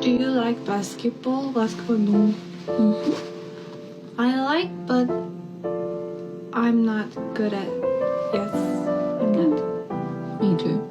Do you like basketball? Basketball, no. Mm-hmm. I like, but I'm not good at. Yes, I'm not. Me too.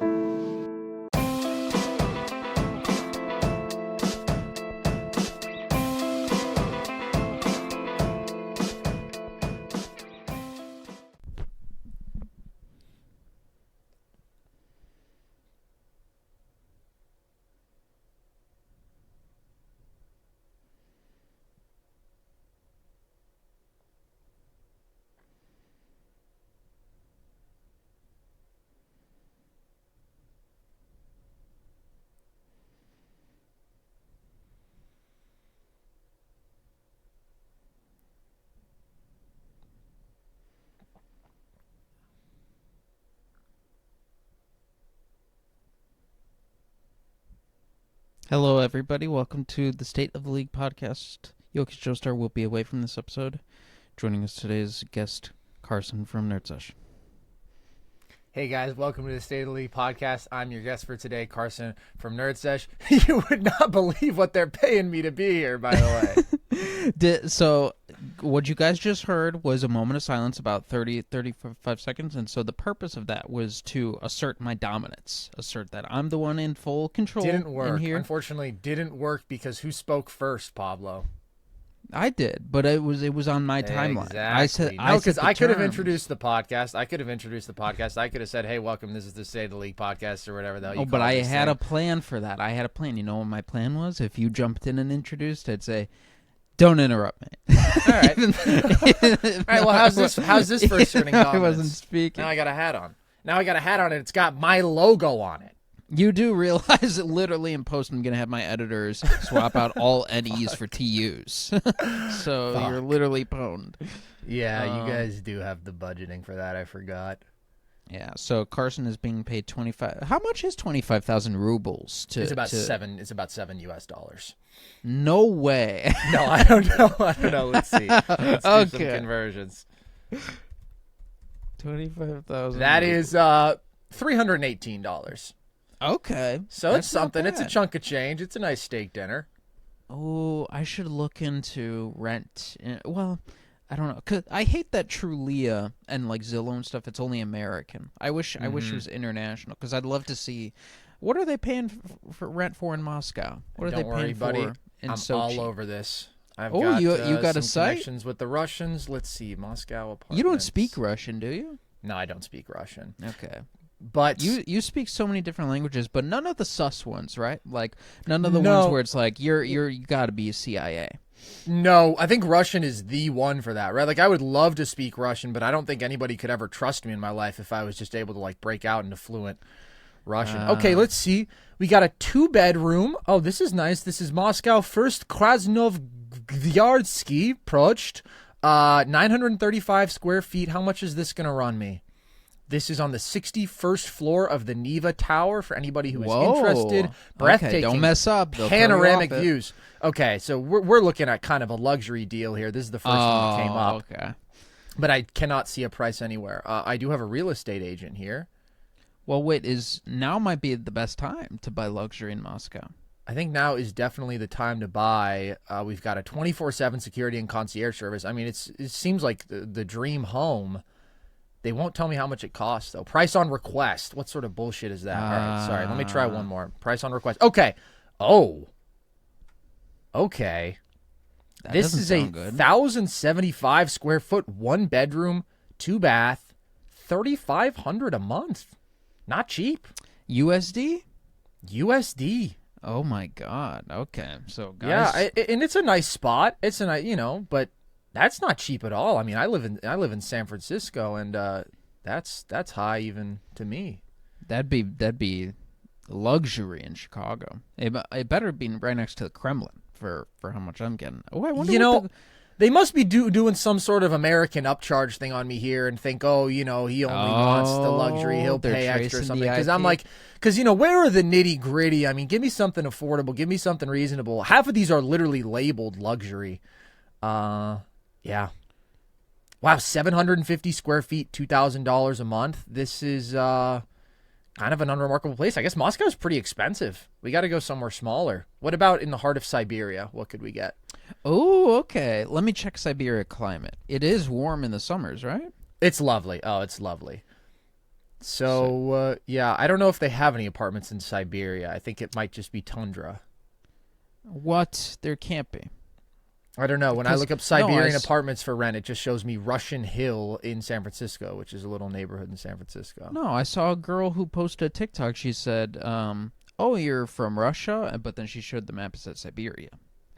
Hello, everybody. Welcome to the State of the League podcast. Jokic Joestar will be away from this episode. Joining us today is guest Carson from Sesh. Hey guys, welcome to the State of the League podcast. I'm your guest for today, Carson from Sesh. You would not believe what they're paying me to be here, by the way. So what you guys just heard was a moment of silence, about 35 seconds, and so the purpose of that was to assert my dominance, assert that I'm the one in full control. Didn't work. In here. Unfortunately, didn't work because who spoke first, Pablo? I did, but it was on my timeline. Exactly. Because I could have introduced the podcast. I could have said, hey, welcome, this is the State of the League podcast or whatever the hell you but I had thing. a plan for that. I had a plan. You know what my plan was? If you jumped in and introduced, I'd say, don't interrupt me. All right. All right, well, how's this for asserting dominance? I wasn't speaking. Now I got a hat on. and it's got my logo on it. You do realize that literally in post I'm going to have my editors swap out all NEs for TUs. So Fuck. You're literally pwned. Yeah, you guys do have the budgeting for that. I forgot. Yeah, so Carson is being paid 25. How much is 25,000 rubles to? It's about $7 US. No way. No, I don't know. Let's see. Let's do some conversions. 25,000. That is $318. Okay. So That's it's something. not It's a bad. chunk of change. It's a nice steak dinner. Oh, I should look into rent. Well, I don't know. 'Cause I hate that Trulia and like Zillow and stuff. It's only American. I wish it was international because I'd love to see what are they paying for rent for in Moscow. What are Don't they worry, paying buddy. for in I'm Sochi? all over this. I've Oh, got, you got some a site? connections with the Russians. Let's see, Moscow apartments. You don't speak Russian, do you? No, I don't speak Russian. Okay. But You speak so many different languages, but none of the sus ones, right? Like none of the No. ones where it's like you got to be a CIA. No, I think Russian is the one for that, right? Like, I would love to speak Russian, but I don't think anybody could ever trust me in my life if I was just able to, like, break out into fluent Russian. Okay, let's see. We got a 2-bedroom. Oh, this is nice. This is Moscow First Krasnovyardsky Procht. 935 square feet. How much is this going to run me? This is on the 61st floor of the Neva Tower for anybody who is interested. Breathtaking. Okay, don't mess up. They'll throw you Panoramic off it. views. Okay, so we're looking at kind of a luxury deal here. This is the first one that came up. Okay. But I cannot see a price anywhere. I do have a real estate agent here. Well, wait, now might be the best time to buy luxury in Moscow. I think now is definitely the time to buy. We've got a 24/7 security and concierge service. I mean, it seems like the dream home. They won't tell me how much it costs, though. Price on request. What sort of bullshit is that? All right, sorry. Let me try one more. Price on request. Okay. Oh. Okay. This is a 1,075 square foot, 1-bedroom, 2-bath, $3,500 a month. Not cheap. USD? USD. Oh my God. Okay. So guys, Yeah, and it's a nice spot. It's a nice, but that's not cheap at all. I mean, I live in San Francisco, and that's high even to me. that'd be luxury in Chicago. It better be right next to the Kremlin for how much I'm getting. Oh, I wonder. They must be doing some sort of American upcharge thing on me here and think, he only wants the luxury. He'll they're pay extra or tracing something. the Because I'm IP. like, where are the nitty gritty? I mean, give me something affordable. Give me something reasonable. Half of these are literally labeled luxury. Yeah. Wow, 750 square feet, $2,000 a month. This is kind of an unremarkable place. I guess Moscow's pretty expensive. We got to go somewhere smaller. What about in the heart of Siberia? What could we get? Oh, okay. Let me check Siberia climate. It is warm in the summers, right? It's lovely. Oh, it's lovely. So, yeah, I don't know if they have any apartments in Siberia. I think it might just be tundra. What? There can't be. I don't know. When I look up Siberian No, apartments for rent, it just shows me Russian Hill in San Francisco, which is a little neighborhood in San Francisco. No, I saw a girl who posted a TikTok. She said, "Oh, you're from Russia," but then she showed the map. It said Siberia.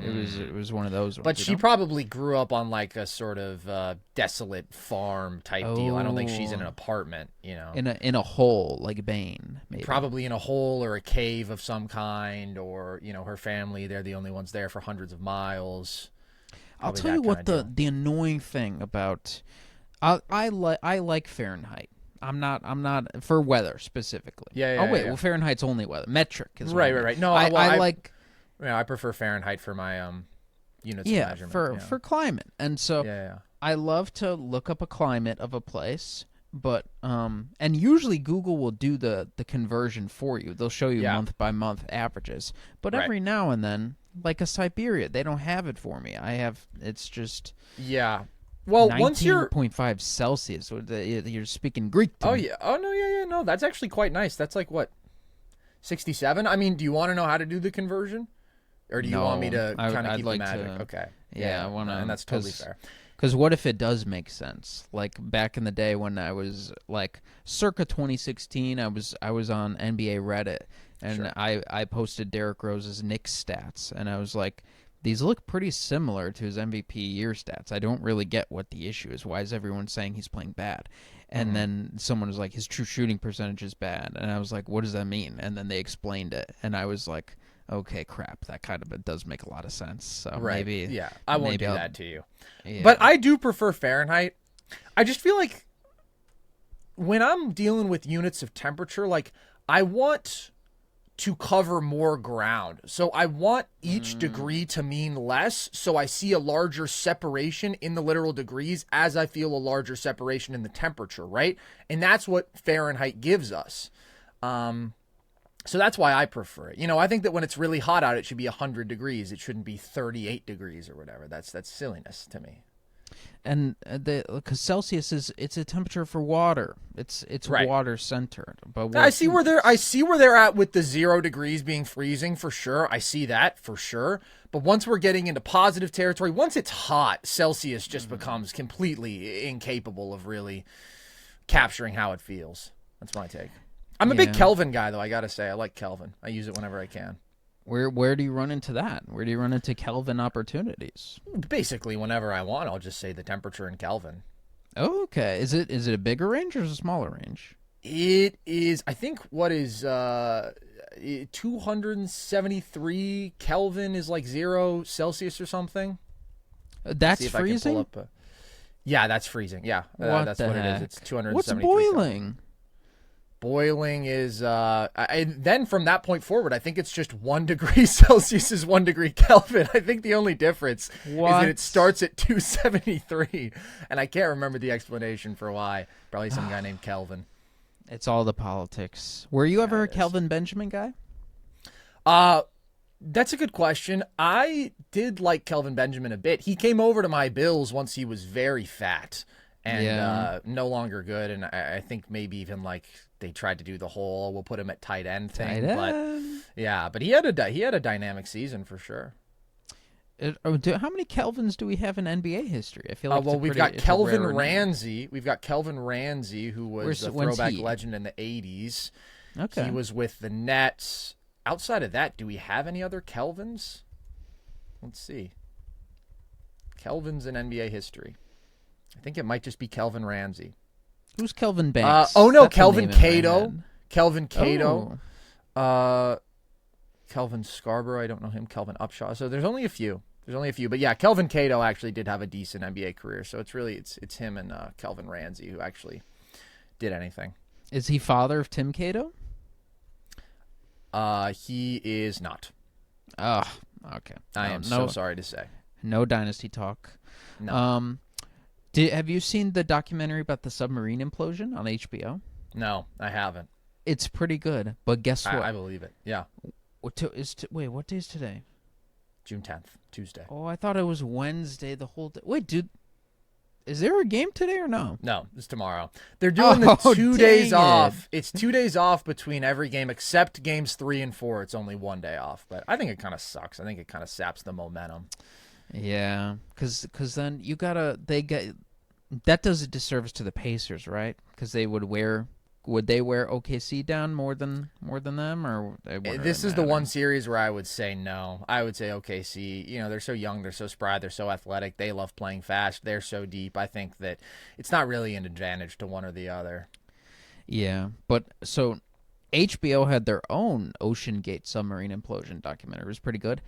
It was one of those ones. But she probably grew up on like a sort of desolate farm type deal. I don't think she's in an apartment, you know. In a hole like Bane, maybe. Probably in a hole or a cave of some kind, or you know, her family. They're the only ones there for hundreds of miles. I'll tell you what the annoying thing about I like Fahrenheit. I'm not for weather specifically. Yeah. Oh wait, yeah. well Fahrenheit's only weather. Metric is right. No, I like. Yeah, I prefer Fahrenheit for my units of measurement. For climate, and so yeah. I love to look up a climate of a place. But and usually Google will do the conversion for you. They'll show you month by month averages. But every now and then, like a Siberia, they don't have it for me. It's just Well, once you're 19.5 Celsius, so you're speaking Greek to me. Yeah. Oh no, yeah. No, that's actually quite nice. That's like what 67. I mean, do you want to know how to do the conversion, or do you want me to kind of keep the magic? Okay. Yeah, I want to, and that's totally fair. Because what if it does make sense? Like back in the day when I was like circa 2016, I was on NBA Reddit and I posted Derrick Rose's Knicks stats, and I was like, these look pretty similar to his MVP year stats. I don't really get what the issue is. Why is everyone saying he's playing bad? And then someone was like, his true shooting percentage is bad, and I was like, what does that mean? And then they explained it, and I was like, okay, crap, that kind of does make a lot of sense. So maybe, I won't do that to you. Yeah. But I do prefer Fahrenheit. I just feel like when I'm dealing with units of temperature, like I want to cover more ground. So I want each degree to mean less, so I see a larger separation in the literal degrees as I feel a larger separation in the temperature, right? And that's what Fahrenheit gives us. So that's why I prefer it. You know, I think that when it's really hot out, it should be 100 degrees. It shouldn't be 38 degrees or whatever. That's silliness to me. And because Celsius it's a temperature for water. It's water centered. But I see where they're at with the 0 degrees being freezing for sure. I see that for sure. But once we're getting into positive territory, once it's hot, Celsius just becomes completely incapable of really capturing how it feels. That's my take. I'm a big Kelvin guy, though, I got to say. I like Kelvin. I use it whenever I can. Where do you run into that? Where do you run into Kelvin opportunities? Basically, whenever I want, I'll just say the temperature in Kelvin. Oh, okay. Is it a bigger range or is it a smaller range? It is, I think, what is 273 Kelvin is like 0 Celsius or something. That's freezing? Yeah, that's freezing. Yeah, that's what it is. It's 273. What's boiling? Boiling is, then from that point forward, I think it's just 1 degree Celsius is 1 degree Kelvin. I think the only difference is that it starts at 273. And I can't remember the explanation for why. Probably some guy named Kelvin. It's all the politics. Were you ever a Kelvin Benjamin guy? That's a good question. I did like Kelvin Benjamin a bit. He came over to my Bills once he was very fat and no longer good. And I think maybe even like they tried to do the whole we'll put him at tight end thing. But he had a dynamic season for sure. How many Kelvins do we have in NBA history? I feel like we've got Kelvin Ramsey. We've got Kelvin Ramsey, who was a throwback legend in the 80s. Okay. He was with the Nets. Outside of that, do we have any other Kelvins? Let's see. Kelvins in NBA history. I think it might just be Kelvin Ramsey. Who's Kelvin Banks? Kelvin Cato. Kelvin Cato. Kelvin Scarborough. I don't know him. Kelvin Upshaw. So there's only a few. But yeah, Kelvin Cato actually did have a decent NBA career. So it's him and Kelvin Ramsey who actually did anything. Is he father of Tim Cato? He is not. Oh, okay. I am so sorry to say. No dynasty talk. No. Have you seen the documentary about the submarine implosion on HBO? No, I haven't. It's pretty good. But guess what? I believe it. Yeah. What day is today? June 10th, Tuesday. Oh, I thought it was Wednesday the whole day. Wait, dude. Is there a game today or no? No, it's tomorrow. They're doing the 2 days dang off. It's 2 days off between every game except games 3 and 4. It's only 1 day off. But I think it kind of sucks. I think it kind of saps the momentum. Yeah, because then you gotta that does a disservice to the Pacers, right? Because would they wear OKC down more than them, or this is the one series where I would say no. I would say OKC. You know, they're so young, they're so spry, they're so athletic, they love playing fast, they're so deep. I think that it's not really an advantage to one or the other. Yeah, but so HBO had their own OceanGate submarine implosion documentary. It was pretty good.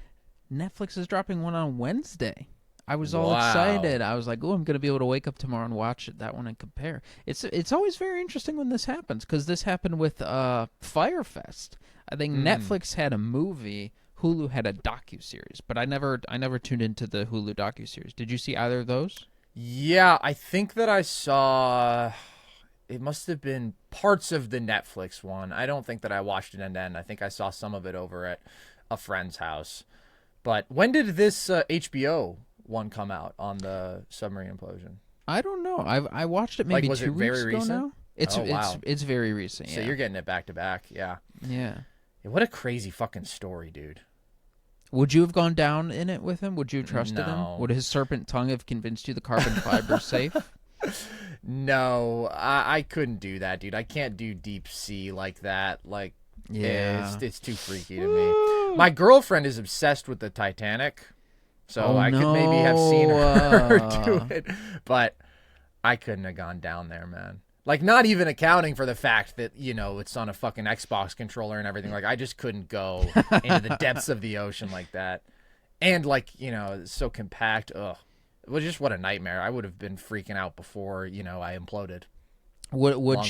Netflix is dropping one on Wednesday. I was all excited. I was like, "Oh, I'm going to be able to wake up tomorrow and watch that one and compare." It's always very interesting when this happens because this happened with Firefest. I think Netflix had a movie, Hulu had a docuseries, but I never tuned into the Hulu docuseries. Did you see either of those? Yeah, I think that I saw. It must have been parts of the Netflix one. I don't think that I watched it end to end. I think I saw some of it over at a friend's house. But when did this HBO one come out on the submarine implosion? I don't know. I watched it maybe 2 weeks ago now. It's very recent. Yeah. So you're getting it back to back. Yeah. Yeah. What a crazy fucking story, dude. Would you have gone down in it with him? Would you have trusted him? Would his serpent tongue have convinced you the carbon fiber is safe? No, I couldn't do that, dude. I can't do deep sea like that. Like, yeah, it's too freaky to me. My girlfriend is obsessed with the Titanic, so I could maybe have seen her do it, but I couldn't have gone down there, man. Like, not even accounting for the fact that, you know, it's on a fucking Xbox controller and everything. Like, I just couldn't go into the depths of the ocean like that. And, like, you know, it's so compact. Ugh. It was just what a nightmare. I would have been freaking out before, you know, I imploded. Would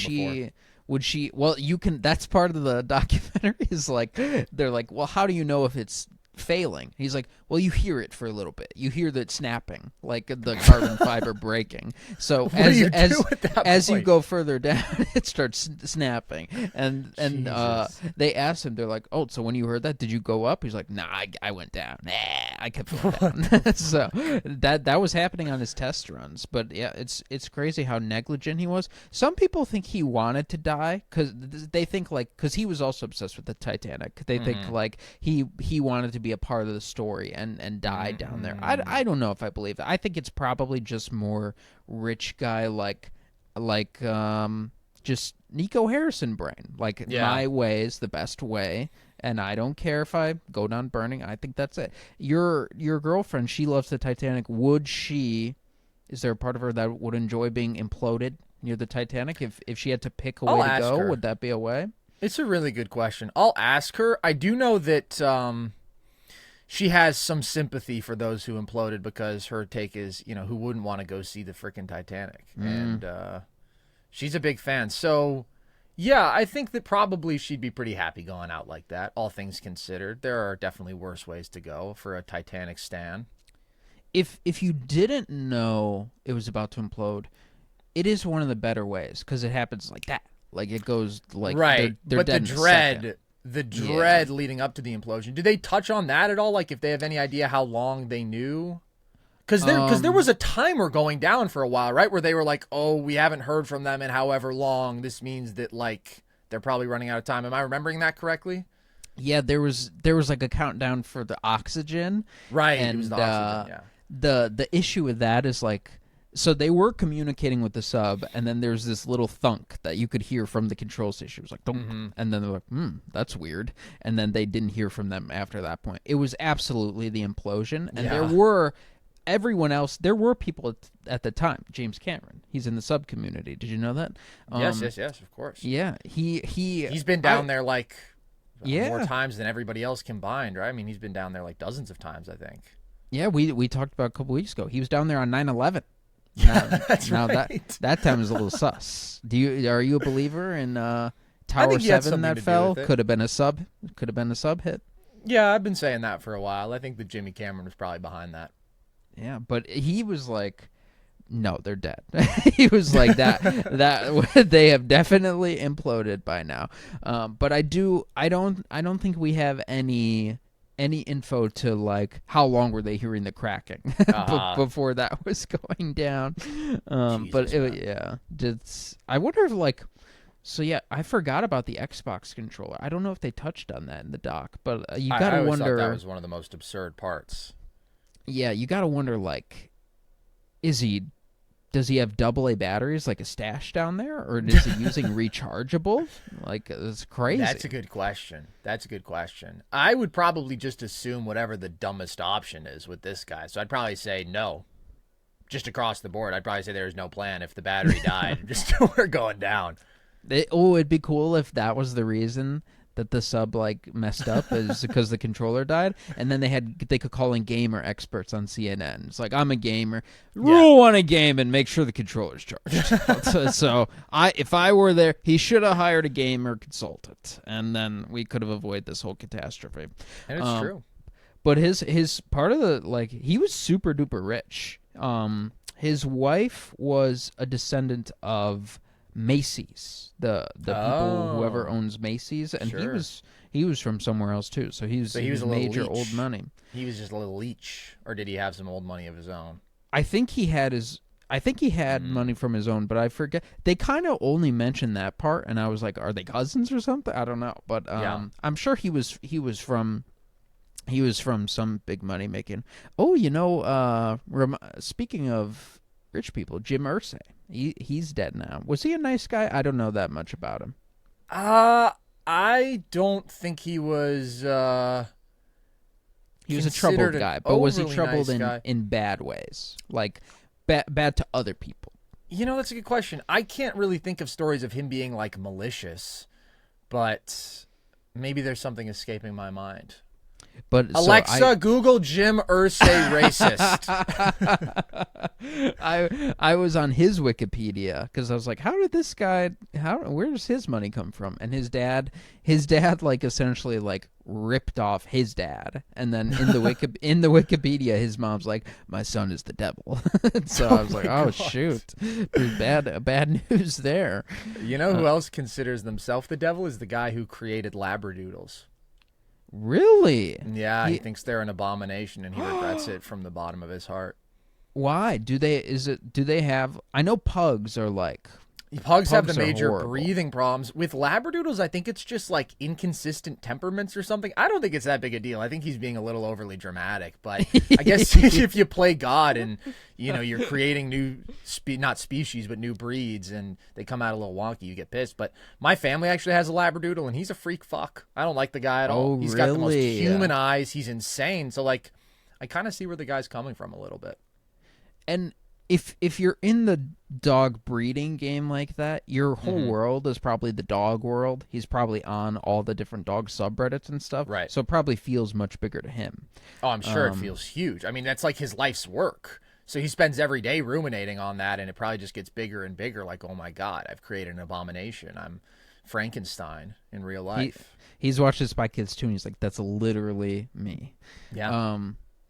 she, well, you can, that's part of the documentary is like, they're like, well, how do you know if it's failing? He's like, well, you hear it for a little bit. You hear that snapping, like the carbon fiber breaking. So as you go further down, it starts snapping. And they asked him, they're like, oh, so when you heard that, did you go up? He's like, nah, I went down. Nah, I kept going down. So that was happening on his test runs. But yeah, it's crazy how negligent he was. Some people think he wanted to die because they think like, because he was also obsessed with the Titanic. They think like he wanted to be a part of the story and died down there. I don't know if I believe that. I think it's probably just more rich guy like just Nico Harrison brain. Like, my way is the best way, and I don't care if I go down burning. I think that's it. Your girlfriend, she loves the Titanic. Is there a part of her that would enjoy being imploded near the Titanic? If she had to pick a way to go, would that be a way? It's a really good question. I'll ask her. I do know that she has some sympathy for those who imploded because her take is, you know, who wouldn't want to go see the freaking Titanic? And she's a big fan. So, yeah, I think that probably she'd be pretty happy going out like that, all things considered. There are definitely worse ways to go for a Titanic stan. If you didn't know it was about to implode, it is one of the better ways because it happens like that. Like, it goes like right. They're but dead the dread leading up to the implosion. Did they touch on that at all? Like, if they have any idea how long they knew? Because there was a timer going down for a while, right? Where they were like, oh, we haven't heard from them in however long. This means that, like, they're probably running out of time. Am I remembering that correctly? Yeah, there was like a countdown for the oxygen. Right, and it was the oxygen, the issue with that is, like, so they were communicating with the sub, and then there's this little thunk that you could hear from the control station. It was like, thunk. And then they're like, that's weird. And then they didn't hear from them after that point. It was absolutely the implosion. And there were people at the time. James Cameron, he's in the sub community. Did you know that? Yes, of course. Yeah, he's been down there like more times than everybody else combined, right? I mean, he's been down there like dozens of times, I think. Yeah, we talked about a couple weeks ago. He was down there on 9/11. That's right. That time is a little sus. Are you a believer in Tower 7 that fell? Could have been a sub hit. Yeah, I've been saying that for a while. I think that Jimmy Cameron was probably behind that. Yeah, but he was like, No, they're dead. He was like that they have definitely imploded by now. But I don't think we have any info to like how long were they hearing the cracking before that was going down. But I wonder if like. So yeah, I forgot about the Xbox controller. I don't know if they touched on that in the doc, but you gotta I wonder. thought that was one of the most absurd parts. Yeah, you gotta wonder like, does he have AA batteries like a stash down there, or is he using rechargeable? Like it's crazy. That's a good question. I would probably just assume whatever the dumbest option is with this guy. So I'd probably say no. Just across the board, I'd probably say there's no plan if the battery died. Just we're going down. It'd be cool if that was the reason that the sub like messed up is because the controller died, and then they could call in gamer experts on CNN. It's like, I'm a gamer, rule one a game and make sure the controller's charged. so if I were there, he should have hired a gamer consultant, and then we could have avoided this whole catastrophe. And it's true. But his part of the like he was super duper rich. His wife was a descendant of Macy's, the people whoever owns Macy's, and he was from somewhere else too. So he was a major little leech. old money. He was just a little leech, or did he have some old money of his own? I think he had money from his own, but I forget. They kind of only mentioned that part, and I was like, are they cousins or something? I don't know, but I'm sure he was from some big money making. Oh, speaking of rich people, Jim Irsay. He's dead now. Was he a nice guy? I don't know that much about him. I don't think he was. He was a troubled guy, but was he troubled nice in bad ways, like bad to other people? That's a good question. I can't really think of stories of him being like malicious, but maybe there's something escaping my mind. But Alexa, Google Jim Irsay racist. I was on his Wikipedia because I was like, where does his money come from? And his dad like essentially like ripped off his dad, and then in the Wikipedia his mom's like, my son is the devil. So I was like, oh shoot, there's bad news there. You know who else considers themselves the devil is the guy who created Labradoodles. Really? Yeah, he thinks they're an abomination, and he regrets it from the bottom of his heart. Why? Do they have? I know pugs are like. Pugs have the major breathing problems. With Labradoodles, I think it's just like inconsistent temperaments or something. I don't think it's that big a deal. I think he's being a little overly dramatic. But I guess if you play God and you're creating new not species but new breeds, and they come out a little wonky, you get pissed. But my family actually has a Labradoodle, and he's a freak fuck. I don't like the guy at all. He's got the most human eyes. He's insane. So like, I kind of see where the guy's coming from a little bit. And if you're in the dog breeding game like that, your whole world is probably the dog world. He's probably on all the different dog subreddits and stuff. Right. So it probably feels much bigger to him. Oh, I'm sure it feels huge. I mean, that's like his life's work. So he spends every day ruminating on that, and it probably just gets bigger and bigger. Like, oh my God, I've created an abomination. I'm Frankenstein in real life. He's watched this by kids too, and he's like, that's literally me. Yeah.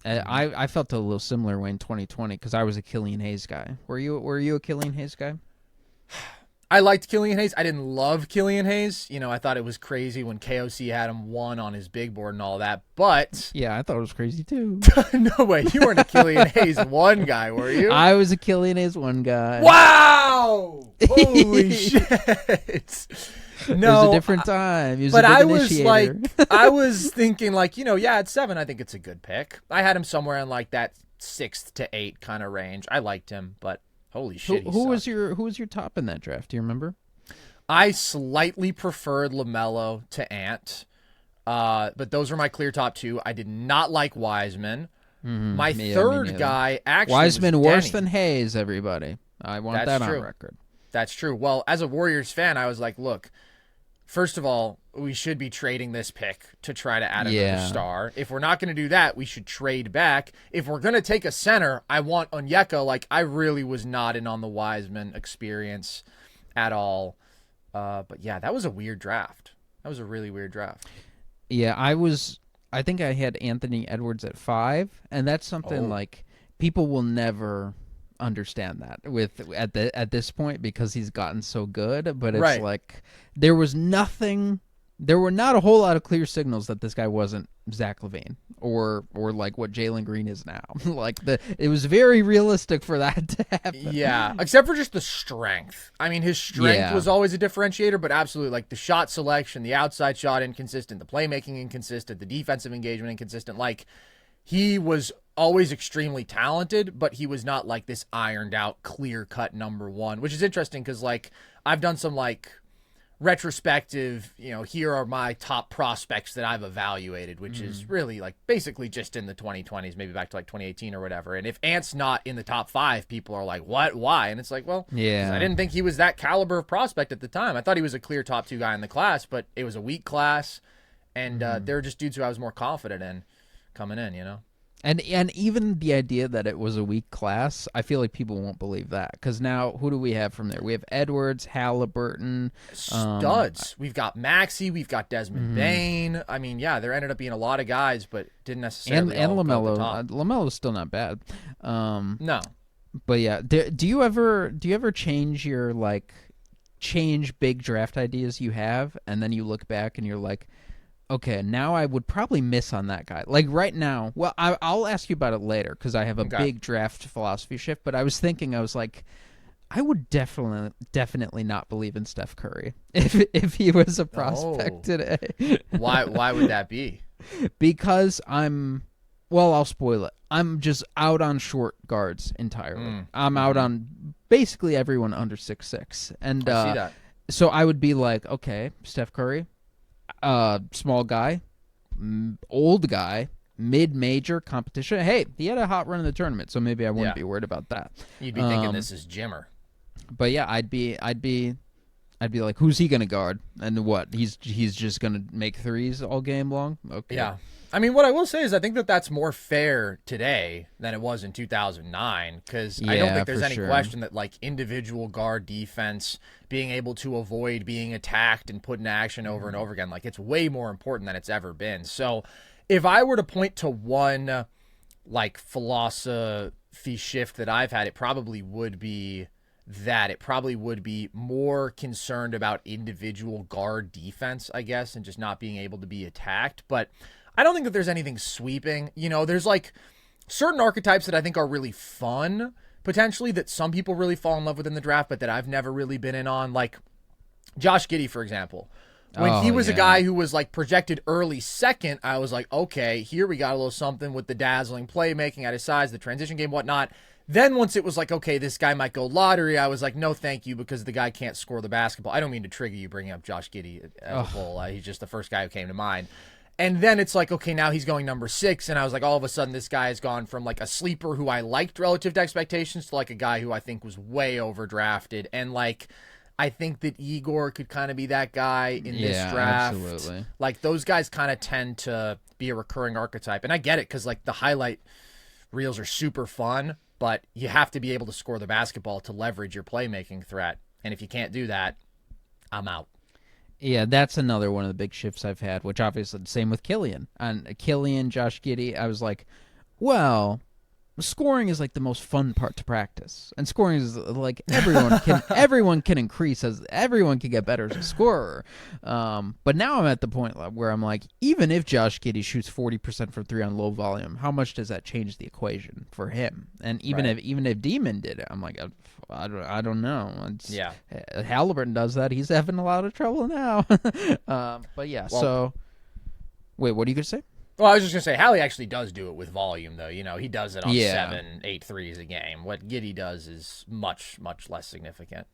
I felt a little similar way in 2020 because I was a Killian Hayes guy. Were you a Killian Hayes guy? I liked Killian Hayes. I didn't love Killian Hayes. I thought it was crazy when KOC had him 1 on his big board and all that. But yeah, I thought it was crazy too. No way, you weren't a Killian Hayes 1 guy, were you? I was a Killian Hayes 1 guy. Wow! Holy shit! No, it was a different time. But I was like, I was thinking like, at 7, I think it's a good pick. I had him somewhere in like that 6th to 8 kind of range. I liked him, but holy shit, who was your top in that draft? Do you remember? I slightly preferred LaMelo to Ant, but those were my clear top 2. I did not like Wiseman. My third guy actually Wiseman was worse Denny. than Hayes. Everybody, I want that on record. That's true. Well, as a Warriors fan, I was like, look. First of all, we should be trading this pick to try to add another star. If we're not going to do that, we should trade back. If we're going to take a center, I want Onyeka. Like, I really was not in on the Wiseman experience at all. But yeah, that was a weird draft. That was a really weird draft. Yeah, I think I had Anthony Edwards at 5, and that's something like people will never understand that at this point because he's gotten so good. But it's Right. like there was nothing. There were not a whole lot of clear signals that this guy wasn't Zach LaVine or like what Jalen Green is now. It was very realistic for that to happen. Yeah, except for just the strength. I mean, his strength was always a differentiator, but absolutely, like the shot selection, the outside shot inconsistent, the playmaking inconsistent, the defensive engagement inconsistent. Like, he was always extremely talented, but he was not like this ironed out, clear cut number one, which is interesting because like I've done some like retrospective, here are my top prospects that I've evaluated, which is really like basically just in the 2020s, maybe back to like 2018 or whatever. And if Ant's not in the top 5, people are like, what, why? And it's like, well, 'cause I didn't think he was that caliber of prospect at the time. I thought he was a clear top 2 guy in the class, but it was a weak class. And they were just dudes who I was more confident in coming in. And even the idea that it was a weak class, I feel like people won't believe that. Because now, who do we have from there? We have Edwards, Haliburton. Studs. We've got Maxey. We've got Desmond Bane. I mean, yeah, there ended up being a lot of guys, but didn't necessarily and all go at the LaMelo. top. LaMelo's still not bad. No. But yeah, do you ever change your big draft ideas you have, and then you look back and you're like, okay, now I would probably miss on that guy. Like right now, well, I'll ask you about it later because I have a big draft philosophy shift. But I was like, I would definitely not believe in Steph Curry if he was a prospect today. Why would that be? Because I'll spoil it. I'm just out on short guards entirely. I'm out on basically everyone under 6'6", and I see that. So I would be like, okay, Steph Curry. Small guy, old guy, mid-major competition. Hey, he had a hot run in the tournament, so maybe I wouldn't be worried about that. You'd be thinking this is Jimmer. But yeah, I'd be like, who's he gonna guard? And what? He's just gonna make threes all game long? Okay. Yeah. I mean, what I will say is I think that that's more fair today than it was in 2009 because I don't think there's any question that like individual guard defense, being able to avoid being attacked and put in action over and over again, like it's way more important than it's ever been. So if I were to point to one like philosophy shift that I've had, it probably would be that. It probably would be more concerned about individual guard defense, I guess, and just not being able to be attacked. But I don't think that there's anything sweeping. There's like certain archetypes that I think are really fun, potentially, that some people really fall in love with in the draft, but that I've never really been in on. Like Josh Giddey, for example. When he was a guy who was like projected early second, I was like, okay, here we got a little something with the dazzling playmaking at his size, the transition game, whatnot. Then once it was like, okay, this guy might go lottery, I was like, no, thank you, because the guy can't score the basketball. I don't mean to trigger you bringing up Josh Giddey as a whole. He's just the first guy who came to mind. And then it's like, okay, now he's going number 6. And I was like, all of a sudden, this guy has gone from like a sleeper who I liked relative to expectations to like a guy who I think was way overdrafted. And like, I think that Igor could kind of be that guy in this draft. Absolutely. Like those guys kind of tend to be a recurring archetype. And I get it because like the highlight reels are super fun, but you have to be able to score the basketball to leverage your playmaking threat. And if you can't do that, I'm out. Yeah, that's another one of the big shifts I've had, which obviously the same with Killian. And Killian, Josh Giddey, I was like, well, scoring is like the most fun part to practice. And scoring is like everyone can increase, as everyone can get better as a scorer. But now I'm at the point where I'm like, even if Josh Giddey shoots 40% from 3 on low volume, how much does that change the equation for him? And even if Demon did it, I'm like, I don't know. Haliburton does that. He's having a lot of trouble now. But yeah, so wait, what are you gonna say? Well, I was just going to say, Hallie actually does do it with volume, though. He does it on 7, 8 threes a game. What Giddey does is much, much less significant.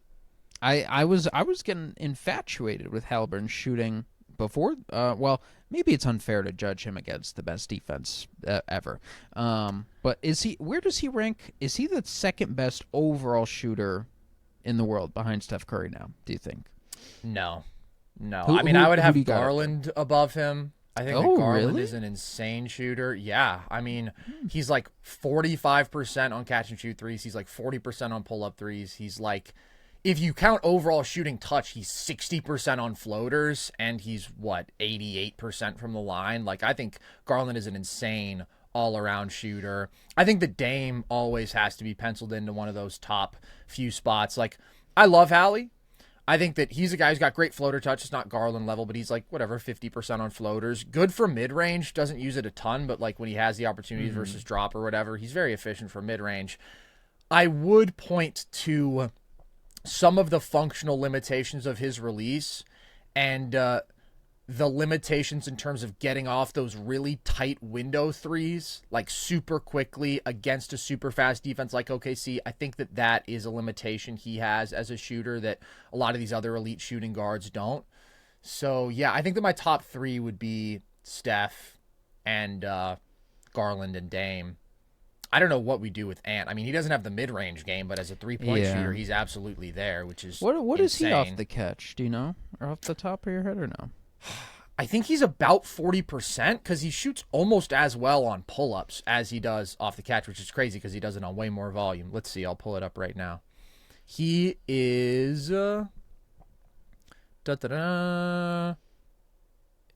I was getting infatuated with Haliburton shooting before. Well, maybe it's unfair to judge him against the best defense ever. But where does he rank? Is he the second best overall shooter in the world behind Steph Curry now, do you think? No. I would have Garland above him. I think that Garland is an insane shooter. Yeah. I mean, he's like 45% on catch and shoot threes. He's like 40% on pull-up threes. He's like, if you count overall shooting touch, he's 60% on floaters, and he's, 88% from the line? Like, I think Garland is an insane all-around shooter. I think the Dame always has to be penciled into one of those top few spots. Like, I love Hallie. I think that he's a guy who's got great floater touch. It's not Garland level, but he's like, whatever, 50% on floaters. Good for mid-range. Doesn't use it a ton, but like when he has the opportunities versus drop or whatever, he's very efficient for mid-range. I would point to some of the functional limitations of his release and the limitations in terms of getting off those really tight window threes, like super quickly against a super fast defense like OKC. I think that is a limitation he has as a shooter that a lot of these other elite shooting guards don't. So, yeah, I think that my top three would be Steph and Garland and Dame. I don't know what we do with Ant. I mean, he doesn't have the mid-range game, but as a three-point shooter, he's absolutely there, which is What is he insane. off the catch? Do you know? Or off the top of your head or no? I think he's about 40% because he shoots almost as well on pull-ups as he does off the catch, which is crazy because he does it on way more volume. Let's see. I'll pull it up right now. He is... It's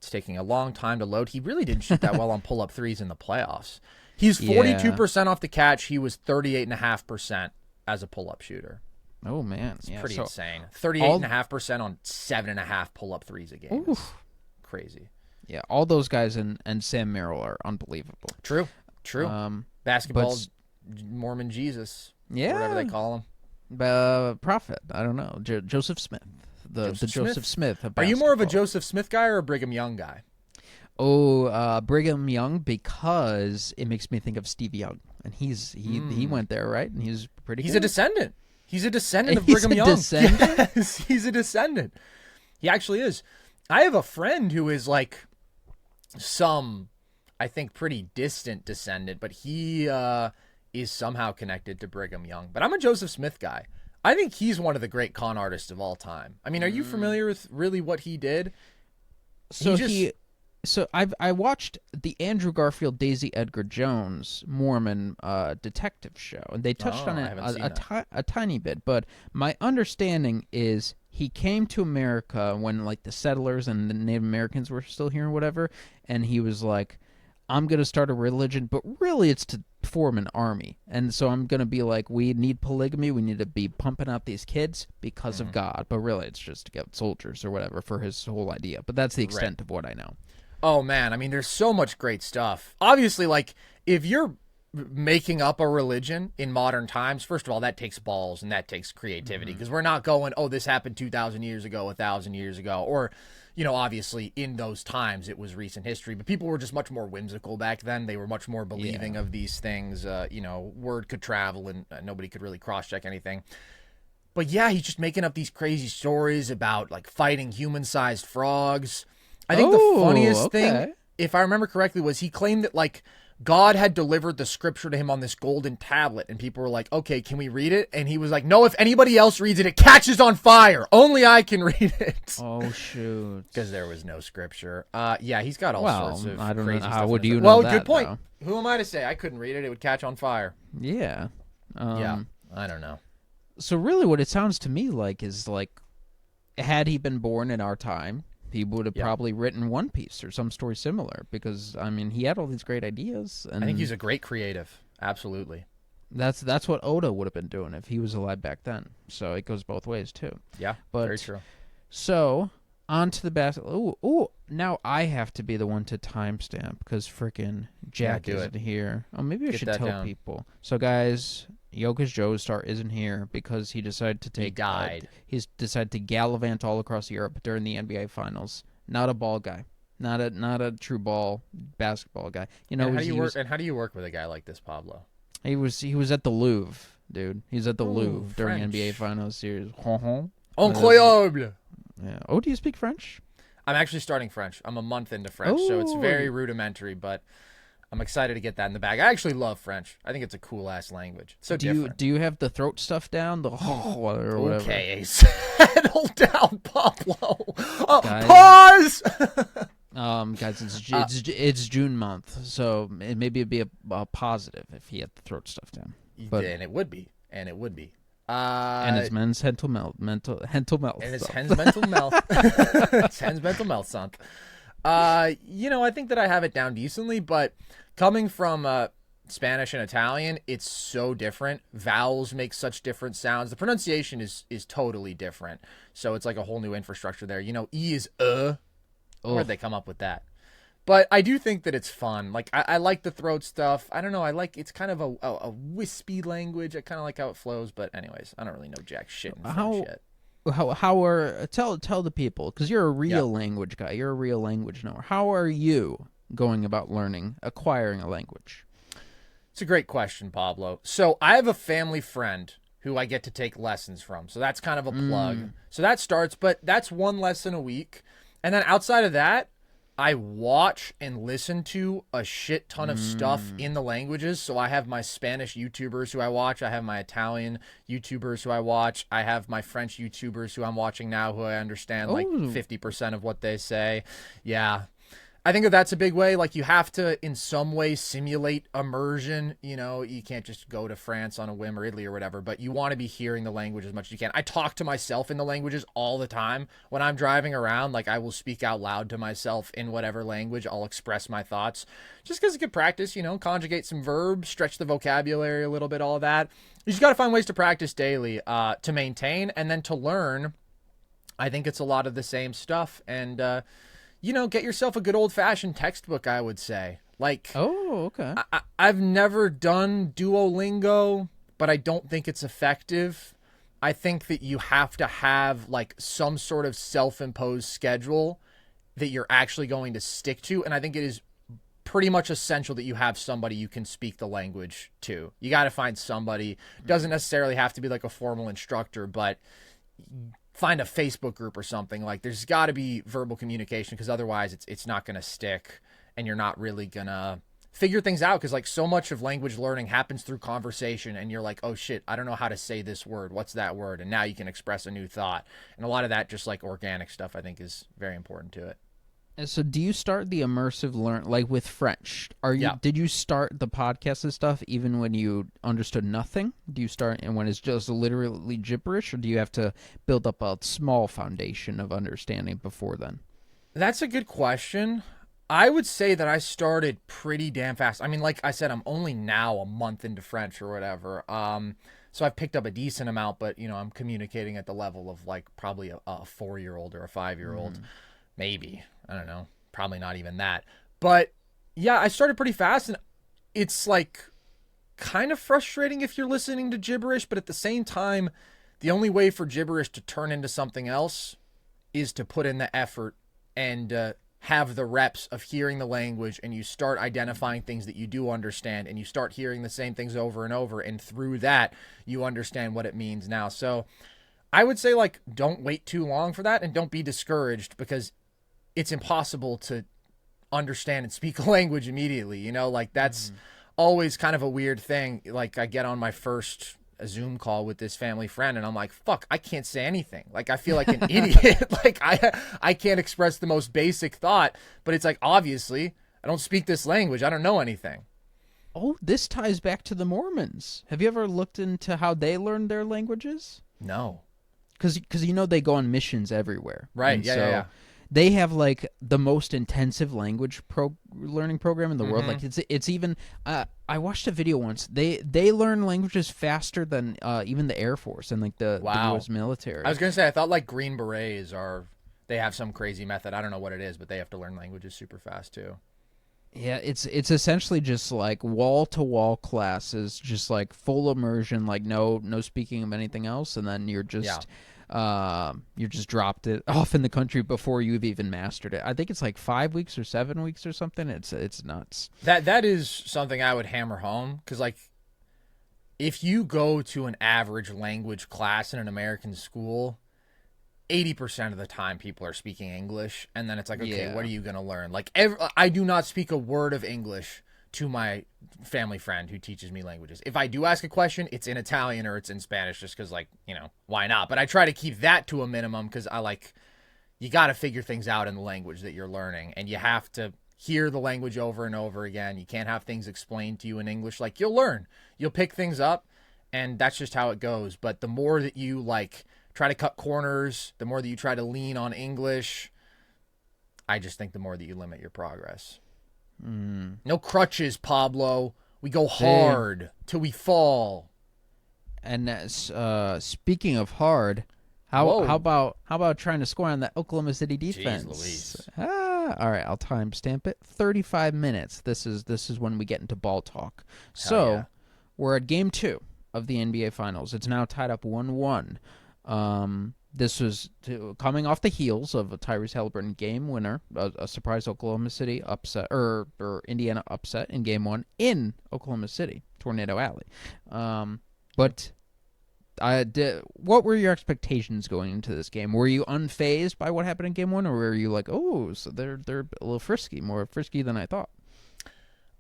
taking a long time to load. He really didn't shoot that well on pull-up threes in the playoffs. He's 42% off the catch. He was 38.5% as a pull-up shooter. Oh, man. It's pretty insane. 38.5% on 7.5 pull-up threes a game. Oof. Crazy. Yeah, all those guys and Sam Merrill are unbelievable. True. Basketball Mormon Jesus. Yeah. Whatever they call him. Prophet. I don't know. Joseph Smith. The Joseph Smith of Are you more of a basketball. Joseph Smith guy or a Brigham Young guy? Oh, Brigham Young, because it makes me think of Steve Young. And he went there, right? And he's pretty He's good. a descendant. He's a descendant of He's Brigham a Young. descendant? Yes, he's a descendant. He actually is. I have a friend who is like some, I think, pretty distant descendant, but he is somehow connected to Brigham Young. But I'm a Joseph Smith guy. I think he's one of the great con artists of all time. I mean, are you familiar with really what he did? So I watched the Andrew Garfield Daisy Edgar Jones Mormon detective show, and they touched on it a tiny bit. But my understanding is he came to America when like the settlers and the Native Americans were still here or whatever, and he was like, I'm going to start a religion, but really it's to form an army. And so I'm going to be like, we need polygamy. We need to be pumping out these kids because of God. But really it's just to get soldiers or whatever for his whole idea. But that's the extent of what I know. Oh, man. I mean, there's so much great stuff. Obviously, like, if you're making up a religion in modern times, first of all, that takes balls and that takes creativity because we're not going, oh, this happened 2,000 years ago, 1,000 years ago, or... You know, obviously, in those times, it was recent history, but people were just much more whimsical back then. They were much more believing of these things. You know, word could travel and nobody could really cross-check anything. But yeah, he's just making up these crazy stories about, like, fighting human-sized frogs. I think the funniest thing, if I remember correctly, was he claimed that, like, God had delivered the scripture to him on this golden tablet, and people were like, okay, can we read it? And he was like, no, if anybody else reads it, it catches on fire. Only I can read it. Oh, shoot. Because there was no scripture. Yeah, he's got all sorts of I don't crazy know. stuff. How would you know well, that, good point. though? Who am I to say? I couldn't read it. It would catch on fire. Yeah. Yeah, I don't know. So really what it sounds to me like is, like, had he been born in our time, he would have probably written One Piece or some story similar because, I mean, he had all these great ideas. And I think he's a great creative. Absolutely. That's what Oda would have been doing if he was alive back then. So it goes both ways, too. Yeah, but, very true. So, on to the basketball. Ooh, now I have to be the one to timestamp because frickin' Jack isn't here. Oh, maybe I should tell people. So, guys... Jokic Joestar isn't here because he decided to take... He died. He's decided to gallivant all across Europe during the NBA Finals. Not a ball guy. Not a true ball basketball guy. You know, and how do you work with a guy like this, Pablo? He was at the Louvre, dude. He's at the Louvre during French. NBA Finals series. Incroyable. Yeah. Oh, do you speak French? I'm actually starting French. I'm a month into French, so it's very rudimentary, but I'm excited to get that in the bag. I actually love French. I think it's a cool-ass language. So different. Do you have the throat stuff down? The or whatever? Okay, settle down, Pablo. Pause! Guys, it's June month, so maybe it'd be a positive if he had the throat stuff down. And it would be. And his men's mental melt. And his hen's mental melt. It's hen's mental melt, son. I think that I have it down decently, but coming from Spanish and Italian, it's so different. Vowels make such different sounds. The pronunciation is totally different. So it's like a whole new infrastructure there. E is Where'd they come up with that? But I do think that it's fun. Like, I like the throat stuff. I don't know. It's kind of a wispy language. I kind of like how it flows. But anyways, I don't really know jack shit in French yet. How are tell the people, because you're a real language guy. You're a real language knower. How are you going about acquiring a language? It's a great question, Pablo. So I have a family friend who I get to take lessons from. So that's kind of a plug. So that starts, but that's one lesson a week. And then outside of that, I watch and listen to a shit ton of stuff in the languages. So I have my Spanish YouTubers who I watch. I have my Italian YouTubers who I watch. I have my French YouTubers who I'm watching now who I understand like 50% of what they say. Yeah. I think that's a big way. Like, you have to, in some way, simulate immersion. You can't just go to France on a whim or Italy or whatever, but you want to be hearing the language as much as you can. I talk to myself in the languages all the time. When I'm driving around, like, I will speak out loud to myself in whatever language. I'll express my thoughts just because it's good practice, conjugate some verbs, stretch the vocabulary a little bit, all of that. You just got to find ways to practice daily to maintain, and then to learn. I think it's a lot of the same stuff, and get yourself a good old-fashioned textbook, I would say. Like, okay. I've never done Duolingo, but I don't think it's effective. I think that you have to have, like, some sort of self-imposed schedule that you're actually going to stick to, and I think it is pretty much essential that you have somebody you can speak the language to. You got to find somebody. Doesn't necessarily have to be, like, a formal instructor, but find a Facebook group or something. Like, there's got to be verbal communication, because otherwise it's not going to stick, and you're not really going to figure things out, because, like, so much of language learning happens through conversation, and you're like, oh shit, I don't know how to say this word. What's that word? And now you can express a new thought. And a lot of that, just like organic stuff, I think is very important to it. And so do you start the immersive learn, like with French? Did you start the podcast and stuff even when you understood nothing? Do you start and when it's just literally gibberish, or do you have to build up a small foundation of understanding before then? That's a good question. I would say that I started pretty damn fast. I mean, like I said, I'm only now a month into French or whatever. So I've picked up a decent amount, but I'm communicating at the level of like probably a 4-year-old or a 5-year-old. Maybe. I don't know. Probably not even that. But yeah, I started pretty fast, and it's like kind of frustrating if you're listening to gibberish, but at the same time, the only way for gibberish to turn into something else is to put in the effort and have the reps of hearing the language, and you start identifying things that you do understand, and you start hearing the same things over and over, and through that, you understand what it means now. So I would say, like, don't wait too long for that, and don't be discouraged, because it's impossible to understand and speak a language immediately. Like, that's always kind of a weird thing. Like, I get on my first Zoom call with this family friend, and I'm like, fuck, I can't say anything. Like, I feel like an idiot. Like, I can't express the most basic thought, but it's like, obviously, I don't speak this language. I don't know anything. Oh, this ties back to the Mormons. Have you ever looked into how they learn their languages? No. Because they go on missions everywhere. Right, and yeah. They have like the most intensive language learning program in the world. Like it's even. I watched a video once. They learn languages faster than even the Air Force and like the U.S. military. I was gonna say, I thought like Green Berets they have some crazy method. I don't know what it is, but they have to learn languages super fast too. Yeah, it's essentially just like wall-to-wall classes, just like full immersion, like no speaking of anything else, and then you're just dropped it off in the country before you've even mastered it. I think it's like 5 weeks or 7 weeks or something. It's nuts. That is something I would hammer home, because like if you go to an average language class in an American school, 80% of the time people are speaking English, and then it's like, okay, what are you going to learn? Like, I do not speak a word of English to my family friend who teaches me languages. If I do ask a question, it's in Italian or it's in Spanish, just because, like, why not? But I try to keep that to a minimum, because you got to figure things out in the language that you're learning, and you have to hear the language over and over again. You can't have things explained to you in English. Like, you'll learn. You'll pick things up, and that's just how it goes. But the more that you, like, try to cut corners, the more that you try to lean on English, I just think the more that you limit your progress. No crutches, Pablo. We go hard till we fall. And speaking of hard, how about trying to score on that Oklahoma City defense? Jeez Louise. All right, I'll timestamp it. 35 minutes. This is when we get into ball talk. So yeah. we're at Game 2 of the NBA Finals. It's now tied up 1-1. This was coming off the heels of a Tyrese Haliburton game winner, a surprise Oklahoma City upset, or Indiana upset in Game 1 in Oklahoma City, Tornado Alley. But what were your expectations going into this game? Were you unfazed by what happened in Game 1, or were you like, oh, so they're a little frisky, more frisky than I thought?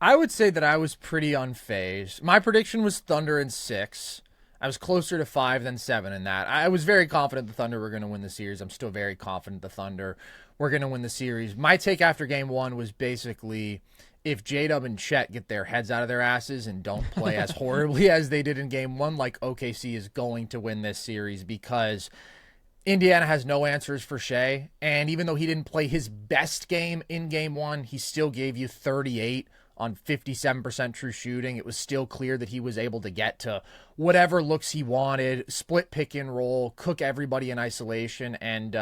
I would say that I was pretty unfazed. My prediction was Thunder in 6. I was closer to 5 than 7 in that. I was very confident the Thunder were going to win the series. I'm still very confident the Thunder were going to win the series. My take after Game 1 was basically, if J-Dub and Chet get their heads out of their asses and don't play as horribly as they did in Game 1, like, OKC is going to win this series, because Indiana has no answers for Shai. And even though he didn't play his best game in Game 1, he still gave you 38 on 57% true shooting. It was still clear that he was able to get to whatever looks he wanted, split pick and roll, cook everybody in isolation. And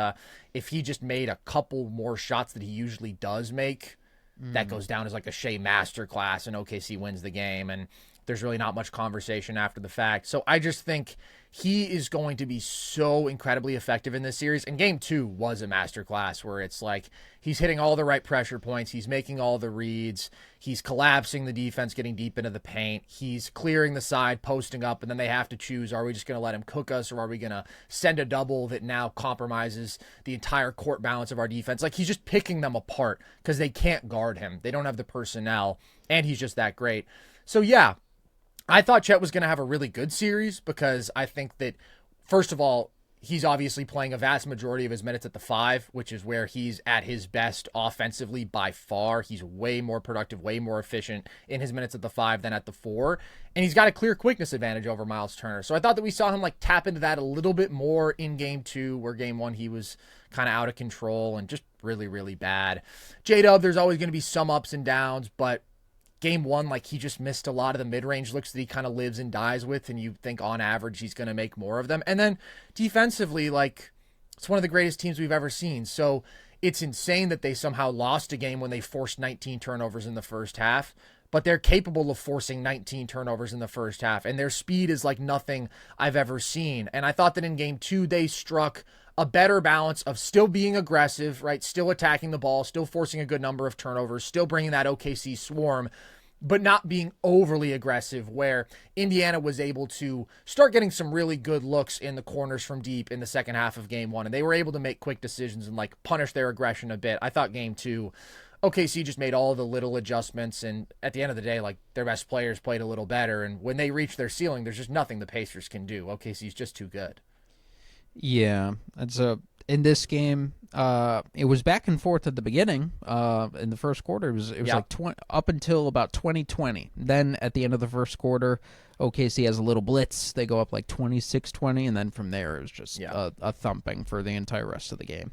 if he just made a couple more shots that he usually does make, that goes down as like a Shai masterclass, and OKC wins the game. And there's really not much conversation after the fact. So I just think he is going to be so incredibly effective in this series. And Game 2 was a masterclass, where it's like he's hitting all the right pressure points. He's making all the reads. He's collapsing the defense, getting deep into the paint. He's clearing the side, posting up, and then they have to choose, are we just going to let him cook us, or are we going to send a double that now compromises the entire court balance of our defense? Like, he's just picking them apart because they can't guard him. They don't have the personnel, and he's just that great. So, yeah, I thought Chet was going to have a really good series, because I think that, first of all, he's obviously playing a vast majority of his minutes at the 5, which is where he's at his best offensively by far. He's way more productive, way more efficient in his minutes at the 5 than at the 4. And he's got a clear quickness advantage over Miles Turner. So I thought that we saw him like tap into that a little bit more in Game 2, where Game 1 he was kind of out of control and just really, really bad. J-Dub, there's always going to be some ups and downs, but Game 1, like, he just missed a lot of the mid-range looks that he kind of lives and dies with, and you think on average he's going to make more of them. And then defensively, like, it's one of the greatest teams we've ever seen. So it's insane that they somehow lost a game when they forced 19 turnovers in the first half, but they're capable of forcing 19 turnovers in the first half, and their speed is like nothing I've ever seen. And I thought that in Game 2 they struck a better balance of still being aggressive, right? Still attacking the ball, still forcing a good number of turnovers, still bringing that OKC swarm, but not being overly aggressive, where Indiana was able to start getting some really good looks in the corners from deep in the second half of Game 1. And they were able to make quick decisions and like punish their aggression a bit. I thought Game 2, OKC just made all the little adjustments, and at the end of the day, like, their best players played a little better. And when they reach their ceiling, there's just nothing the Pacers can do. OKC's just too good. Yeah, in this game, it was back and forth at the beginning. In the first quarter, it was like 20, up until about 2020. Then at the end of the first quarter, OKC has a little blitz. They go up like 26-20, and then from there it was just a thumping for the entire rest of the game.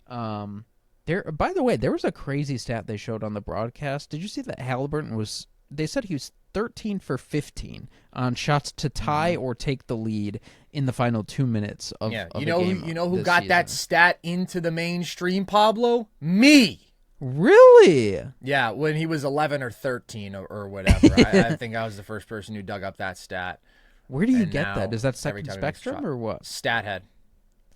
By the way, there was a crazy stat they showed on the broadcast. Did you see that Haliburton was? They said he was 13 for 15 on shots to tie or take the lead in the final 2 minutes of a game. You know who got season. That stat into the mainstream, Pablo? Me. Really? Yeah, when he was 11 or 13 or whatever. I think I was the first person who dug up that stat. Where do you get that? Is that Second Spectrum or what? StatHead.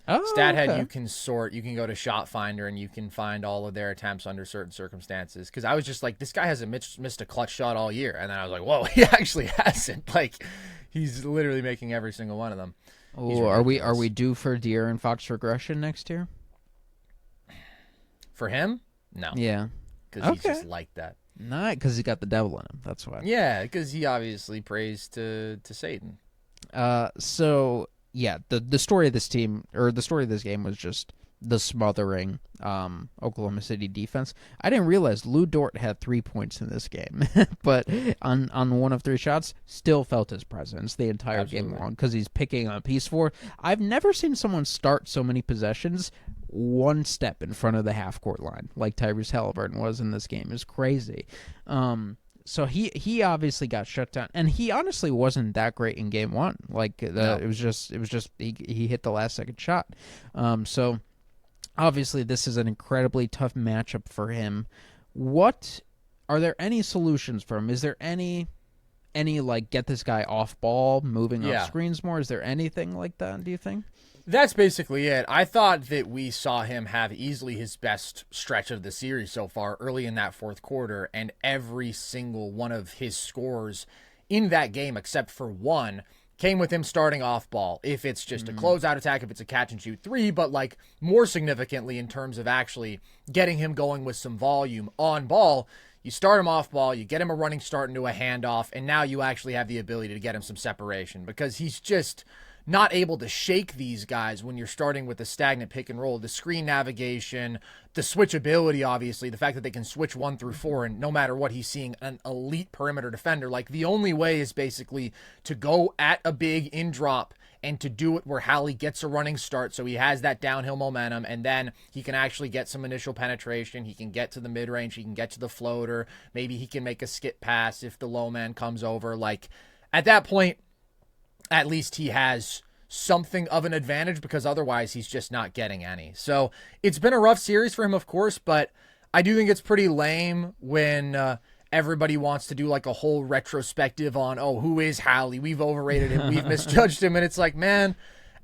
Oh, StatHead, okay. you can sort. You can go to Shot Finder and you can find all of their attempts under certain circumstances. Because I was just like, this guy hasn't missed a clutch shot all year. And then I was like, whoa, he actually hasn't. Like, he's literally making every single one of them. Oh, are we due for De'Aaron Fox regression next year? For him? No. Yeah. Because he's just like that. Not because he got the devil in him. That's why. Yeah, because he obviously prays to Satan. So yeah, the story of this team, or the story of this game, was just the smothering Oklahoma City defense. I didn't realize Lou Dort had 3 points in this game, but on one of 3 shots, still felt his presence the entire game long because he's picking on piece 4. I've never seen someone start so many possessions one step in front of the half-court line, like Tyrese Haliburton was in this game. It was crazy. So he obviously got shut down, and he honestly wasn't that great in game one. Like No. it was just he hit the last second shot. So obviously this is an incredibly tough matchup for him. Are there any solutions for him? Is there any like get this guy off ball, moving up screens more? Is there anything like that, do you think? That's basically it. I thought that we saw him have easily his best stretch of the series so far early in that fourth quarter, and every single one of his scores in that game, except for one, came with him starting off ball. If it's just a closeout attack, if it's a catch and shoot three, but like more significantly in terms of actually getting him going with some volume on ball, you start him off ball, you get him a running start into a handoff, and now you actually have the ability to get him some separation, because he's just not able to shake these guys when you're starting with a stagnant pick and roll. The screen navigation, the switchability, obviously, the fact that they can switch 1 through 4, and no matter what, he's seeing an elite perimeter defender. Like, the only way is basically to go at a big in drop and to do it where Hallie gets a running start, so he has that downhill momentum, and then he can actually get some initial penetration. He can get to the mid-range. He can get to the floater. Maybe he can make a skip pass if the low man comes over. Like, at that point, at least he has something of an advantage, because otherwise he's just not getting any. So it's been a rough series for him, of course, but I do think it's pretty lame when everybody wants to do like a whole retrospective on, oh, who is Hallie? We've overrated him. We've misjudged him. And it's like, man,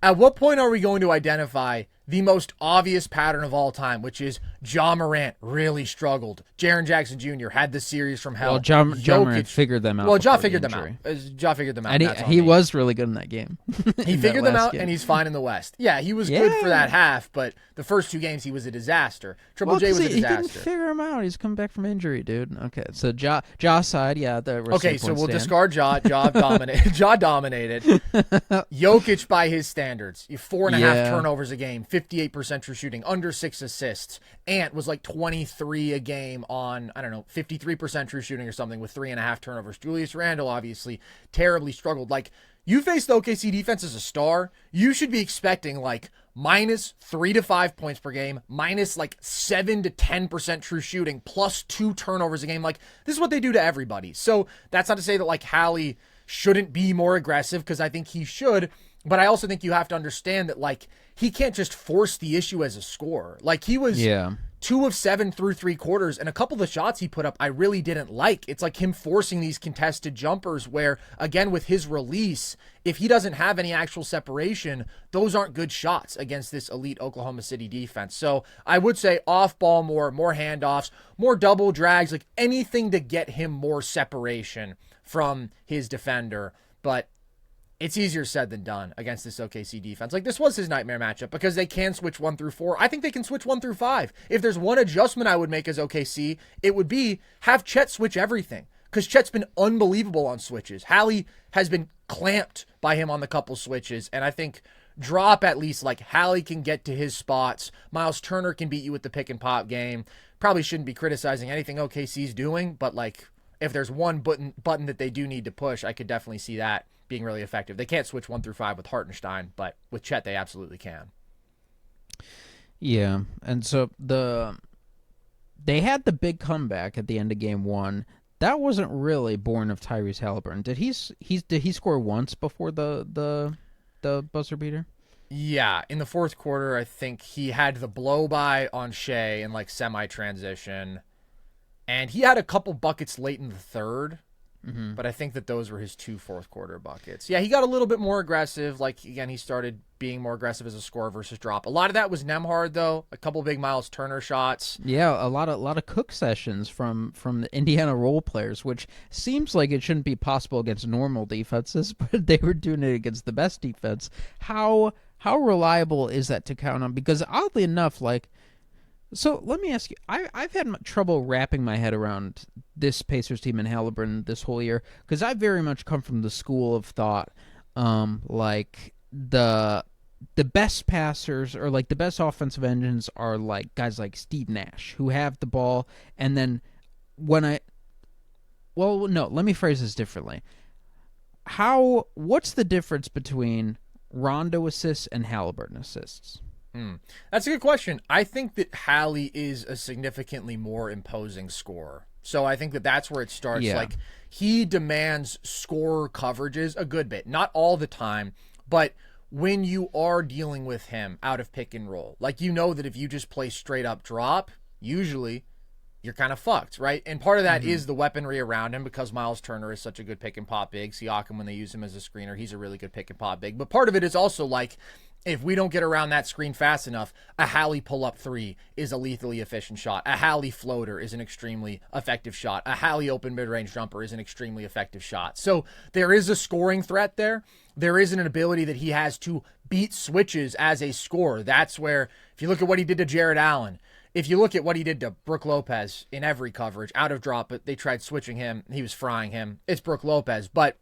at what point are we going to identify the most obvious pattern of all time, which is Ja Morant really struggled. Jaren Jackson Jr. had the series from hell. Well, Ja Morant figured them out. Well, Ja before the figured them injury. out. Ja figured them out. And that's on he me. was really good in that game. He figured them out, and he's fine in the West. Yeah, he was good for that half, but the first 2 games he was a disaster. Triple J was a He disaster. didn't figure him out. He's come back from injury, dude. Okay, so Ja side, yeah. Okay, so we'll discard Ja. Ja dominated. Ja dominated. Jokic by his standards. 4.5 turnovers a game, 58% true shooting, under 6 assists. Ant was like 23 a game on, 53% true shooting or something with 3.5 turnovers. Julius Randle obviously terribly struggled. Like, you face the OKC defense as a star, you should be expecting like minus 3 to 5 points per game, minus like 7 to 10% true shooting, plus 2 turnovers a game. Like, this is what they do to everybody. So that's not to say that like Hallie shouldn't be more aggressive, because I think he should. But I also think you have to understand that, like, he can't just force the issue as a scorer. Like, he was 2 of 7 through 3 quarters, and a couple of the shots he put up I really didn't like. It's like him forcing these contested jumpers where, again, with his release, if he doesn't have any actual separation, those aren't good shots against this elite Oklahoma City defense. So I would say off ball more handoffs, more double drags, like anything to get him more separation from his defender. But it's easier said than done against this OKC defense. Like, this was his nightmare matchup because they can switch 1 through 4. I think they can switch 1 through 5. If there's one adjustment I would make as OKC, it would be have Chet switch everything, because Chet's been unbelievable on switches. Hallie has been clamped by him on the couple switches, and I think drop at least like Hallie can get to his spots. Miles Turner can beat you with the pick and pop game. Probably shouldn't be criticizing anything OKC's doing, but like if there's one button that they do need to push, I could definitely see that being really effective. They can't switch 1 through 5 with Hartenstein, but with Chet they absolutely can. Yeah, and so they had the big comeback at the end of game 1. That wasn't really born of Tyrese Haliburton. Did he score once before the buzzer beater? Yeah, in the fourth quarter, I think he had the blow by on Shai in like semi-transition, and he had a couple buckets late in the third. Mm-hmm. But I think that those were his 2 fourth quarter buckets. Yeah, he got a little bit more aggressive. Like, again, he started being more aggressive as a scorer versus drop. A lot of that was Nembhard, though. A couple big Miles Turner shots. Yeah, a lot of cook sessions from the Indiana role players, which seems like it shouldn't be possible against normal defenses, but they were doing it against the best defense. How reliable is that to count on? Because oddly enough, like, so let me ask you, I've had trouble wrapping my head around this Pacers team and Haliburton this whole year, because I very much come from the school of thought, like the best passers or like the best offensive engines are like guys like Steve Nash, who have the ball, and then let me phrase this differently. What's the difference between Rondo assists and Haliburton assists? That's a good question. I think that Hallie is a significantly more imposing scorer. So I think that that's where it starts. Yeah. Like, he demands scorer coverages a good bit. Not all the time, but when you are dealing with him out of pick and roll, like, you know that if you just play straight up drop, usually you're kind of fucked, right? And part of that is the weaponry around him, because Miles Turner is such a good pick and pop big. Siakam, when they use him as a screener, he's a really good pick and pop big. But part of it is also like, if we don't get around that screen fast enough, a Hallie pull-up three is a lethally efficient shot. A Hallie floater is an extremely effective shot. A Hallie open mid-range jumper is an extremely effective shot. So there is a scoring threat there. There is an ability that he has to beat switches as a scorer. That's where, if you look at what he did to Jared Allen, if you look at what he did to Brook Lopez in every coverage, out of drop, but they tried switching him, he was frying him. It's Brook Lopez. But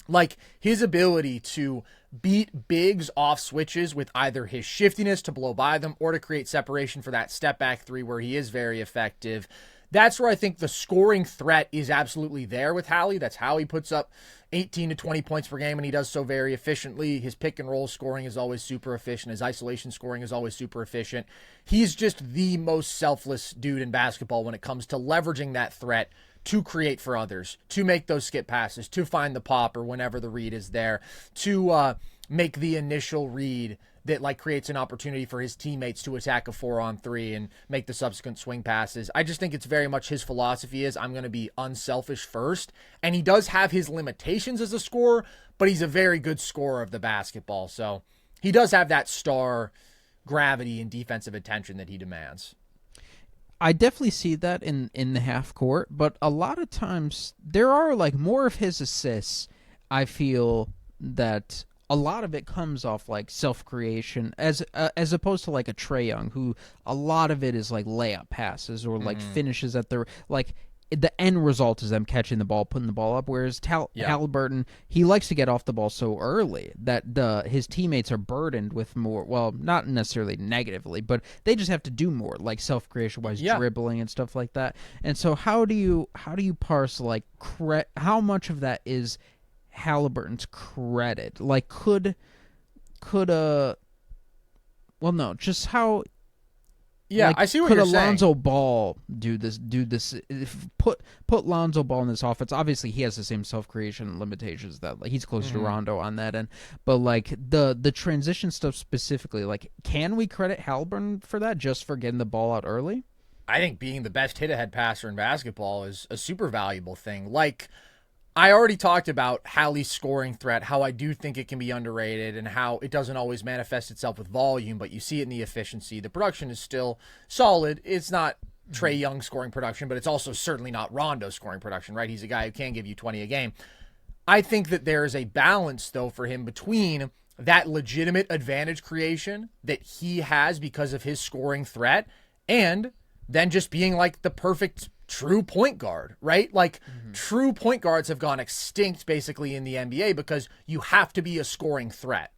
like, his ability to beat bigs off switches with either his shiftiness to blow by them or to create separation for that step back three where he is very effective. That's where I think the scoring threat is absolutely there with Hallie. That's how he puts up 18 to 20 points per game, and he does so very efficiently. His pick and roll scoring is always super efficient. His isolation scoring is always super efficient. He's just the most selfless dude in basketball when it comes to leveraging that threat to create for others, to make those skip passes, to find the pop or whenever the read is there, to make the initial read that like creates an opportunity for his teammates to attack a 4-on-3 and make the subsequent swing passes. I just think it's very much his philosophy is, I'm going to be unselfish first. And he does have his limitations as a scorer, but he's a very good scorer of the basketball. So he does have that star gravity and defensive attention that he demands. I definitely see that in the half court, but a lot of times there are like more of his assists. I feel that a lot of it comes off like self-creation as opposed to like a Trae Young, who a lot of it is like layup passes or like finishes at the like the end result is them catching the ball, putting the ball up. Whereas Haliburton, he likes to get off the ball so early that his teammates are burdened with more. Well, not necessarily negatively, but they just have to do more, like self-creation wise, dribbling and stuff like that. And so, how do you parse like how much of that is Haliburton's credit? Like, just how. Yeah, like, I see what you're saying. Could Lonzo Ball do this? Put Lonzo Ball in this offense. Obviously, he has the same self-creation limitations that like he's closer to Rondo on that end. But like the transition stuff specifically, like, can we credit Haliburton for that, just for getting the ball out early? I think being the best hit-ahead passer in basketball is a super valuable thing. Like, I already talked about Hallie's scoring threat, how I do think it can be underrated and how it doesn't always manifest itself with volume, but you see it in the efficiency. The production is still solid. It's not Trae Young scoring production, but it's also certainly not Rondo scoring production, right? He's a guy who can give you 20 a game. I think that there is a balance, though, for him between that legitimate advantage creation that he has because of his scoring threat and then just being like the perfect true point guard, right? Like, true point guards have gone extinct basically in the NBA because you have to be a scoring threat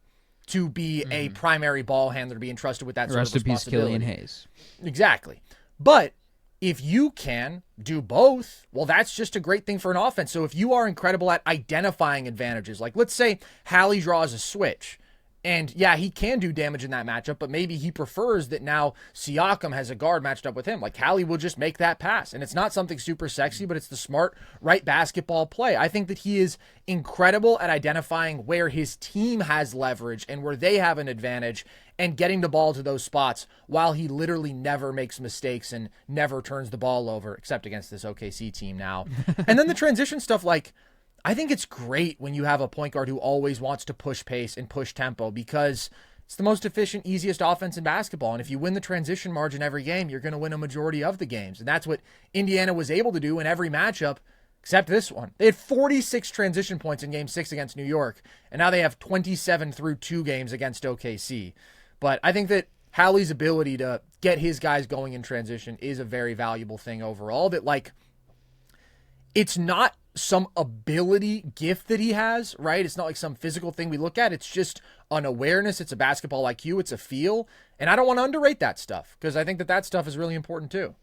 to be a primary ball handler, to be entrusted with that sort of responsibility. Rest in peace, Killian Hayes. Exactly. But if you can do both, well, that's just a great thing for an offense. So if you are incredible at identifying advantages, like let's say Hallie draws a switch, and yeah, he can do damage in that matchup, but maybe he prefers that now Siakam has a guard matched up with him. Like, Hallie will just make that pass. And it's not something super sexy, but it's the smart, right basketball play. I think that he is incredible at identifying where his team has leverage and where they have an advantage and getting the ball to those spots while he literally never makes mistakes and never turns the ball over, except against this OKC team now. And then the transition stuff, like, I think it's great when you have a point guard who always wants to push pace and push tempo because it's the most efficient, easiest offense in basketball. And if you win the transition margin every game, you're going to win a majority of the games. And that's what Indiana was able to do in every matchup except this one. They had 46 transition points in Game 6 against New York, and now they have 27 through 2 games against OKC. But I think that Hallie's ability to get his guys going in transition is a very valuable thing overall. That, like, it's not some ability gift that he has, right? It's not like some physical thing we look at. It's just an awareness. It's a basketball IQ. It's a feel. And I don't want to underrate that stuff because I think that that stuff is really important too.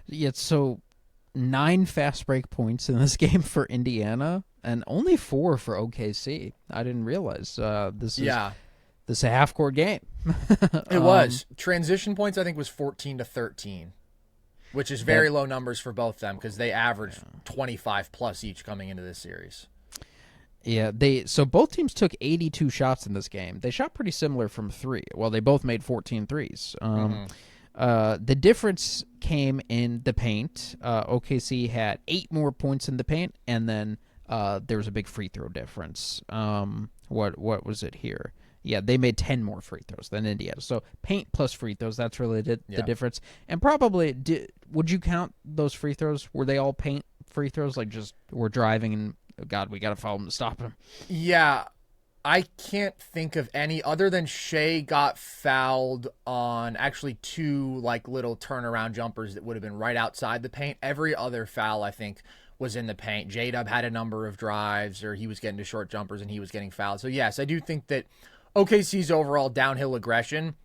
Yeah, so 9 fast break points in this game for Indiana and only 4 for OKC. I didn't realize this this is a half-court game. It was. Transition points, I think, was 14 to 13, which is very low numbers for both them because they averaged 25 plus each coming into this series. Yeah, so both teams took 82 shots in this game. They shot pretty similar from three. Well, they both made 14 threes. The difference came in the paint. OKC had 8 more points in the paint, and then there was a big free throw difference. What was it here? Yeah, they made 10 more free throws than Indiana. So paint plus free throws, that's really the difference. And probably, would you count those free throws? Were they all paint free throws? Like just we're driving and, oh God, we got to follow him to stop him. Yeah, I can't think of any other than Shai got fouled on actually 2 like little turnaround jumpers that would have been right outside the paint. Every other foul, I think, was in the paint. J-Dub had a number of drives, or he was getting to short jumpers and he was getting fouled. So yes, I do think that OKC's overall downhill aggression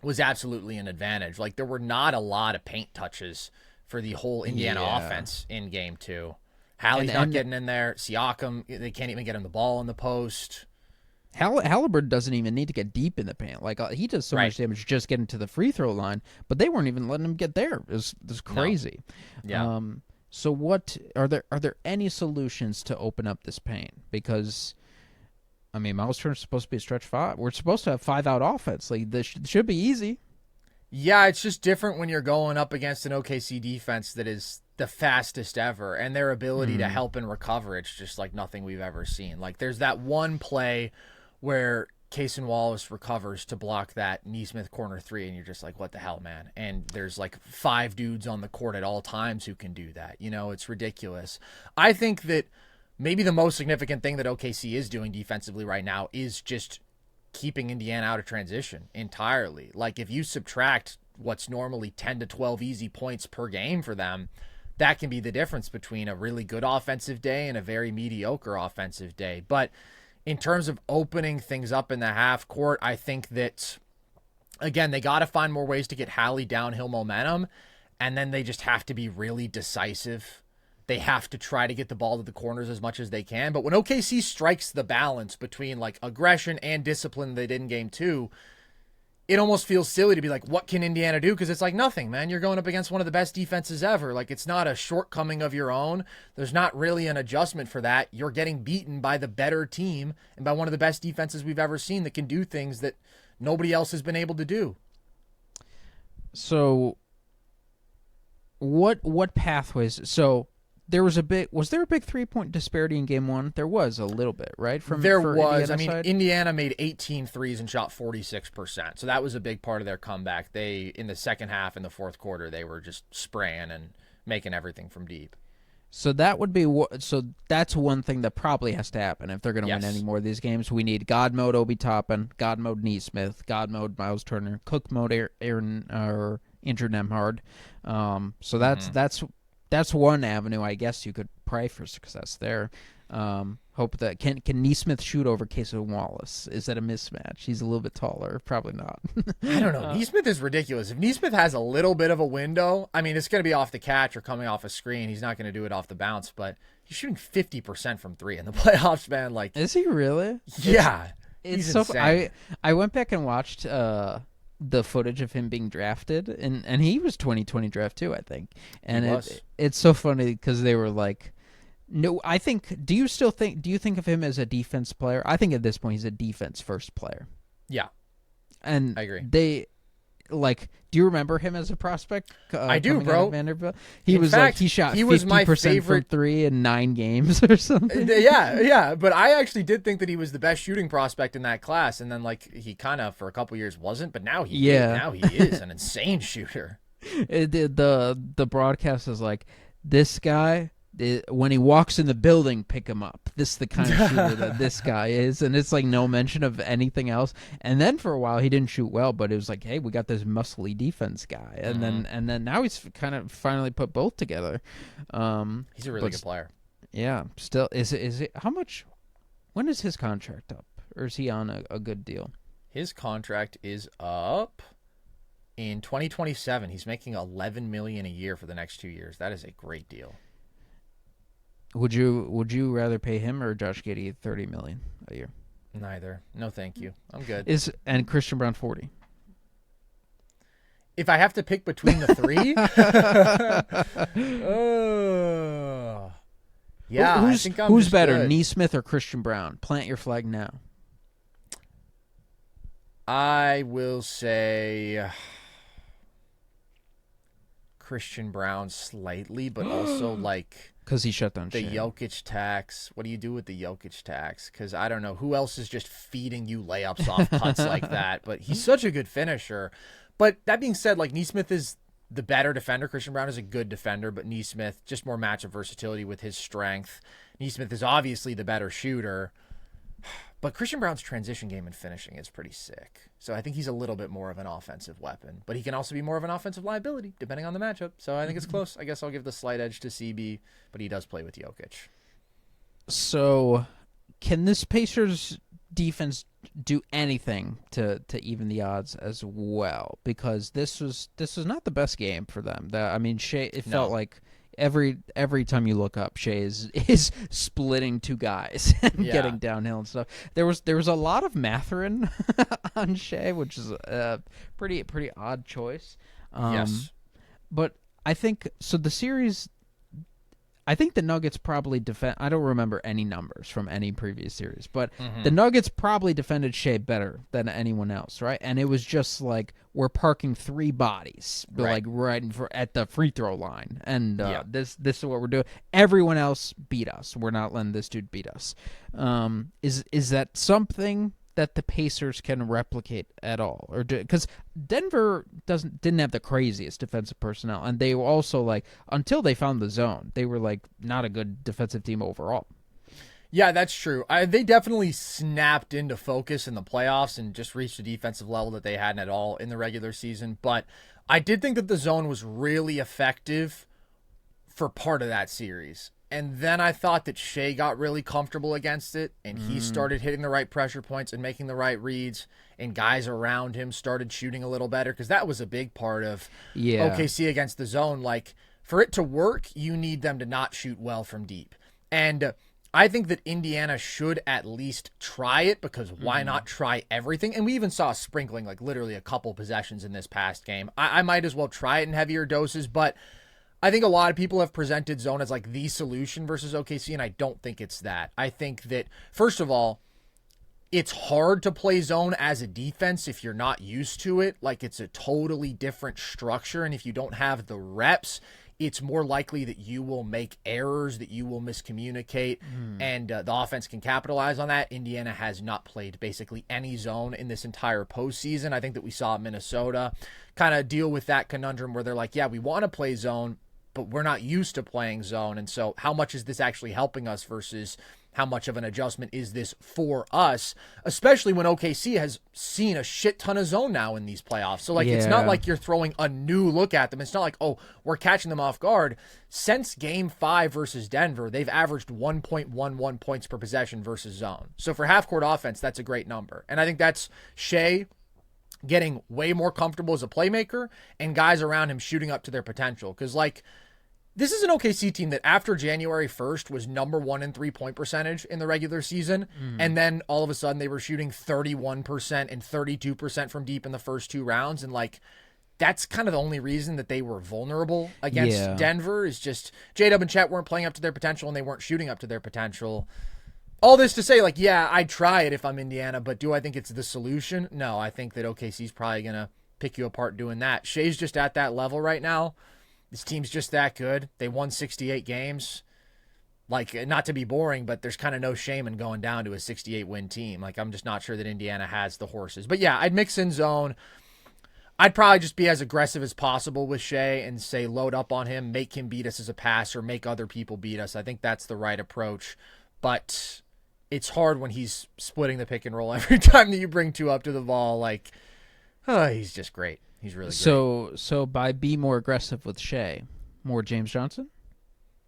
was absolutely an advantage. Like there were not a lot of paint touches for the whole Indiana offense in game 2. Hallie's not getting in there. Siakam, they can't even get him the ball in the post. Haliburton doesn't even need to get deep in the paint. Like he does so much damage just getting to the free throw line, but they weren't even letting him get there. It was crazy. No. Yeah. So what are there any solutions to open up this paint? Because I mean, Miles Turner's supposed to be a stretch 5. We're supposed to have 5-out offense. Like this should be easy. Yeah, it's just different when you're going up against an OKC defense that is the fastest ever, and their ability to help and recover. It's just like nothing we've ever seen. Like there's that one play where Cason Wallace recovers to block that Nesmith corner 3, and you're just like, what the hell, man? And there's like 5 dudes on the court at all times who can do that. You know, it's ridiculous. I think that maybe the most significant thing that OKC is doing defensively right now is just keeping Indiana out of transition entirely. Like if you subtract what's normally 10 to 12 easy points per game for them, that can be the difference between a really good offensive day and a very mediocre offensive day. But in terms of opening things up in the half court, I think that, again, they got to find more ways to get Hallie downhill momentum, and then they just have to be really decisive. They have to try to get the ball to the corners as much as they can. But when OKC strikes the balance between like aggression and discipline they did in game 2, it almost feels silly to be like, what can Indiana do? Because it's like nothing, man. You're going up against one of the best defenses ever. Like it's not a shortcoming of your own. There's not really an adjustment for that. You're getting beaten by the better team and by one of the best defenses we've ever seen that can do things that nobody else has been able to do. So what pathways? So was there a big 3-point disparity in game 1? There was a little bit, right? Indiana made 18 threes and shot 46%. So that was a big part of their comeback. They, in the second half, in the fourth quarter, they were just spraying and making everything from deep. So that's one thing that probably has to happen if they're going to win any more of these games. We need God mode Obi Toppin, God mode Nesmith, God mode Miles Turner, Cook mode Aaron or Andrew Nemhard. So that's one avenue, I guess you could pray for success there. Hope that can Nesmith shoot over Cason Wallace? Is that a mismatch? He's a little bit taller. Probably not. I don't know. Nesmith is ridiculous. If Nesmith has a little bit of a window, I mean, it's going to be off the catch or coming off a screen. He's not going to do it off the bounce, but he's shooting 50% from 3 in the playoffs, man. Like, is he really? Yeah, it's so insane. I went back and watched the footage of him being drafted, and he was 2020 draft too, I think. And it's so funny because they were like, no, I think. Do you think of him as a defense player? I think at this point he's a defense first player. Yeah, and I agree. Do you remember him as a prospect? I do, bro. Vanderbilt? He shot 50% from 3 in 9 games or something. Yeah. But I actually did think that he was the best shooting prospect in that class, and then he kind of for a couple years wasn't, but now he is an insane shooter. The broadcast is like, this guy, when he walks in the building, pick him up. This is the kind of shooter that this guy is, and it's like no mention of anything else. And then for a while he didn't shoot well, but it was like, hey, we got this muscly defense guy, and then now he's kind of finally put both together. He's a really good player. Yeah, still is it how much? When is his contract up, or is he on a good deal? His contract is up in 2027. He's making $11 million a year for the next 2 years. That is a great deal. Would you rather pay him or Josh Giddey $30 million a year? Neither. No, thank you. I'm good. And Christian Brown 40. If I have to pick between the three, oh, yeah, I think I'm who's just better, good. Neesmith or Christian Brown? Plant your flag now. I will say Christian Brown slightly, but also like because he shut down the Shai. Jokic tax. What do you do with the Jokic tax? Because I don't know who else is just feeding you layups off cuts like that. But he's such a good finisher. But that being said, like Neesmith is the better defender. Christian Brown is a good defender, but Neesmith just more matchup versatility with his strength. Neesmith is obviously the better shooter. But Christian Brown's transition game and finishing is pretty sick. So I think he's a little bit more of an offensive weapon. But he can also be more of an offensive liability, depending on the matchup. So I think it's close. I guess I'll give the slight edge to CB, but he does play with Jokic. So can this Pacers defense do anything to even the odds as well? Because this was not the best game for them. Shai, it felt like every time you look up, Shai is splitting two guys and getting downhill and stuff. There was a lot of Mathurin on Shai, which is a pretty odd choice. Yes, but I think so. The series, I think the Nuggets probably defend. I don't remember any numbers from any previous series, but the Nuggets probably defended Shai better than anyone else, right? And it was just like we're parking three bodies, like at the free throw line, and this is what we're doing. Everyone else beat us. We're not letting this dude beat us. Is that something that the Pacers can replicate at all, or because Denver didn't have the craziest defensive personnel, and they were also like until they found the zone, they were like not a good defensive team overall. Yeah, that's true. They definitely snapped into focus in the playoffs and just reached a defensive level that they hadn't at all in the regular season. But I did think that the zone was really effective for part of that series. And then I thought that Shai got really comfortable against it, and he started hitting the right pressure points and making the right reads, and guys around him started shooting a little better, because that was a big part of OKC against the zone. Like, for it to work, you need them to not shoot well from deep. And I think that Indiana should at least try it, because why not try everything? And we even saw a sprinkling, like literally a couple possessions in this past game. I might as well try it in heavier doses, but I think a lot of people have presented zone as like the solution versus OKC, and I don't think it's that. I think that, first of all, it's hard to play zone as a defense if you're not used to it. Like, it's a totally different structure, and if you don't have the reps, it's more likely that you will make errors, that you will miscommunicate, and the offense can capitalize on that. Indiana has not played basically any zone in this entire postseason. I think that we saw Minnesota kind of deal with that conundrum where they're like, yeah, we want to play zone, but we're not used to playing zone. And so how much is this actually helping us versus how much of an adjustment is this for us, especially when OKC has seen a shit ton of zone now in these playoffs. So, like, it's not like you're throwing a new look at them. It's not like, oh, we're catching them off guard. Since Game 5 versus Denver, they've averaged 1.11 points per possession versus zone. So for half-court offense, that's a great number. And I think that's Shai getting way more comfortable as a playmaker and guys around him shooting up to their potential. Because, like, this is an OKC team that after January 1st was number 1 in three-point percentage in the regular season, and then all of a sudden they were shooting 31% and 32% from deep in the first two rounds, and like that's kind of the only reason that they were vulnerable against Denver is just J-Dub and Chet weren't playing up to their potential and they weren't shooting up to their potential. All this to say, like, yeah, I'd try it if I'm Indiana, but do I think it's the solution? No, I think that OKC's probably going to pick you apart doing that. Shai's just at that level right now. This team's just that good. They won 68 games. Like, not to be boring, but there's kind of no shame in going down to a 68-win team. Like, I'm just not sure that Indiana has the horses. But, yeah, I'd mix in zone. I'd probably just be as aggressive as possible with Shai and say load up on him, make him beat us as a passer, make other people beat us. I think that's the right approach. But it's hard when he's splitting the pick and roll every time that you bring two up to the ball. Like, oh, he's just great. He's really great. So by be more aggressive with Shai, more James Johnson?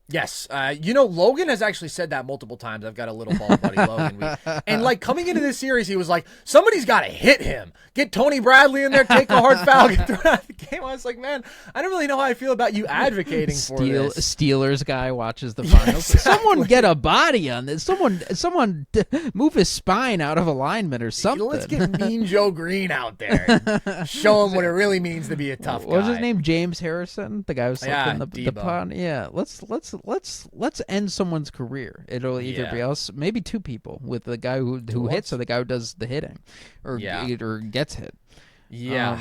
Yes. Logan has actually said that multiple times. I've got a little ball buddy, Logan. And, like, coming into this series, he was like, somebody's got to hit him. Get Tony Bradley in there, take a hard foul, get thrown out of the game. I was like, man, I don't really know how I feel about you advocating for this. Steelers guy watches the finals. Exactly. Someone get a body on this. Someone move his spine out of alignment or something. Let's get Mean Joe Green out there. And show him what it really means to be a tough guy. What was his name? James Harrison, the guy who slept in the Debo. pond. Yeah, let's end someone's career. It'll either be us, maybe two people, with the guy who hits or the guy who does the hitting, or gets hit. Yeah.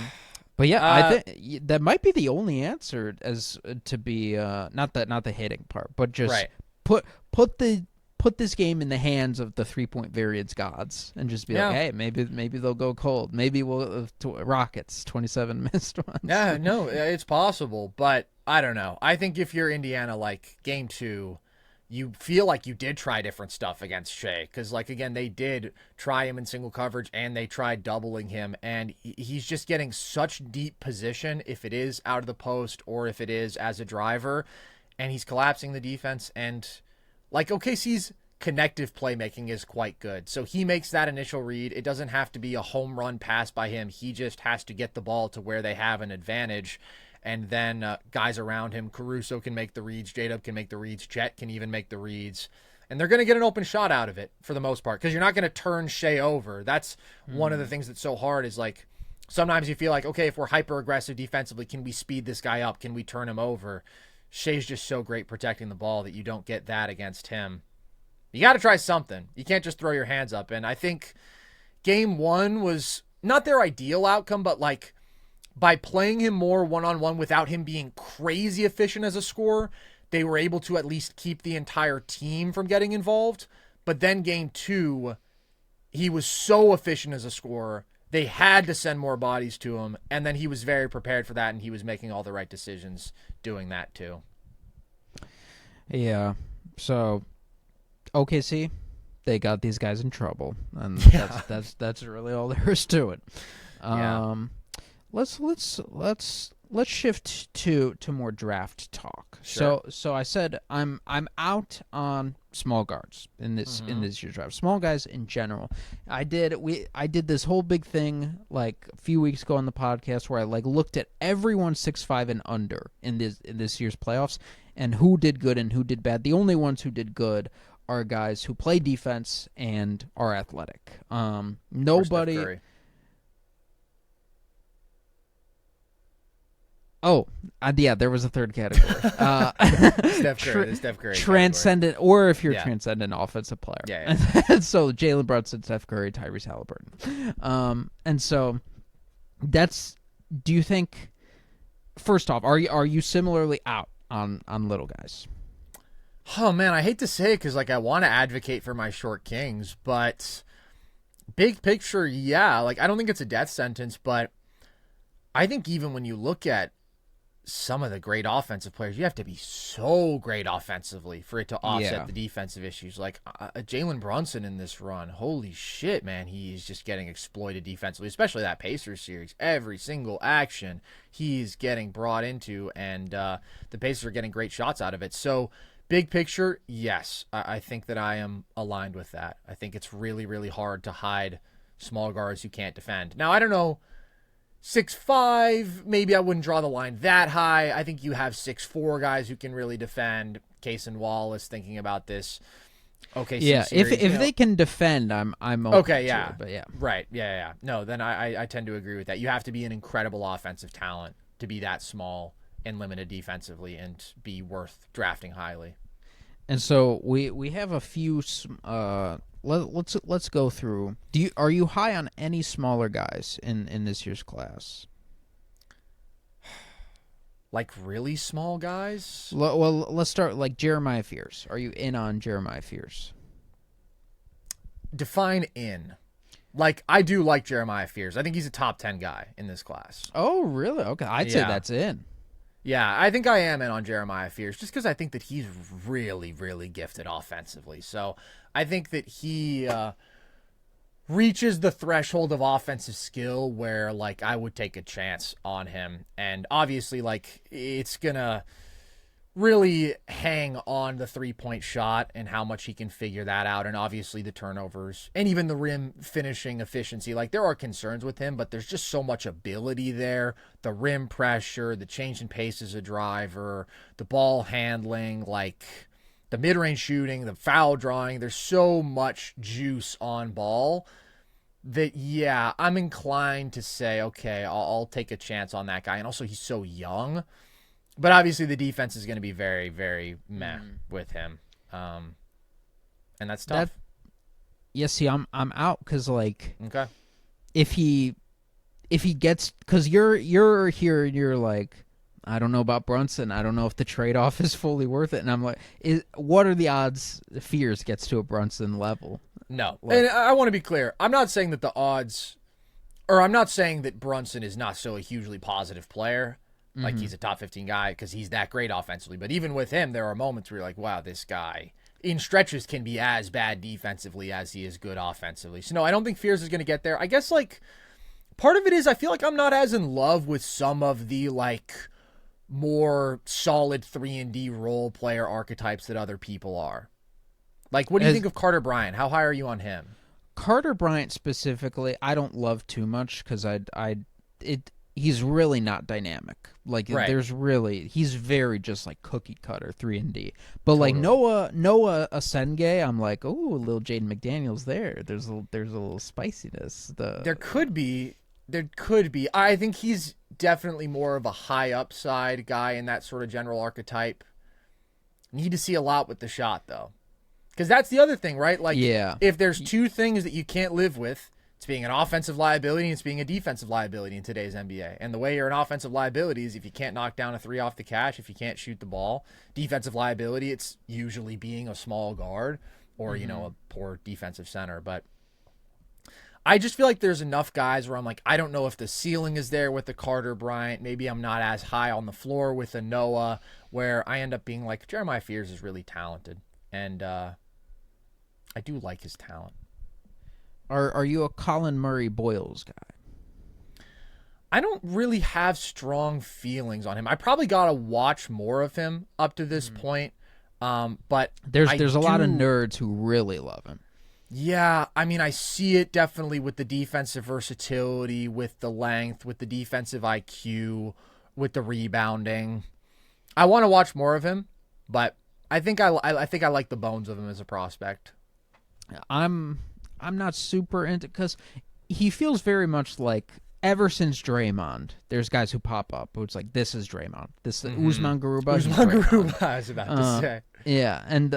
But yeah, I think that might be the only answer as to be not the hitting part, but just put this game in the hands of the 3-point variance gods and just be like, hey, maybe they'll go cold. Maybe we'll Rockets 27 missed ones. Yeah, no, it's possible, but I don't know. I think if you're Indiana, like game 2, you feel like you did try different stuff against Shai, because, like, again, they did try him in single coverage and they tried doubling him, and he's just getting such deep position if it is out of the post or if it is as a driver, and he's collapsing the defense. And, like, OKC's connective playmaking is quite good, so he makes that initial read. It doesn't have to be a home run pass by him. He just has to get the ball to where they have an advantage. And then guys around him, Caruso can make the reads, J-Dub can make the reads, Chet can even make the reads. And they're going to get an open shot out of it for the most part, because you're not going to turn Shai over. That's one of the things that's so hard is, like, sometimes you feel like, okay, if we're hyper-aggressive defensively, can we speed this guy up? Can we turn him over? Shai's just so great protecting the ball that you don't get that against him. You got to try something. You can't just throw your hands up. And I think game 1 was not their ideal outcome, but, like, by playing him more one-on-one without him being crazy efficient as a scorer, they were able to at least keep the entire team from getting involved. But then game 2, he was so efficient as a scorer, they had to send more bodies to him, and then he was very prepared for that, and he was making all the right decisions doing that too. Yeah, so OKC, they got these guys in trouble, and that's really all there is to it. Let's shift to more draft talk. Sure. So I said I'm out on small guards in this year's draft. Small guys in general. I did this whole big thing like a few weeks ago on the podcast where I like looked at everyone 6'5" and under in this year's playoffs and who did good and who did bad. The only ones who did good are guys who play defense and are athletic. Nobody. Oh, yeah, there was a third category. Steph Curry. Transcendent, category. Or if you're a transcendent offensive player. Yeah. So Jalen Brunson, Steph Curry, Tyrese Haliburton. And so do you think, first off, are you similarly out on little guys? Oh, man, I hate to say it because, like, I want to advocate for my short kings, but big picture, yeah. Like, I don't think it's a death sentence, but I think even when you look at some of the great offensive players, you have to be so great offensively for it to offset the defensive issues. Like Jalen Brunson in this run, holy shit, man, he's just getting exploited defensively, especially that Pacers series. Every single action he's getting brought into, and the Pacers are getting great shots out of it. So big picture, yes, I think that I am aligned with that. I think it's really, really hard to hide small guards who can't defend. Now, I don't know, 6'5", maybe I wouldn't draw the line that high. I think you have 6'4" guys who can really defend. Case and Wallace thinking about this. Okay, yeah. If they can defend, I'm okay. Yeah, but yeah, right. Yeah. No, then I tend to agree with that. You have to be an incredible offensive talent to be that small and limited defensively and be worth drafting highly. And so we have a few. Let's go through. Are you high on any smaller guys in this year's class? Like really small guys? Well, let's start like Jeremiah Fears. Are you in on Jeremiah Fears? Define in. Like, I do like Jeremiah Fears. I think he's a top 10 guy in this class. Oh, really? Okay, I'd say that's in. Yeah, I think I am in on Jeremiah Fears just because I think that he's really, really gifted offensively. So I think that he reaches the threshold of offensive skill where, like, I would take a chance on him. And obviously, like, it's going to really hang on the 3-point shot and how much he can figure that out. And obviously the turnovers and even the rim finishing efficiency. Like, there are concerns with him, but there's just so much ability there. The rim pressure, the change in pace as a driver, the ball handling, like the mid-range shooting, the foul drawing. There's so much juice on ball that, yeah, I'm inclined to say, okay, I'll take a chance on that guy. And also, he's so young. But obviously, the defense is going to be very, very meh with him, and that's tough. See, I'm out because, like, Okay, if he gets, because you're here and you're like, I don't know about Brunson. I don't know if the trade off is fully worth it. And I'm like, what are the odds Fears gets to a Brunson level? No, and I want to be clear. I'm not saying that the odds, or I'm not saying that Brunson is not so a hugely positive player. Like, he's a top 15 guy because he's that great offensively. But even with him, there are moments where you're like, wow, this guy in stretches can be as bad defensively as he is good offensively. So, no, I don't think Fears is going to get there. I guess, like, part of it is I feel like I'm not as in love with some of the, like, more solid 3-and-D role player archetypes that other people are. Like, what do you think of Carter Bryant? How high are you on him? Carter Bryant specifically, I don't love too much because he's really not dynamic. Like, he's very just like cookie cutter 3-and-D. But totally. Like Noah Asenge, I'm like, oh, a little Jaden McDaniels there. There's a little spiciness. There could be. I think he's definitely more of a high upside guy in that sort of general archetype. Need to see a lot with the shot though, because that's the other thing, right? Like, if there's two things that you can't live with, it's being an offensive liability and it's being a defensive liability in today's NBA. And the way you're an offensive liability is if you can't knock down a three off the catch, if you can't shoot the ball. Defensive liability, it's usually being a small guard or, a poor defensive center. But I just feel like there's enough guys where I'm like, I don't know if the ceiling is there with the Carter Bryant. Maybe I'm not as high on the floor with a Noah, where I end up being like, Jeremiah Fears is really talented. And I do like his talent. Are you a Colin Murray Boyles guy? I don't really have strong feelings on him. I probably got to watch more of him up to this point. But there's a lot of nerds who really love him. Yeah, I mean, I see it definitely with the defensive versatility, with the length, with the defensive IQ, with the rebounding. I want to watch more of him, but I think I like the bones of him as a prospect. I'm not super into, because he feels very much like, ever since Draymond, there's guys who pop up who it's like, this is Draymond. This is Usman Garuba. Usman Garuba, I was about to say. Yeah, and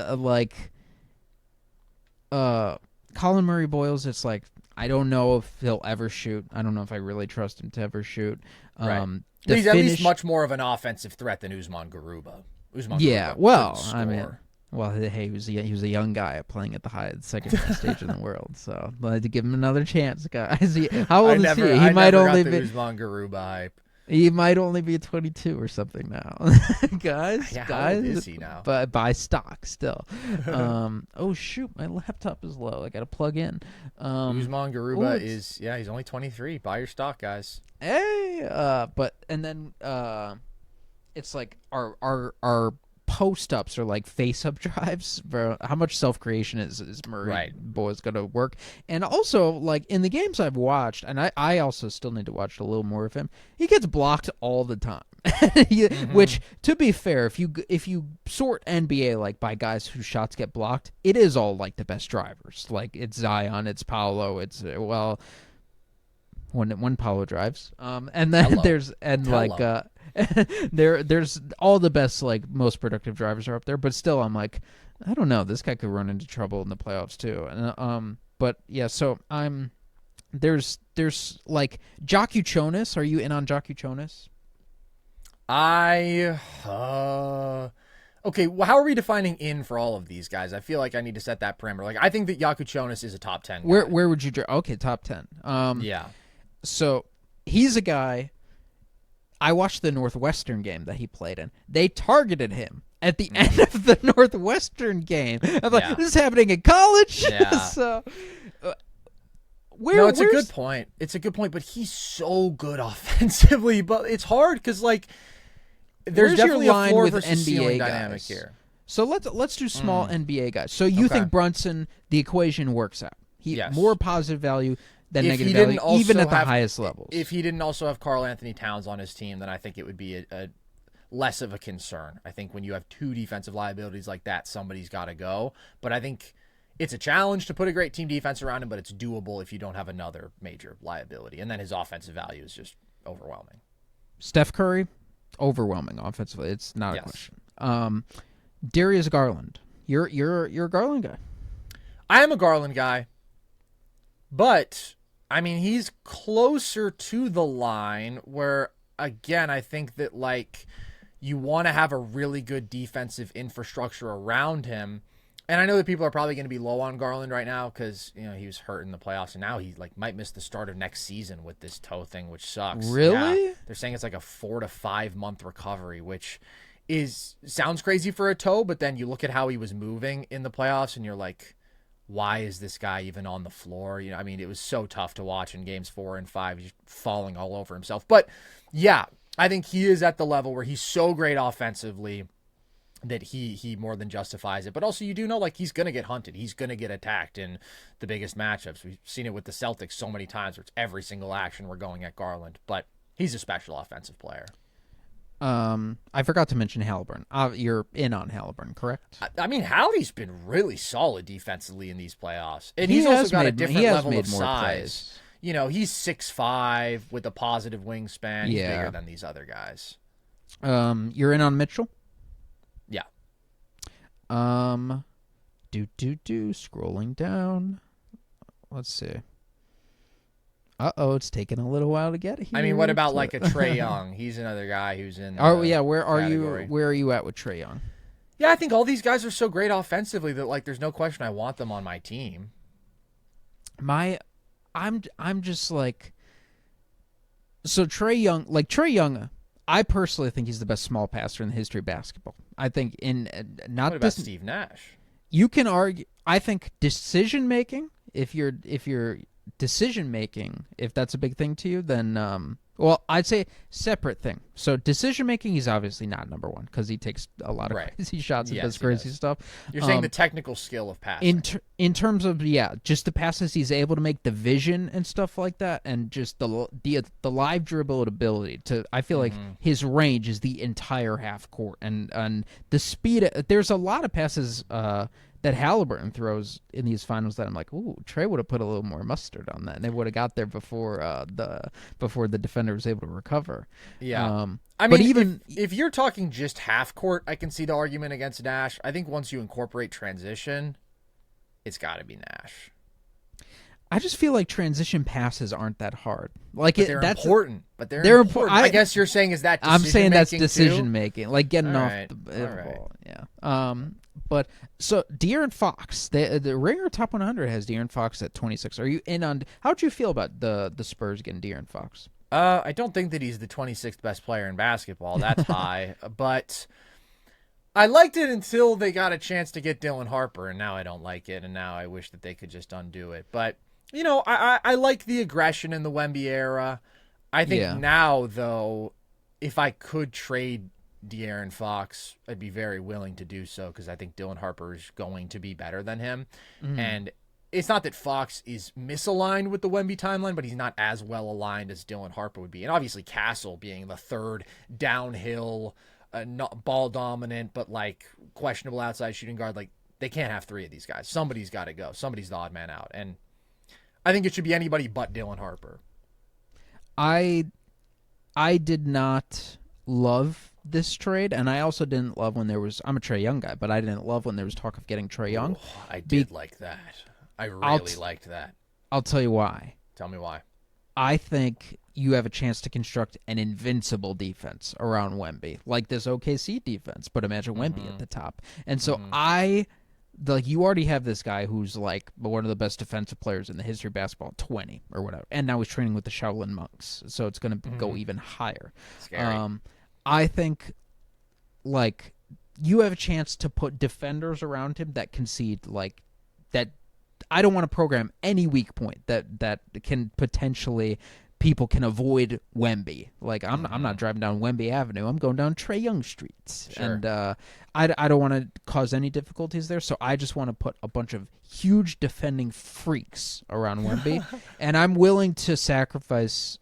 Colin Murray Boyles, it's like, I don't know if he'll ever shoot. I don't know if I really trust him to ever shoot. Right. He's at least much more of an offensive threat than Usman Garuba. Yeah, well, I mean... Well, hey, he was a young guy playing at the second stage in the world, so I had to give him another chance, guys. How old is he? He might only be Usman Garuba hype. He might only be 22 or something now, guys. Yeah, how old is he now? But buy stock still. Oh shoot, my laptop is low. I got to plug in. Usman Garuba he's only 23. Buy your stock, guys. Hey, it's like our post-ups are like face-up drives for how much self-creation is Murray Boyles going to work. And also, like, in the games I've watched, and I also still need to watch a little more of him, he gets blocked all the time. Which, to be fair, if you sort NBA like by guys whose shots get blocked, it is all like the best drivers. Like, it's Zion, it's Paolo, it's when Paolo drives. And then there's there's all the best, like, most productive drivers are up there, but still I'm like, I don't know, this guy could run into trouble in the playoffs too. And but yeah, so there's like Joku Chonis. Are you in on Joku Chonis? Okay, well, how are we defining in for all of these guys? I feel like I need to set that parameter. Like, I think that Joku Chonis is a top 10 guy. Where would you okay, top 10. Yeah. So he's a guy. I watched the Northwestern game that he played in. They targeted him at the end of the Northwestern game. I'm like, this is happening in college? Yeah. So, it's a good point. It's a good point, but he's so good offensively. But it's hard because, like, There's Where's definitely your a line floor with versus NBA ceiling guys? dynamic here. So let's do small NBA guys. So you think Brunson, the equation works out? Yes. More positive value than If negative he didn't value, even also at the have- highest levels. If he didn't also have Karl Anthony Towns on his team, then I think it would be a less of a concern. I think when you have two defensive liabilities like that, somebody's got to go. But I think it's a challenge to put a great team defense around him, but it's doable if you don't have another major liability. And then his offensive value is just overwhelming. Steph Curry, overwhelming offensively. It's not a Yes. question. Darius Garland. You're a Garland guy. I am a Garland guy, but I mean, he's closer to the line where, again, I think that like you want to have a really good defensive infrastructure around him. And I know that people are probably going to be low on Garland right now because, you know, he was hurt in the playoffs, and now he like might miss the start of next season with this toe thing, which sucks. Really? Yeah. They're saying it's like a 4 to 5 month recovery, which sounds crazy for a toe, but then you look at how he was moving in the playoffs and you're like, why is this guy even on the floor? You know, I mean, it was so tough to watch in games 4 and 5, he's falling all over himself. But yeah, I think he is at the level where he's so great offensively that he more than justifies it. But also you do know, like, he's going to get hunted. He's going to get attacked in the biggest matchups. We've seen it with the Celtics so many times where it's every single action we're going at Garland. But he's a special offensive player. I forgot to mention Haliburton. You're in on Haliburton, correct? I mean, Hallie's been really solid defensively in these playoffs. And He he's has also got a made- different he has level made of more size. plays. You know, he's 6'5" with a positive wingspan. He's Yeah. bigger than these other guys. You're in on Mitchell? Yeah. Scrolling down. Let's see. It's taking a little while to get here. I mean, what about like a Trae Young? He's another guy who's in. Oh yeah, where are category. you? Where are you at with Trae Young? Yeah, I think all these guys are so great offensively that like there's no question I want them on my team. I'm just like, so Trae Young, I personally think he's the best small passer in the history of basketball. I think What about Steve Nash? You can argue. I think decision making. If decision making, if that's a big thing to you, then well, I'd say separate thing. So decision making, he's obviously not number one because he takes a lot of crazy shots and does crazy stuff. You're saying the technical skill of passing. In terms of just the passes he's able to make, the vision and stuff like that, and just the live dribble ability to. I feel like his range is the entire half court and the speed. There's a lot of passes that Haliburton throws in these finals that I'm like, ooh, Trae would have put a little more mustard on that, and they would have got there before the defender was able to recover. Yeah. I mean, but even if you're talking just half court, I can see the argument against Nash. I think once you incorporate transition, it's got to be Nash. I just feel like transition passes aren't that hard. Like that's important. But they're important. I guess you're saying is that I'm saying that's decision-making decision making, like getting All off right. the All ball. Yeah. But so De'Aaron Fox, the Ringer Top 100 has De'Aaron Fox at 26. Are you in on? How'd you feel about the Spurs getting De'Aaron Fox? I don't think that he's the 26th best player in basketball. That's high, but I liked it until they got a chance to get Dylan Harper, and now I don't like it, and now I wish that they could just undo it. But you know, I like the aggression in the Wemby era. I think now, though, if I could trade De'Aaron Fox, I'd be very willing to do so because I think Dylan Harper is going to be better than him. And it's not that Fox is misaligned with the Wemby timeline, but he's not as well aligned as Dylan Harper would be. And obviously Castle being the third downhill, not ball dominant, but like questionable outside shooting guard, like they can't have three of these guys. Somebody's got to go. Somebody's the odd man out. And I think it should be anybody but Dylan Harper. I did not love this trade, and I also didn't love when there was. I'm a Trae Young guy, but I didn't love when there was talk of getting Trae Young. Oh, I did like that. I really liked that. I'll tell you why. Tell me why. I think you have a chance to construct an invincible defense around Wemby, like this OKC defense, but imagine Wemby at the top. And so you already have this guy who's like one of the best defensive players in the history of basketball, 20 or whatever, and now he's training with the Shaolin monks, so it's going to go even higher. Scary. I think, like, you have a chance to put defenders around him that concede, like, that. I don't want to program any weak point that can potentially people can avoid Wemby. Like I'm not driving down Wemby Avenue. I'm going down Trae Young streets, Sure. and I don't want to cause any difficulties there. So I just want to put a bunch of huge defending freaks around Wemby, and I'm willing to sacrifice.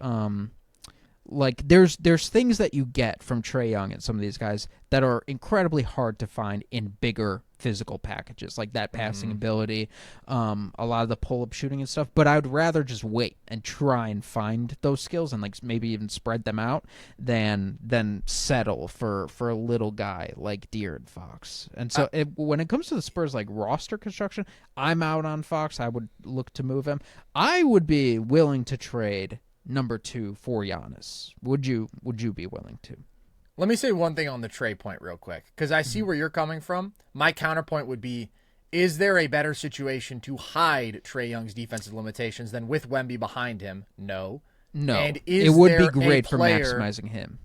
Like there's things that you get from Trae Young and some of these guys that are incredibly hard to find in bigger physical packages, like that passing ability, a lot of the pull-up shooting and stuff. But I would rather just wait and try and find those skills and like maybe even spread them out than settle for a little guy like De'Aaron Fox. And so when it comes to the Spurs like roster construction, I'm out on Fox. I would look to move him. I would be willing to trade number 2 for Giannis. Would you be willing to? Let me say one thing on the Trae point real quick, because I see where you're coming from. My counterpoint would be, is there a better situation to hide Trae Young's defensive limitations than with Wemby behind him? No. And it would be great for maximizing him.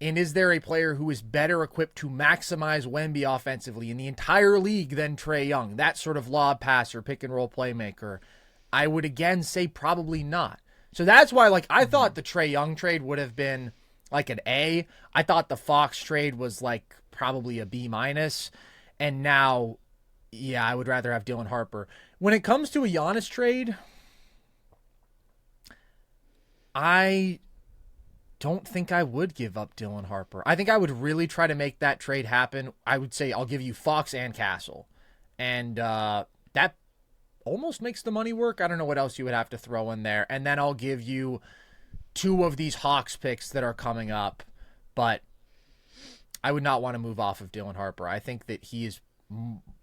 And is there a player who is better equipped to maximize Wemby offensively in the entire league than Trae Young? That sort of lob passer, pick and roll playmaker. I would again say probably not. So that's why, like, I thought the Trae Young trade would have been like an A. I thought the Fox trade was like probably a B-. And now, yeah, I would rather have Dylan Harper. When it comes to a Giannis trade, I don't think I would give up Dylan Harper. I think I would really try to make that trade happen. I would say I'll give you Fox and Castle. And that almost makes the money work. I don't know what else you would have to throw in there. And then I'll give you 2 of these Hawks picks that are coming up. But I would not want to move off of Dylan Harper. I think that he is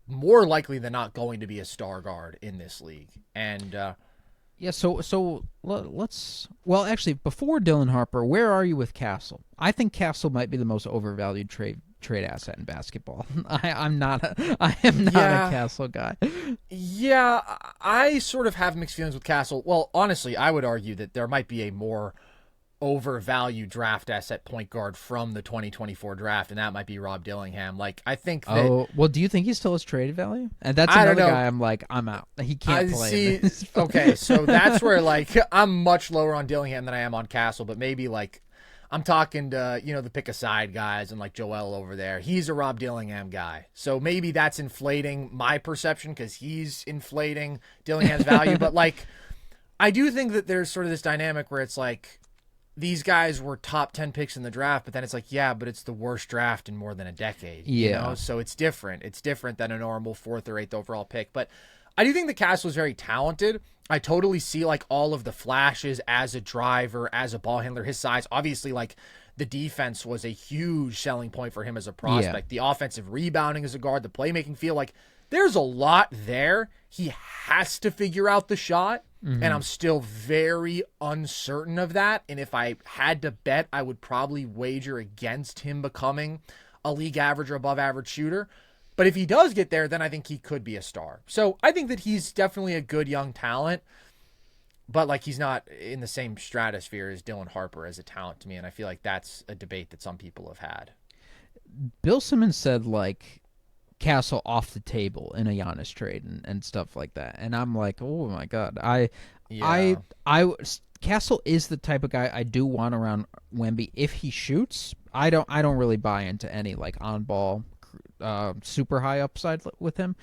more likely than not going to be a star guard in this league. And yeah, so let's... Well, actually, before Dylan Harper, where are you with Castle? I think Castle might be the most overvalued trade asset in basketball. I am not a Castle guy. Yeah, I sort of have mixed feelings with Castle. Well, honestly, I would argue that there might be a more overvalued draft asset point guard from the 2024 draft, and that might be Rob Dillingham. Like, I think that... Oh, well, do you think he still has trade value? And that's another guy I'm like, I'm out. He can't play. See, okay, so that's where, like, I'm much lower on Dillingham than I am on Castle, but maybe, like, I'm talking to, the pick-a-side guys and, like, Joel over there. He's a Rob Dillingham guy. So maybe that's inflating my perception because he's inflating Dillingham's value. But, like, I do think that there's sort of this dynamic where it's like these guys were top 10 picks in the draft, but then it's like, yeah, but it's the worst draft in more than a decade. Yeah. So it's different. It's different than a normal 4th or 8th overall pick. But I do think the Castle is very talented. I totally see like all of the flashes as a driver, as a ball handler, his size. Obviously, like the defense was a huge selling point for him as a prospect. Yeah. The offensive rebounding as a guard, the playmaking feel, like there's a lot there. He has to figure out the shot, and I'm still very uncertain of that. And if I had to bet, I would probably wager against him becoming a league average or above average shooter. But if he does get there, then I think he could be a star. So I think that he's definitely a good young talent, but like he's not in the same stratosphere as Dylan Harper as a talent to me. And I feel like that's a debate that some people have had. Bill Simmons said like Castle off the table in a Giannis trade and stuff like that. And I'm like, oh my God. Castle is the type of guy I do want around Wemby. If he shoots, I don't really buy into any like on ball super high upside with him.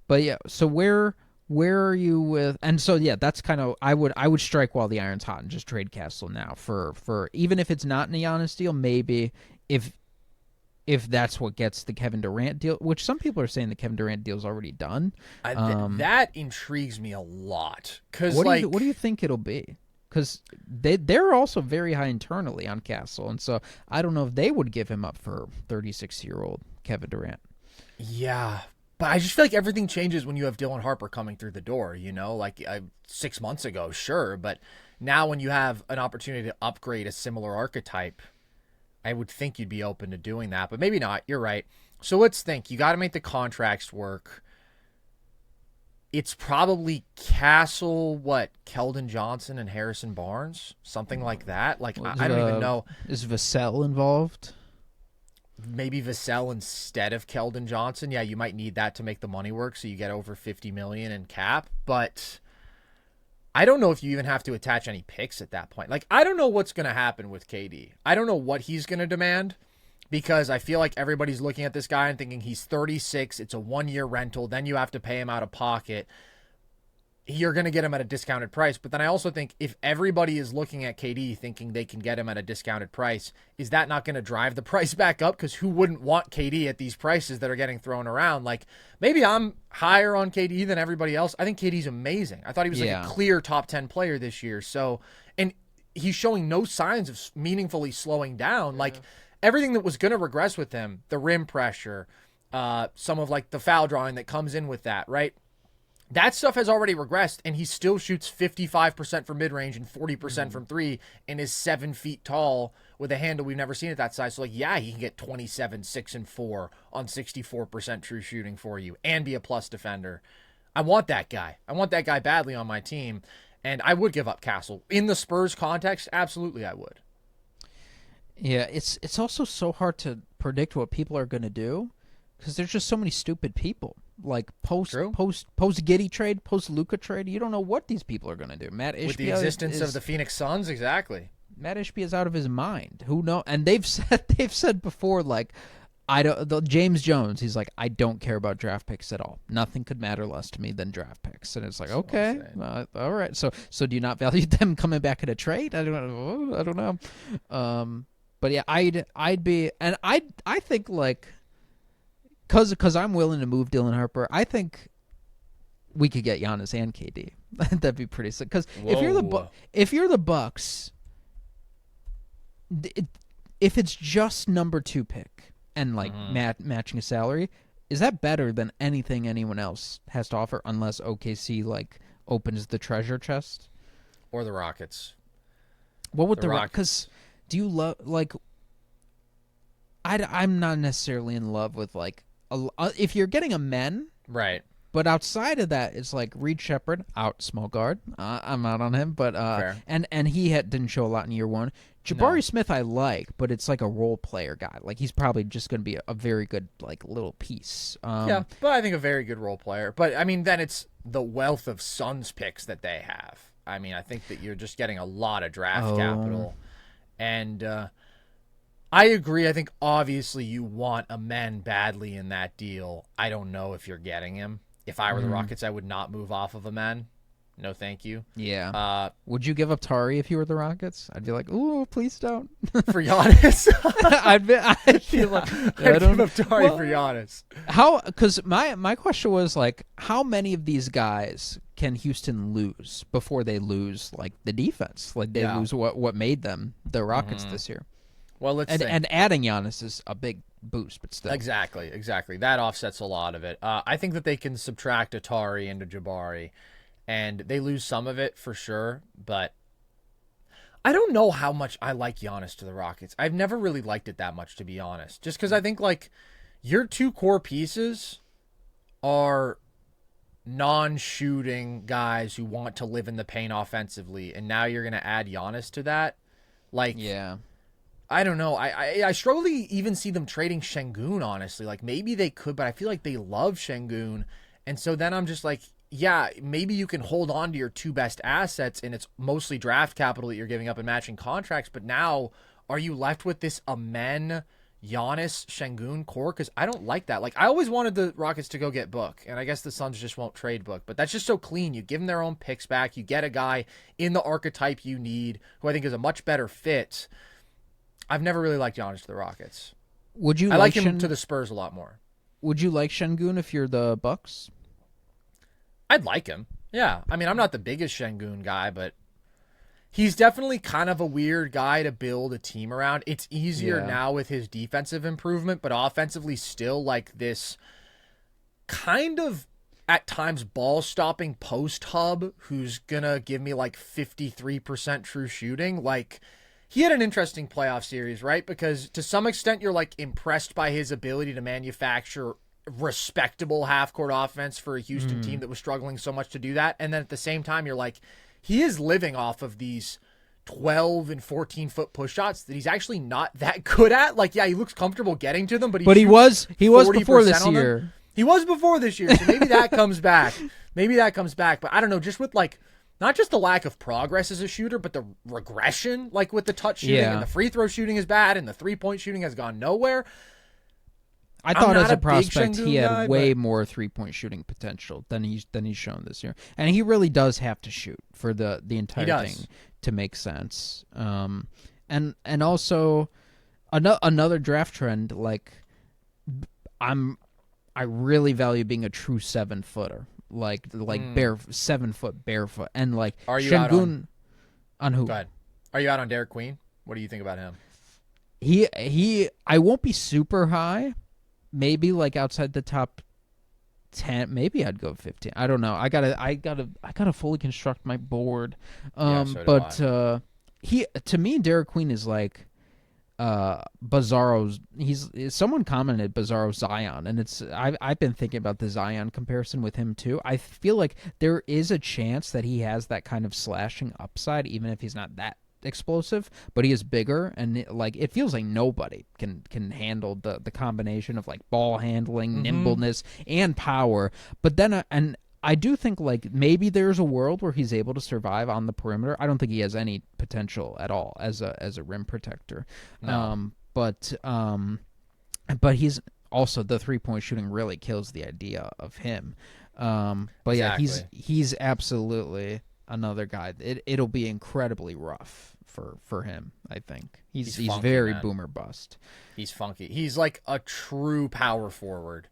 But yeah, so where are you with? And so yeah, that's kind of I would strike while the iron's hot and just trade Castle now for even if it's not in a Giannis deal, maybe if that's what gets the Kevin Durant deal, which some people are saying the Kevin Durant deal is already done. That intrigues me a lot. Because what do you think it'll be? Because they're also very high internally on Castle, and so I don't know if they would give him up for 36-year-old Kevin Durant. Yeah, but I just feel like everything changes when you have Dylan Harper coming through the door, Like 6 months ago, sure, but now when you have an opportunity to upgrade a similar archetype, I would think you'd be open to doing that, but maybe not. You're right. So let's think. You got to make the contracts work. It's probably Castle, Keldon Johnson and Harrison Barnes? Something like that. Like, I don't even know. Is Vassell involved? Maybe Vassell instead of Keldon Johnson. Yeah, you might need that to make the money work, so you get over $50 million in cap. But I don't know if you even have to attach any picks at that point. Like, I don't know what's going to happen with KD. I don't know what he's going to demand, because I feel like everybody's looking at this guy and thinking he's 36, it's a 1-year rental, then you have to pay him out of pocket. You're going to get him at a discounted price. But then I also think if everybody is looking at KD thinking they can get him at a discounted price, is that not going to drive the price back up? Because who wouldn't want KD at these prices that are getting thrown around? Like, maybe I'm higher on KD than everybody else. I think KD's amazing. I thought he was like a clear top 10 player this year. So, and he's showing no signs of meaningfully slowing down. Like, everything that was going to regress with him, the rim pressure, some of like the foul drawing that comes in with that, right? That stuff has already regressed, and he still shoots 55% from mid-range and 40% from three, and is 7 feet tall with a handle we've never seen at that size. So, like, yeah, he can get 27, 6, and 4 on 64% true shooting for you and be a plus defender. I want that guy. I want that guy badly on my team, and I would give up Castle. In the Spurs context, absolutely I would. Yeah, it's also so hard to predict what people are going to do, because there's just so many stupid people. Like post Giddey trade, post Luka trade, you don't know what these people are going to do. Matt Ishbia, with the existence of the Phoenix Suns, exactly. Matt Ishbia is out of his mind. Who knows? And they've said before, like, James Jones, he's like, I don't care about draft picks at all. Nothing could matter less to me than draft picks. And it's like, okay, all right. So do you not value them coming back in a trade? I don't know. But yeah, I'd be, and I think, like, Because I'm willing to move Dylan Harper, I think we could get Giannis and KD. That'd be pretty sick. Because if you're the Bucks, if it's just number 2 pick and like matching a salary, is that better than anything anyone else has to offer? Unless OKC like opens the treasure chest, or the Rockets. What would the Rockets? Because do you love like? I'm not necessarily in love with like. If you're getting a men, right? But outside of that, it's like Reed Shepherd out, small guard. I'm out on him, but and he didn't show a lot in year one. Jabari Smith I like, but it's like a role player guy. Like he's probably just going to be a very good like little piece. Yeah, but I think a very good role player. But I mean, then it's the wealth of Suns picks that they have. I mean, I think that you're just getting a lot of draft capital, and. I agree. I think obviously you want a man badly in that deal. I don't know if you're getting him. If I were the Rockets, I would not move off of a man. No, thank you. Yeah. Would you give up Tari if you were the Rockets? I'd be like, ooh, please don't. For Giannis? I'd feel like I'd give up Tari for Giannis. How? Because my question was like, how many of these guys can Houston lose before they lose like the defense? Like they lose what made them the Rockets this year. Well, and adding Giannis is a big boost, but still. Exactly. That offsets a lot of it. I think that they can subtract Atari into Jabari, and they lose some of it for sure, but I don't know how much I like Giannis to the Rockets. I've never really liked it that much, to be honest, just because I think, like, your 2 core pieces are non-shooting guys who want to live in the paint offensively, and now you're going to add Giannis to that? Like, yeah. I don't know. I struggle to even see them trading Sengun, honestly. Like, maybe they could, but I feel like they love Sengun. And so then I'm just like, yeah, maybe you can hold on to your 2 best assets, and it's mostly draft capital that you're giving up in matching contracts. But now, are you left with this Amen, Giannis, Sengun core? Because I don't like that. Like, I always wanted the Rockets to go get Book, and I guess the Suns just won't trade Book. But that's just so clean. You give them their own picks back. You get a guy in the archetype you need, who I think is a much better fit. I've never really liked Giannis to the Rockets. I like him to the Spurs a lot more. Would you like Sengun if you're the Bucks? I'd like him. Yeah. I mean, I'm not the biggest Sengun guy, but he's definitely kind of a weird guy to build a team around. It's easier now with his defensive improvement, but offensively still like this kind of at times ball-stopping post hub who's going to give me like 53% true shooting. Like, he had an interesting playoff series, right? Because to some extent, you're like impressed by his ability to manufacture respectable half-court offense for a Houston team that was struggling so much to do that. And then at the same time, you're like, he is living off of these 12 and 14-foot push shots that he's actually not that good at. Like, yeah, he looks comfortable getting to them, but he was before this year. He was before this year, so maybe that comes back. But I don't know, just with like not just the lack of progress as a shooter, but the regression, like with the touch shooting and the free throw shooting is bad and the 3-point shooting has gone nowhere. I thought as a prospect he had way more 3-point shooning potential than he's shown this year, and he really does have to shoot for the entire thing to make sense. And also another draft trend, like I really value being a true 7-footer, like 7-foot barefoot, and like Are you Sengun on who? Go ahead. Are you out on Derek Queen? What do you think about him? I won't be super high. Maybe like outside the top 10. Maybe I'd go 15. I don't know. I gotta fully construct my board. To me, Derek Queen is like Bizarro's. Someone commented Bizarro Zion, and I've been thinking about the Zion comparison with him too. I feel like there is a chance that he has that kind of slashing upside, even if he's not that explosive, but he is bigger, and it feels like nobody can handle the combination of like ball handling, nimbleness, and power. But then and I do think like maybe there's a world where he's able to survive on the perimeter. I don't think he has any potential at all as a rim protector. No. But he's also, the 3-point shooting really kills the idea of him. But exactly. Yeah, he's absolutely another guy. It'll be incredibly rough for him, I think. He's funky, very boomer bust. He's funky. He's like a true power forward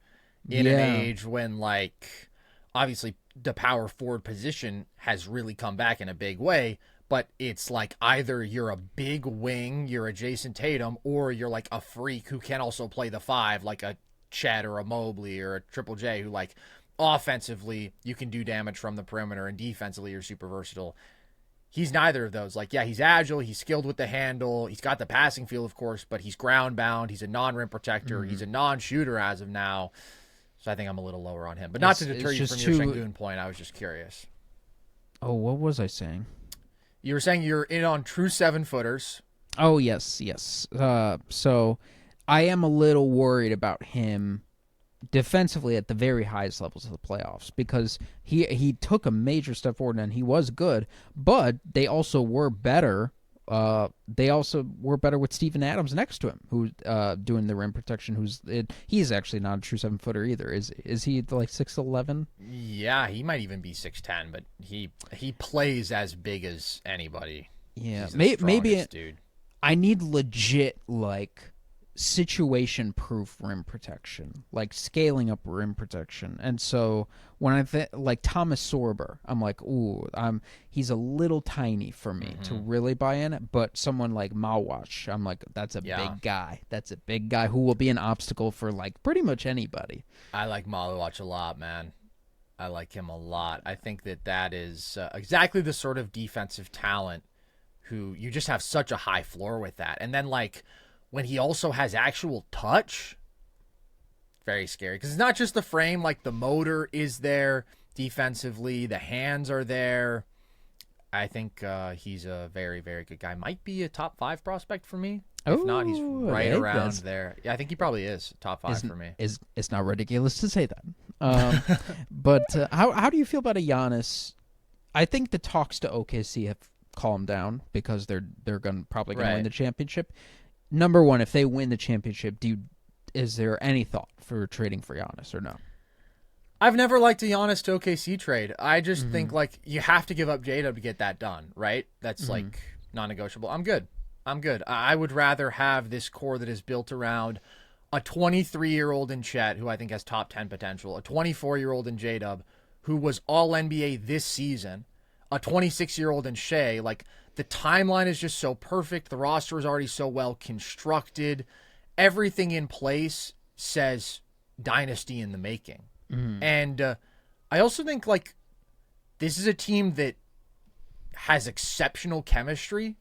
in an age when, like, obviously the power forward position has really come back in a big way, but it's like either you're a big wing, you're a Jason Tatum, or you're like a freak who can also play the 5, like a Chet or a Mobley or a Triple J, who like offensively you can do damage from the perimeter and defensively you're super versatile. He's neither of those. Like, yeah, he's agile, he's skilled with the handle, he's got the passing feel, of course, but he's ground bound, he's a non-rim protector, he's a non-shooter as of now. So I think I'm a little lower on him. But not to deter you from your Sengun point, I was just curious. Oh, what was I saying? You were saying you're in on true 7-footers. Oh, yes. So I am a little worried about him defensively at the very highest levels of the playoffs, because he took a major step forward and he was good, but they also were better. They also were better with Steven Adams next to him, who's doing the rim protection. He's actually not a true 7-footer either. Is he like 6'11"? Yeah, he might even be 6'10", but he plays as big as anybody. Yeah, maybe dude. I need legit like situation-proof rim protection, like scaling up rim protection. And so when I like Thomas Sorber, I'm like, ooh, he's a little tiny for me to really buy in. But someone like Mawatch, I'm like, that's a big guy. That's a big guy who will be an obstacle for like pretty much anybody. I like Mawatch a lot, man. I like him a lot. I think that is exactly the sort of defensive talent who you just have such a high floor with that. And then like when he also has actual touch, very scary. Because it's not just the frame, like the motor is there defensively, the hands are there. I think he's a very, very good guy. Might be a top 5 prospect for me. If not, he's right around there. Yeah, I think he probably is top 5 for me. It's not ridiculous to say that. But how do you feel about a Giannis? I think the talks to OKC have calmed down because they're probably going to win the championship. Number one, if they win the championship, is there any thought for trading for Giannis or no? I've never liked a Giannis to OKC trade. I just think like you have to give up J-Dub to get that done, right? That's like non-negotiable. I'm good. I would rather have this core that is built around a 23-year-old in Chet, who I think has top 10 potential, a 24-year-old in J-Dub, who was all-NBA this season, a 26-year-old in Shai. Like, the timeline is just so perfect. The roster is already so well constructed. Everything in place says dynasty in the making. And I also think, like, this is a team that has exceptional chemistry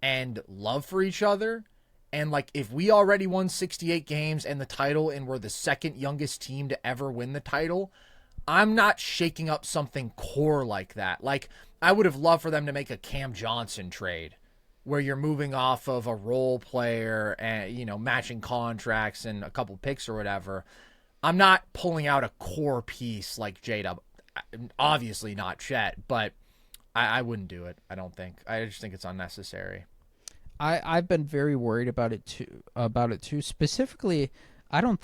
and love for each other. And, like, if we already won 68 games and the title and we're the second youngest team to ever win the title, I'm not shaking up something core like that. Like, I would have loved for them to make a Cam Johnson trade where you're moving off of a role player and, you know, matching contracts and a couple picks or whatever. I'm not pulling out a core piece like J-Dub. Obviously not Chet, but I wouldn't do it. I don't think. I just think it's unnecessary. I've been very worried about it too. Specifically, I don't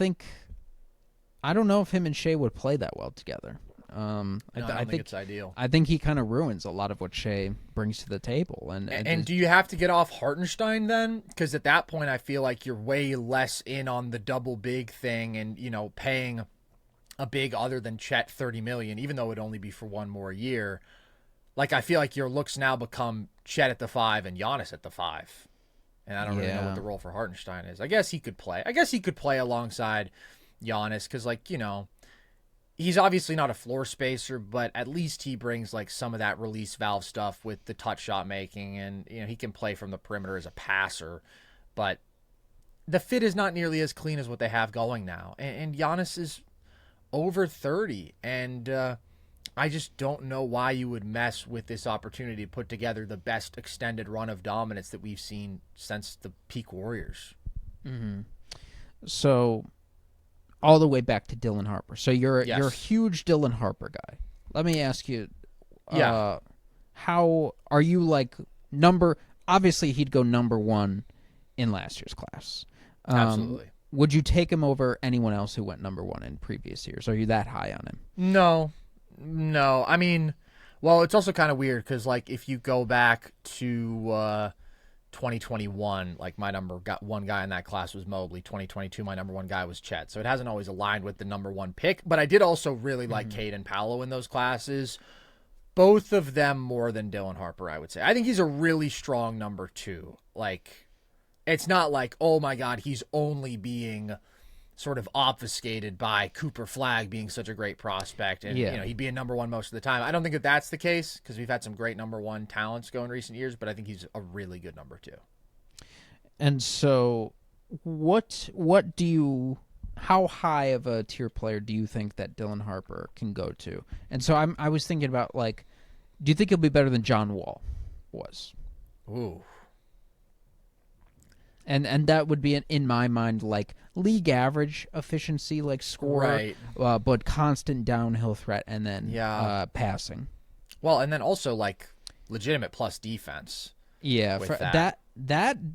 know if him and Shai would play that well together. I think it's ideal. I think he kind of ruins a lot of what Shai brings to the table. And do you have to get off Hartenstein then? Because at that point, I feel like you're way less in on the double big thing, and paying a big other than Chet $30 million, even though it'd only be for one more year. Like, I feel like your looks now become Chet at the 5 and Giannis at the 5. And I don't really know what the role for Hartenstein is. I guess he could play. Alongside Giannis because, he's obviously not a floor spacer, but at least he brings, some of that release valve stuff with the touch shot making. And, he can play from the perimeter as a passer. But the fit is not nearly as clean as what they have going now. And Giannis is over 30. And I just don't know why you would mess with this opportunity to put together the best extended run of dominance that we've seen since the peak Warriors. Mm-hmm. So, all the way back to Dylan Harper. So you're a huge Dylan Harper guy. Let me ask you, how are you obviously he'd go number 1 in last year's class. Absolutely. Would you take him over anyone else who went number 1 in previous years? Are you that high on him? No. I mean, well, it's also kind of weird because, if you go back to 2021, my number one guy in that class was Mobley. 2022, my number 1 guy was Chet. So it hasn't always aligned with the number 1 pick. But I did also really like Cade and Paolo in those classes. Both of them more than Dylan Harper, I would say. I think he's a really strong number 2. It's not oh my God, he's only being sort of obfuscated by Cooper Flagg being such a great prospect and he'd be a number 1 most of the time. I don't think that that's the case because we've had some great number 1 talents go in recent years, but I think he's a really good number 2. And so how high of a tier player do you think that Dylan Harper can go to? And so I was thinking about do you think he'll be better than John Wall was? Ooh. And that would be, in my mind, league average efficiency, scorer, right. But constant downhill threat and then passing. Well, and then also, legitimate plus defense. Yeah, for that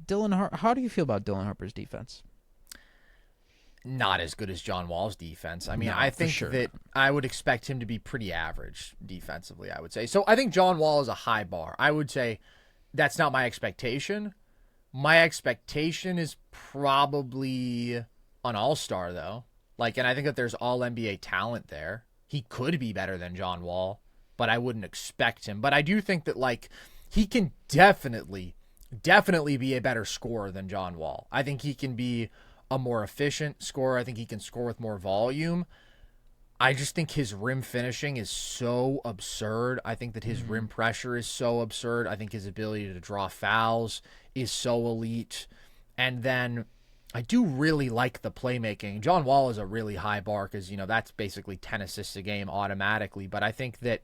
Dylan Harper. How do you feel about Dylan Harper's defense? Not as good as John Wall's defense. I mean, I think that I would expect him to be pretty average defensively, I would say. So I think John Wall is a high bar. I would say that's not my expectation. My expectation is probably an all-star, though. And I think that there's all-NBA talent there. He could be better than John Wall, but I wouldn't expect him. But I do think that, he can definitely be a better scorer than John Wall. I think he can be a more efficient scorer. I think he can score with more volume. I just think his rim finishing is so absurd. I think that his rim pressure is so absurd. I think his ability to draw fouls is so elite. And then I do really like the playmaking. John Wall is a really high bar because, that's basically 10 assists a game automatically. But I think that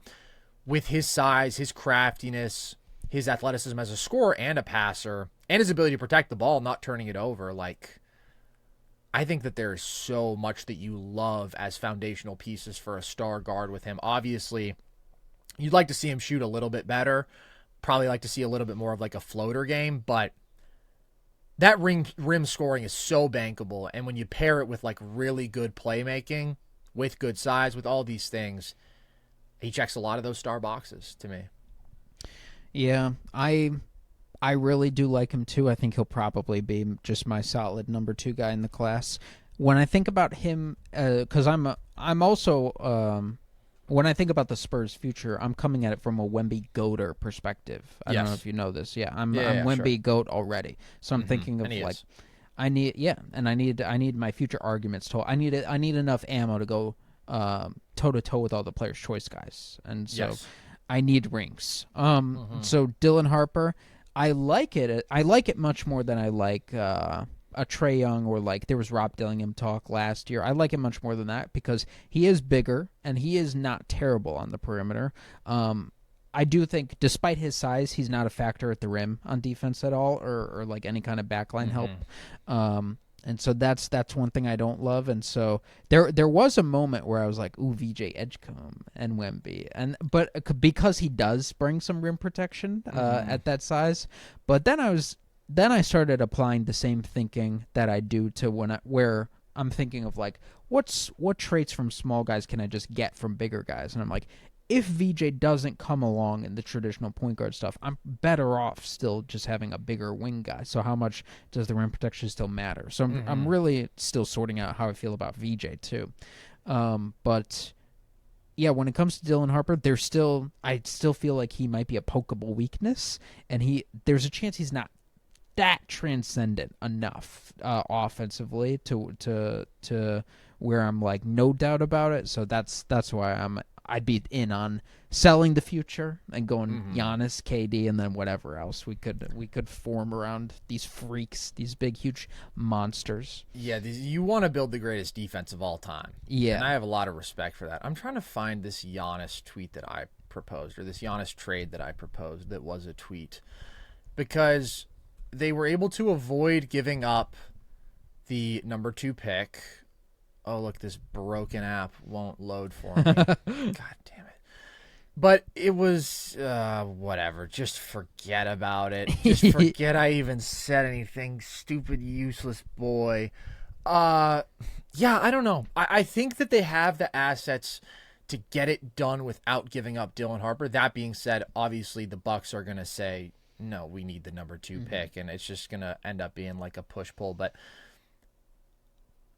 with his size, his craftiness, his athleticism as a scorer and a passer, and his ability to protect the ball, not turning it over, I think that there is so much that you love as foundational pieces for a star guard with him. Obviously, you'd like to see him shoot a little bit better. Probably like to see a little bit more of a floater game, but that rim scoring is so bankable. And when you pair it with really good playmaking, with good size, with all these things, he checks a lot of those star boxes to me. Yeah, I really do like him too. I think he'll probably be just my solid number 2 guy in the class. When I think about him, because I'm also when I think about the Spurs' future, I'm coming at it from a Wemby Goater perspective. I don't know if you know this. Yeah, I'm Wemby Goat already. So I'm thinking of I need my future arguments told. I need enough ammo to go toe to toe with all the players' choice guys, and so I need rings. So Dylan Harper. I like it. I like it much more than I like a Trae Young or there was Rob Dillingham talk last year. I like it much more than that because he is bigger and he is not terrible on the perimeter. I do think, despite his size, he's not a factor at the rim on defense at all or any kind of backline help. And so that's one thing I don't love. And so there was a moment where I was like, ooh, VJ Edgecombe and Wemby. But because he does bring some rim protection at that size. But then I started applying the same thinking that I do to where I'm thinking of like, what traits from small guys can I just get from bigger guys? And I'm like, if VJ doesn't come along in the traditional point guard stuff, I'm better off still just having a bigger wing guy. So how much does the rim protection still matter? So I'm really still sorting out how I feel about VJ too. But yeah, when it comes to Dylan Harper, I still feel like he might be a pokeable weakness, and there's a chance he's not that transcendent enough offensively to where I'm like no doubt about it. So that's why I'd be in on selling the future and going Giannis, KD, and then whatever else we could form around these freaks, these big, huge monsters. Yeah, you want to build the greatest defense of all time. Yeah. And I have a lot of respect for that. I'm trying to find this Giannis tweet that I proposed, or this Giannis trade that I proposed that was a tweet, because they were able to avoid giving up the number 2 pick. Oh, look, this broken app won't load for me. God damn it. But it was, whatever. Just forget about it. Just forget I even said anything. Stupid, useless boy. Yeah, I don't know. I think that they have the assets to get it done without giving up Dylan Harper. That being said, obviously the Bucks are going to say, no, we need the number 2 pick, and it's just going to end up being like a push-pull. But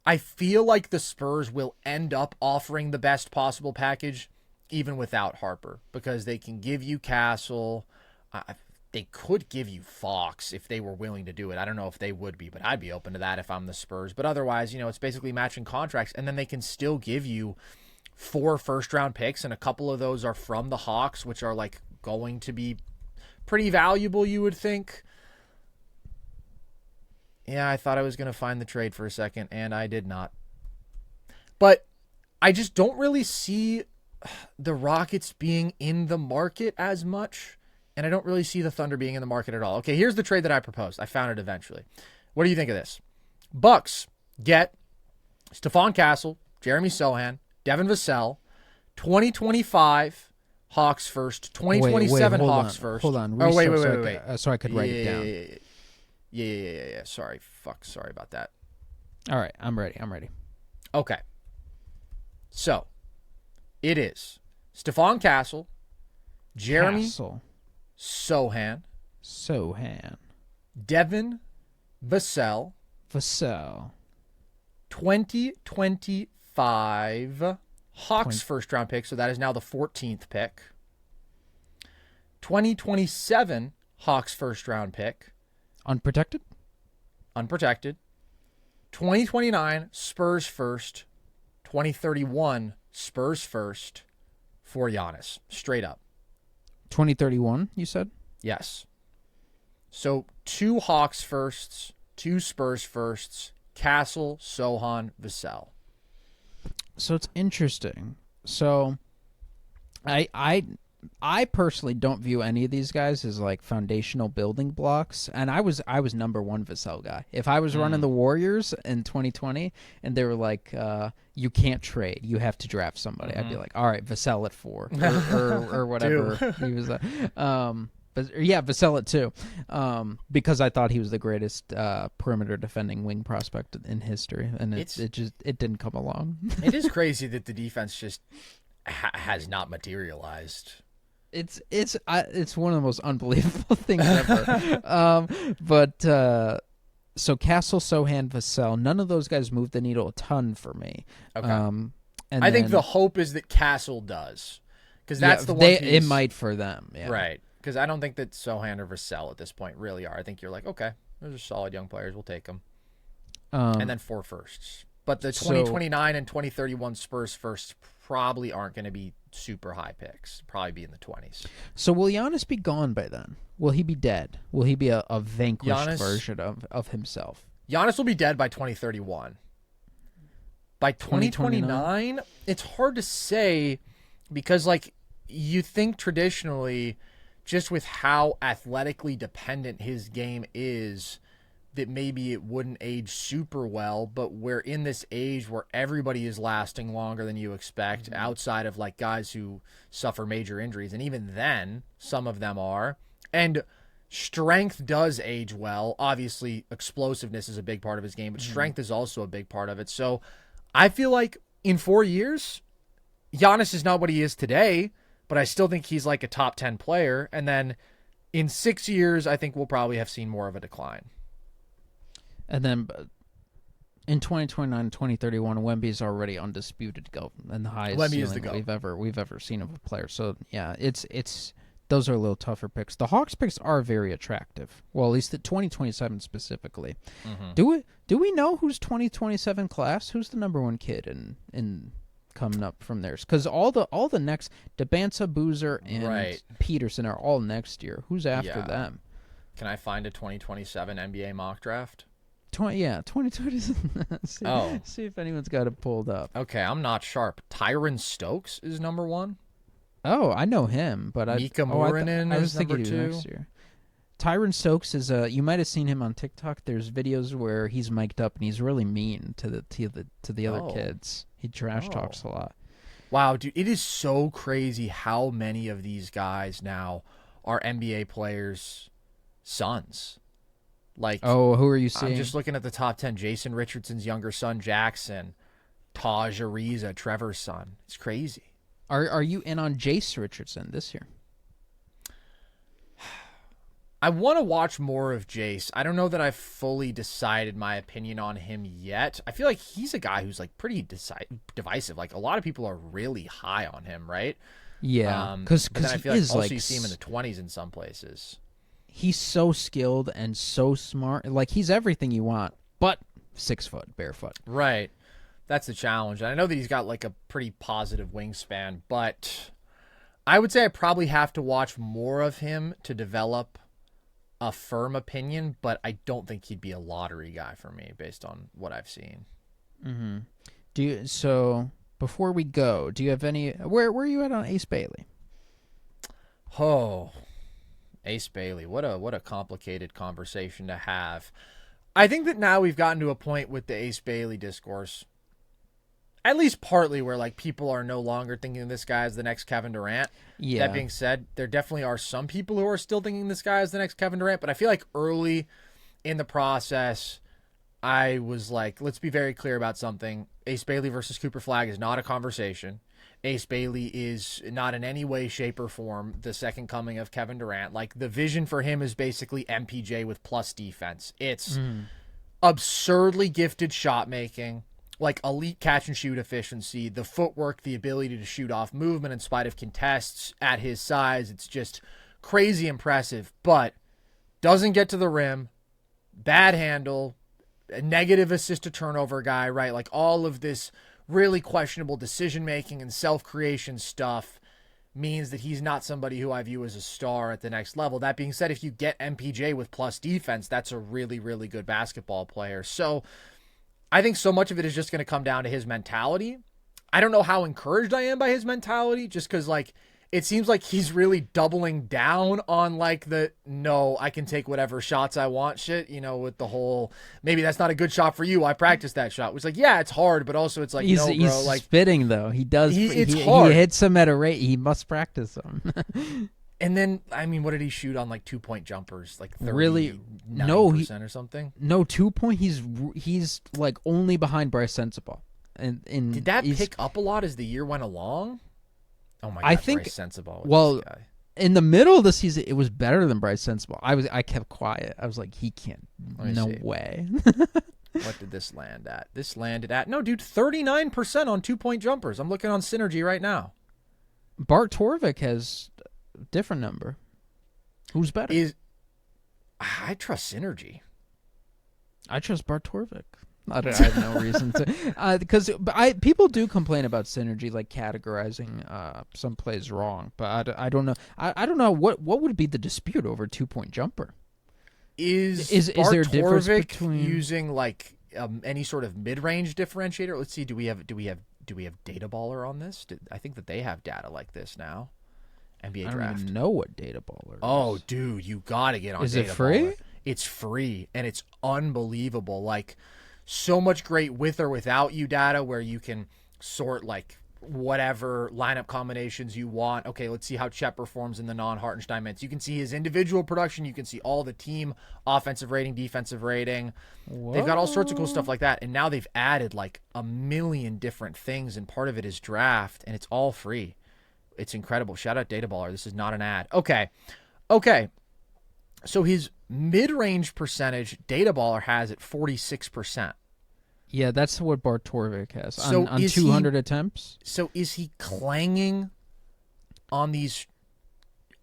I feel like the Spurs will end up offering the best possible package even without Harper, because they can give you Castle. They could give you Fox if they were willing to do it. I don't know if they would be, but I'd be open to that if I'm the Spurs. But otherwise, it's basically matching contracts, and then they can still give you 4 first-round picks, and a couple of those are from the Hawks, which are like going to be pretty valuable, you would think. Yeah, I thought I was going to find the trade for a second, and I did not. But I just don't really see the Rockets being in the market as much, and I don't really see the Thunder being in the market at all. Okay, here's the trade that I proposed. I found it eventually. What do you think of this? Bucks get Stephon Castle, Jeremy Sohan, Devin Vassell, 2025 Hawks first, 2027 Hawks first. Hold on. Oh, wait. So I could write it down. Yeah. Sorry about that. All right, I'm ready. Okay. So, it is Stephon Castle, Jeremy Sohan, Devin Vassell, 2025 Hawks first round pick, so that is now the 14th pick. 2027 Hawks first round pick. Unprotected. 2029 Spurs first. 2031 Spurs first for Giannis. Straight up. 2031, you said? Yes. So 2 Hawks firsts, 2 Spurs firsts, Castle, Sohan, Vassell. So it's interesting. So I personally don't view any of these guys as like foundational building blocks, and I was number 1 Vassell guy. If I was running the Warriors in 2020 and they were like, you can't trade, you have to draft somebody, I'd be like, all right, Vassell at 4 or whatever he was. But yeah, Vassell at 2, because I thought he was the greatest perimeter defending wing prospect in history, and it didn't come along. It is crazy that the defense just has not materialized. It's one of the most unbelievable things ever. So Castle, Sohan, Vassell, none of those guys moved the needle a ton for me. Okay. And I think the hope is that Castle does, because that's the one. It might for them, yeah. Right? Because I don't think that Sohan or Vassell at this point really are. I think you're like, okay, those are solid young players. We'll take them. And then 4 firsts. But the 2029 and 2031 Spurs firsts probably aren't going to be super high picks. Probably be in the 20s. So will Giannis be gone by then? Will he be dead? Will he be a vanquished version of himself? Giannis will be dead by 2031. By 2029, it's hard to say, because like you think traditionally, just with how athletically dependent his game is, that maybe it wouldn't age super well, but we're in this age where everybody is lasting longer than you expect, outside of like guys who suffer major injuries. And even then, some of them are. And strength does age well. Obviously, explosiveness is a big part of his game, but strength is also a big part of it. So I feel like in 4 years, Giannis is not what he is today, but I still think he's like a top 10 player. And then in 6 years, I think we'll probably have seen more of a decline. And then in 2029, 2031, Wemby's already undisputed GOAT and the highest Wemby ceiling is the GOAT. we've ever seen of a player. So yeah, it's those are a little tougher picks. The Hawks picks are very attractive. Well, at least the 2027 specifically. Do we know who's 2027 class? Who's the number one kid in coming up from theirs? Because all the next Debanza, Boozer, and Peterson are all next year. Who's after them? Can I find a 2027 NBA mock draft? 2020. See if anyone's got it pulled up. Okay, I'm not sharp. Tyron Stokes is number one. Oh, I know him, but Mika Moorinen I was is thinking number he was two. next year. Tyron Stokes is you might have seen him on TikTok. There's videos where he's mic'd up and he's really mean to the other kids. He trash talks a lot. Wow, dude, it is so crazy how many of these guys now are NBA players' sons. Like, who are you seeing? I'm just looking at the top 10. Jason Richardson's younger son, Jackson. Taj Ariza, Trevor's son. It's crazy. Are you in on Jace Richardson this year? I want to watch more of Jace. I don't know that I've fully decided my opinion on him yet. I feel like he's a guy who's like pretty divisive. Like a lot of people are really high on him, right? Yeah, because I feel he like is also like you see him in the 20s in some places. He's so skilled and so smart. Like he's everything you want, but 6 foot, barefoot. Right. That's the challenge. And I know that he's got like a pretty positive wingspan, but I would say I probably have to watch more of him to develop a firm opinion, but I don't think he'd be a lottery guy for me based on what I've seen. So before we go, do you have any where are you at on Ace Bailey? Oh, Ace Bailey, what a complicated conversation to have. I think that now we've gotten to a point with the Ace Bailey discourse, at least partly, where like people are no longer thinking this guy is the next Kevin Durant. Yeah. That being said, there definitely are some people who are still thinking this guy is the next Kevin Durant, but I feel like early in the process, I was like, let's be very clear about something. Ace Bailey versus Cooper Flagg is not a conversation. Ace Bailey is not in any way, shape, or form the second coming of Kevin Durant. Like, the vision for him is basically MPJ with plus defense. It's absurdly gifted shot making, like elite catch and shoot efficiency, the footwork, the ability to shoot off movement in spite of contests at his size. It's just crazy impressive, but doesn't get to the rim, bad handle, a negative assist to turnover guy, right? Like all of this really questionable decision-making and self-creation stuff means that he's not somebody who I view as a star at the next level. That being said, if you get MPJ with plus defense, that's a really, really good basketball player. So I think so much of it is just going to come down to his mentality. I don't know how encouraged I am by his mentality, just because like it seems like he's really doubling down on like the no, I can take whatever shots I want shit, you know, with the whole maybe that's not a good shot for you. I practiced that shot. Which like, yeah, it's hard, but also it's like, he's bro, like spitting though. He does. It's he hard. He hits them at a rate. He must practice them. And then, I mean, what did he shoot on like 2-point jumpers? Like 39% Really? or something? No, 2-point. He's like only behind Bryce Sensabaugh. And did that pick up a lot as the year went along? Oh my god, I think, Bryce Sensabaugh. Well, this guy. In the middle of the season, it was better than Bryce Sensabaugh. I kept quiet. I was like, he can't. No way. What did this land at? This landed at, no, dude, 39% on 2-point jumpers. I'm looking on Synergy right now. Bart Torvik has a different number. Who's better? I trust Synergy. I trust Bart Torvik. I have no reason to, because people do complain about Synergy, like categorizing some plays wrong. But I don't know. I don't know what would be the dispute over 2-point jumper. Is Bart there a difference Torvik between using like any sort of mid-range differentiator? Let's see. Do we have Data Baller on this? I think that they have data like this now. NBA I Draft. don't even know what Data Baller is. Oh, dude, you gotta get on. Is Data it free? Baller. it's free and it's unbelievable. Like, so much great with or without you data where you can sort like whatever lineup combinations you want. Okay, let's see how Chet performs in the non-Hartenstein minutes. You can see his individual production. You can see all the team offensive rating, defensive rating. Whoa. They've got all sorts of cool stuff like that. And now they've added like a million different things, and part of it is draft, and it's all free. It's incredible. Shout out Data Baller. This is not an ad. Okay. So his mid-range percentage, Data Baller has at 46%. Yeah, that's what Bartorvik has So on is 200 attempts. So is he clanging on these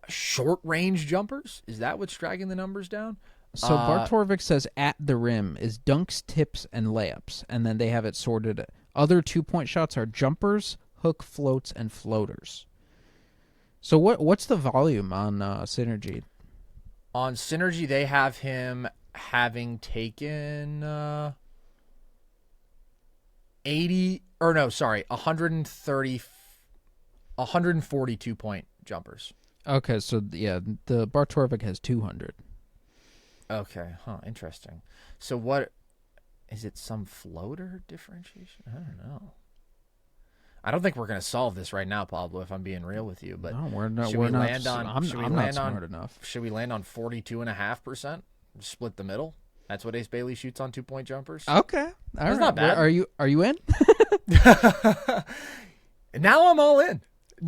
short-range jumpers? Is that what's dragging the numbers down? So Bartorvik says at the rim is dunks, tips, and layups, and then they have it sorted. Other 2-point shots are jumpers, hook, floats, and floaters. So what's the volume on Synergy? On Synergy, they have him having taken 142-point jumpers. Okay, so yeah, the Bartorvik has 200. Okay, interesting. So what is it? Some floater differentiation? I don't know. I don't think we're going to solve this right now, Pablo, if I'm being real with you. But No, we're not. should We're we not. land on? I'm not smart enough. Should we land on 42.5%? Split the middle. That's what Ace Bailey shoots on 2-point jumpers. Okay, all That's right. not bad. Are you in? Now I'm all in.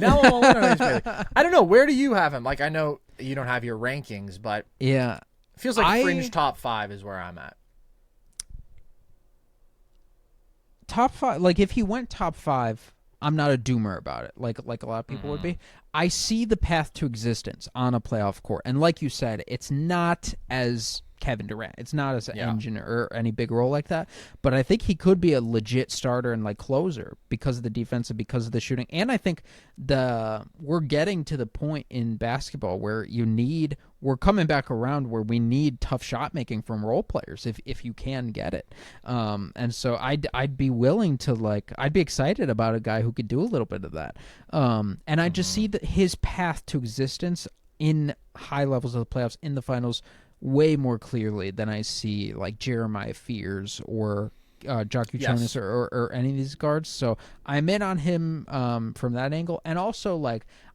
On Ace Bailey. I don't know. Where do you have him? Like, I know you don't have your rankings, but Yeah, it feels like fringe top 5 is where I'm at. top 5. Like if he went top 5, I'm not a doomer about it. Like a lot of people would be. I see the path to existence on a playoff court, and like you said, it's not as Kevin Durant. It's not as an engine or any big role like that. But I think he could be a legit starter and like closer because of the defense and because of the shooting. And I think we're getting to the point in basketball where we're coming back around where we need tough shot making from role players if you can get it. And so I'd be willing to I'd be excited about a guy who could do a little bit of that. And I just see that his path to existence in high levels of the playoffs in the finals way more clearly than I see like Jeremiah Fears or Jokic or any of these guards. So I'm in on him from that angle. And also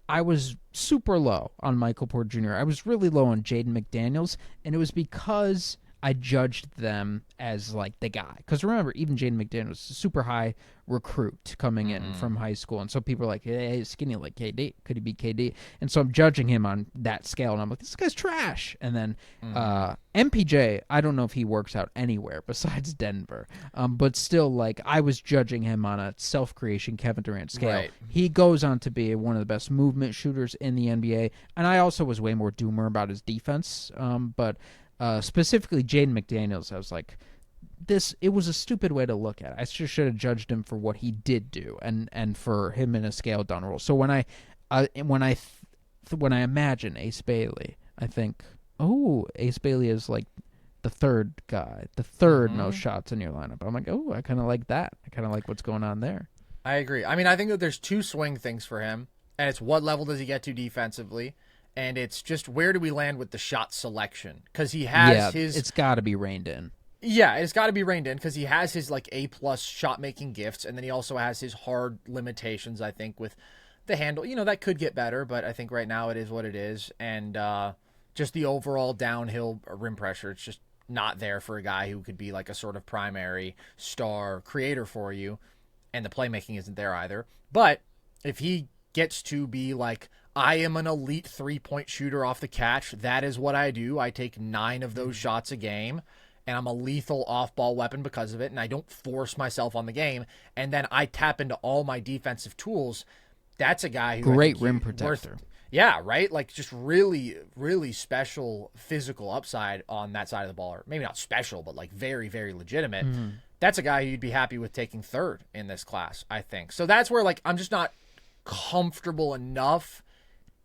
I was super low on Michael Porter Jr. I was really low on Jaden McDaniels, and it was because I judged them as the guy. Because remember, even Jaden McDaniels was a super high recruit coming in from high school, and so people are like, "Hey, he's skinny like KD. Could he be KD?" And so I'm judging him on that scale, and I'm like, "This guy's trash." And then MPJ, I don't know if he works out anywhere besides Denver, but still, I was judging him on a self-creation Kevin Durant scale. Right. He goes on to be one of the best movement shooters in the NBA, and I also was way more doomer about his defense, but. Specifically, Jaden McDaniels, I was like, it was a stupid way to look at it. I just should have judged him for what he did do, and for him in a scaled down role. So when I imagine Ace Bailey, I think, Ace Bailey is the third guy, the third most shots in your lineup. I'm like, I kind of like that. I kind of like what's going on there. I agree. I mean, I think that there's two swing things for him, and it's what level does he get to defensively. And it's just where do we land with the shot selection? Because he has it's got to be reined in. Yeah, it's got to be reined in because he has his A+ shot making gifts, and then he also has his hard limitations. I think with the handle, that could get better, but I think right now it is what it is, and just the overall downhill rim pressure, it's just not there for a guy who could be a sort of primary star creator for you, and the playmaking isn't there either. But if he gets to be I am an elite 3-point shooter off the catch. That is what I do. I take 9 of those shots a game, and I'm a lethal off-ball weapon because of it, and I don't force myself on the game, and then I tap into all my defensive tools. That's a guy who great rim protector. Yeah, right? Just really, really special physical upside on that side of the ball. Or maybe not special, but very, very legitimate. That's a guy who you'd be happy with taking third in this class, I think. So that's where I'm just not comfortable enough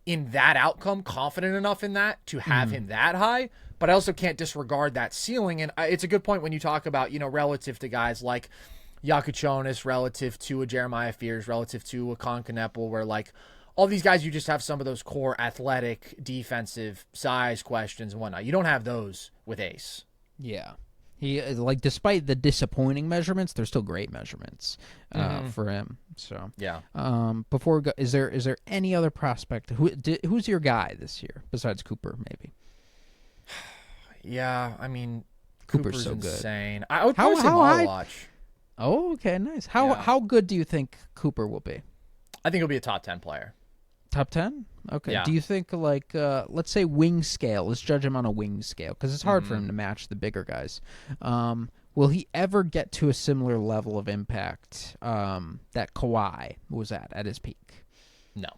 in that outcome, confident enough in that to have him that high, but I also can't disregard that ceiling. And it's a good point when you talk about, relative to guys like Jokic, relative to a Jeremiah Fears, relative to a Con Kneppel, where all these guys, you just have some of those core athletic, defensive, size questions and whatnot. You don't have those with Ace. Yeah. He despite the disappointing measurements, they're still great measurements for him. So yeah. Before we go, is there any other prospect who's your guy this year besides Cooper? Maybe. Yeah, I mean, Cooper's so insane. good. I would probably say Watch. Oh, okay, nice. How good do you think Cooper will be? I think he'll be a top 10 player. Top 10? Okay. Yeah. Do you think, let's say wing scale, let's judge him on a wing scale, because it's hard for him to match the bigger guys. Will he ever get to a similar level of impact that Kawhi was at his peak? No.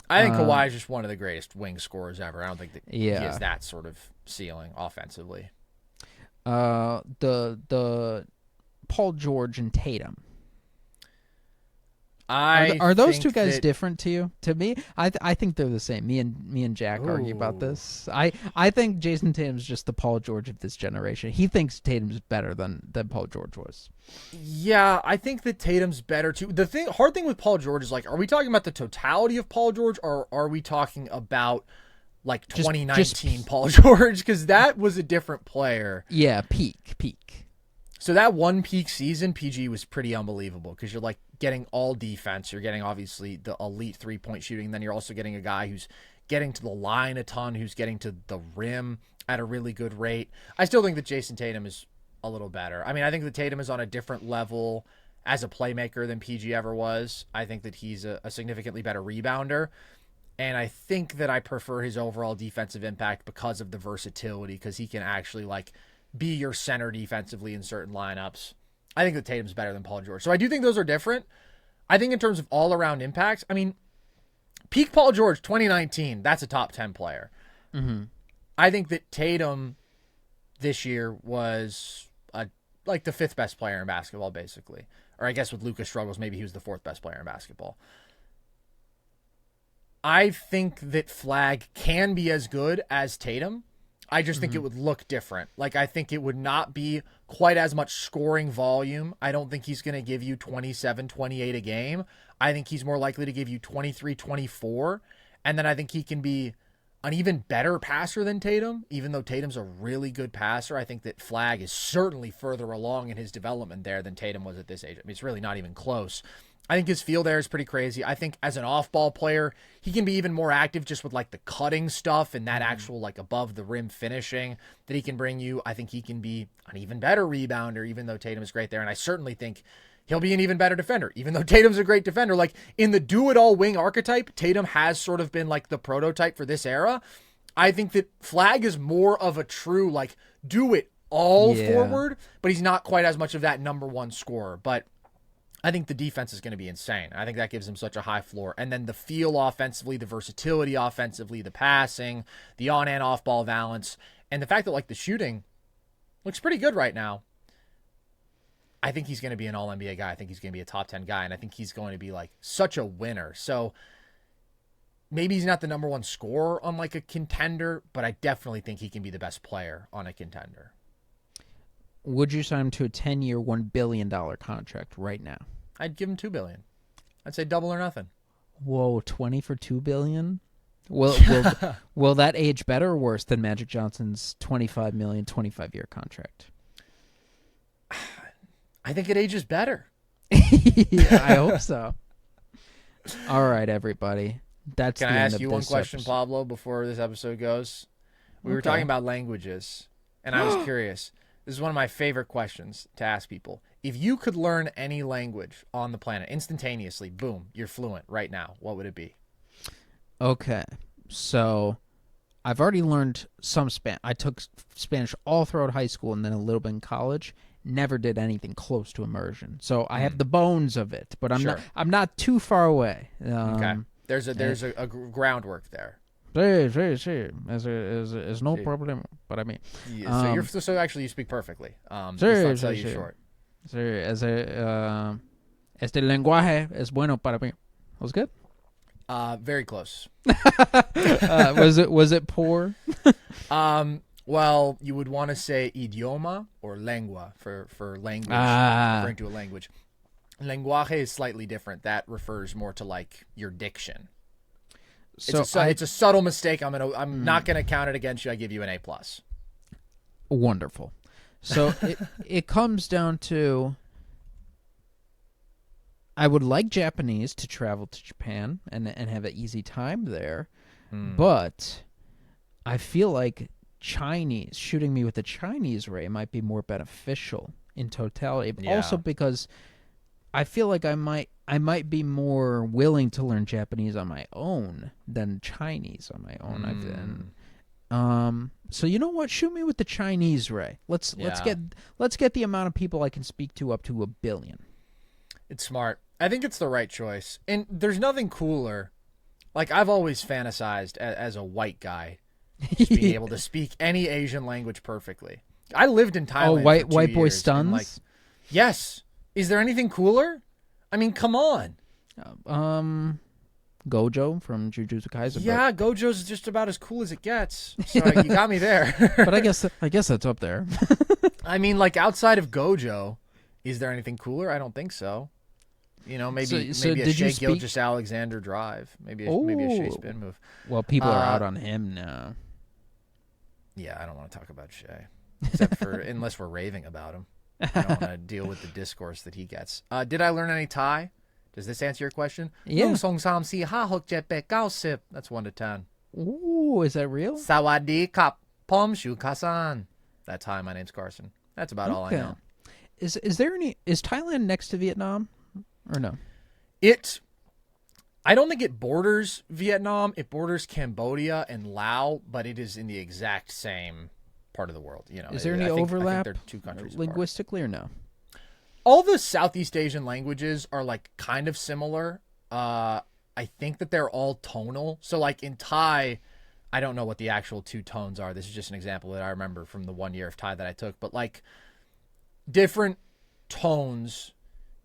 I think Kawhi is just one of the greatest wing scorers ever. I don't think that he has that sort of ceiling offensively. The Paul George and Tatum. Are those two guys different to you? To me, I think they're the same. Me and Jack argue about this. I think Jason Tatum's just the Paul George of this generation. He thinks Tatum's better than Paul George was. Yeah, I think that Tatum's better too. The hard thing with Paul George is are we talking about the totality of Paul George, or are we talking about 2019 Paul George? Because that was a different player. Yeah, peak. So that one peak season, PG was pretty unbelievable because you're getting all defense. You're getting obviously the elite 3-point shooting. Then you're also getting a guy who's getting to the line a ton, who's getting to the rim at a really good rate. I still think that Jason Tatum is a little better. I mean, I think that Tatum is on a different level as a playmaker than PG ever was. I think that he's a significantly better rebounder. And I think that I prefer his overall defensive impact because of the versatility, because he can actually be your center defensively in certain lineups. I think that Tatum's better than Paul George. So I do think those are different. I think in terms of all-around impacts, I mean, peak Paul George 2019, that's a top 10 player. Mm-hmm. I think that Tatum this year was the fifth best player in basketball, basically. Or I guess with Luka's struggles, maybe he was the fourth best player in basketball. I think that Flagg can be as good as Tatum. I just think it would look different. I think it would not be quite as much scoring volume. I don't think he's going to give you 27, 28 a game. I think he's more likely to give you 23, 24. And then I think he can be an even better passer than Tatum. Even though Tatum's a really good passer, I think that Flagg is certainly further along in his development there than Tatum was at this age. I mean, it's really not even close. I think his feel there is pretty crazy. I think as an off-ball player, he can be even more active just with the cutting stuff and that actual above the rim finishing that he can bring you. I think he can be an even better rebounder, even though Tatum is great there. And I certainly think he'll be an even better defender, even though Tatum's a great defender. In the do-it-all wing archetype, Tatum has sort of been the prototype for this era. I think that Flagg is more of a true do-it-all forward, but he's not quite as much of that number one scorer. But I think the defense is going to be insane. I think that gives him such a high floor. And then the feel offensively, the versatility offensively, the passing, the on and off ball balance, and the fact that the shooting looks pretty good right now. I think he's going to be an all-NBA guy. I think he's going to be a top 10 guy. And I think he's going to be such a winner. So maybe he's not the number one scorer on a contender, but I definitely think he can be the best player on a contender. Would you sign him to a 10-year, $1 billion contract right now? I'd give him $2 billion. I'd say double or nothing. Whoa, 20 for $2 billion? Will that age better or worse than Magic Johnson's $25 million 25-year contract? I think it ages better. Yeah, I hope so. All right, everybody. That's Can the I end ask of you one this question, episode. Pablo, before this episode goes? We were talking about languages, and I was curious. This is one of my favorite questions to ask people. If you could learn any language on the planet instantaneously, boom, you're fluent right now, what would it be? Okay, so I've already learned some Spanish. I took Spanish all throughout high school and then a little bit in college. Never did anything close to immersion. So I have the bones of it, but I'm not too far away. Okay. There's a groundwork there. Sí. Es no problem para mí. Yeah, so actually you speak perfectly. Sí. Short. Sí, este lenguaje es bueno para mí. Was good? Very close. Was it poor? Well, you would want to say idioma or lengua for language, referring to a language. Lenguaje is slightly different. That refers more to like your diction. So It's a subtle mistake. I'm not gonna count it against you. I give you an A+. Wonderful. So it comes down to, I would like Japanese to travel to Japan and have an easy time there, but I feel like Chinese, shooting me with the Chinese ray might be more beneficial in totality. Yeah. Also because I feel like I might be more willing to learn Japanese on my own than Chinese on my own. So you know what? Shoot me with the Chinese ray. Let's get the amount of people I can speak to up to 1 billion. It's smart. I think it's the right choice. And there's nothing cooler. Like, I've always fantasized as a white guy just being able to speak any Asian language perfectly. I lived in Thailand. White for 2 boy years, stuns. and, like, yes. Is there anything cooler? I mean, come on. Gojo from Jujutsu Kaisen. Yeah, Gojo's just about as cool as it gets. So you got me there. But I guess that's up there. I mean, like, outside of Gojo, is there anything cooler? I don't think so. You know, maybe So a did you Shai speak- Gilgeous-Alexander drive. Maybe a Shai spin move. Well, people are out on him now. Yeah, I don't want to talk about Shai, except for unless we're raving about him. I don't want to deal with the discourse that he gets. Did I learn any Thai? Does this answer your question? Yeah. Lung song sam si ha hok jet pe gao sip. That's 1 to 10. Ooh, is that real? Sawadee kap pom shu kasan. That's hi. My name's Carson. That's about all I know. Is Thailand next to Vietnam or no? I don't think it borders Vietnam. It borders Cambodia and Laos, but it is in the exact same part of the world. You know, Is there any I think overlap they're 2 countries apart. linguistically or no? All the Southeast Asian languages are like kind of similar. I think that they're all tonal. So like in Thai, I don't know what the actual 2 tones are. This is just an example that I remember from the 1 year of Thai that I took. But like different tones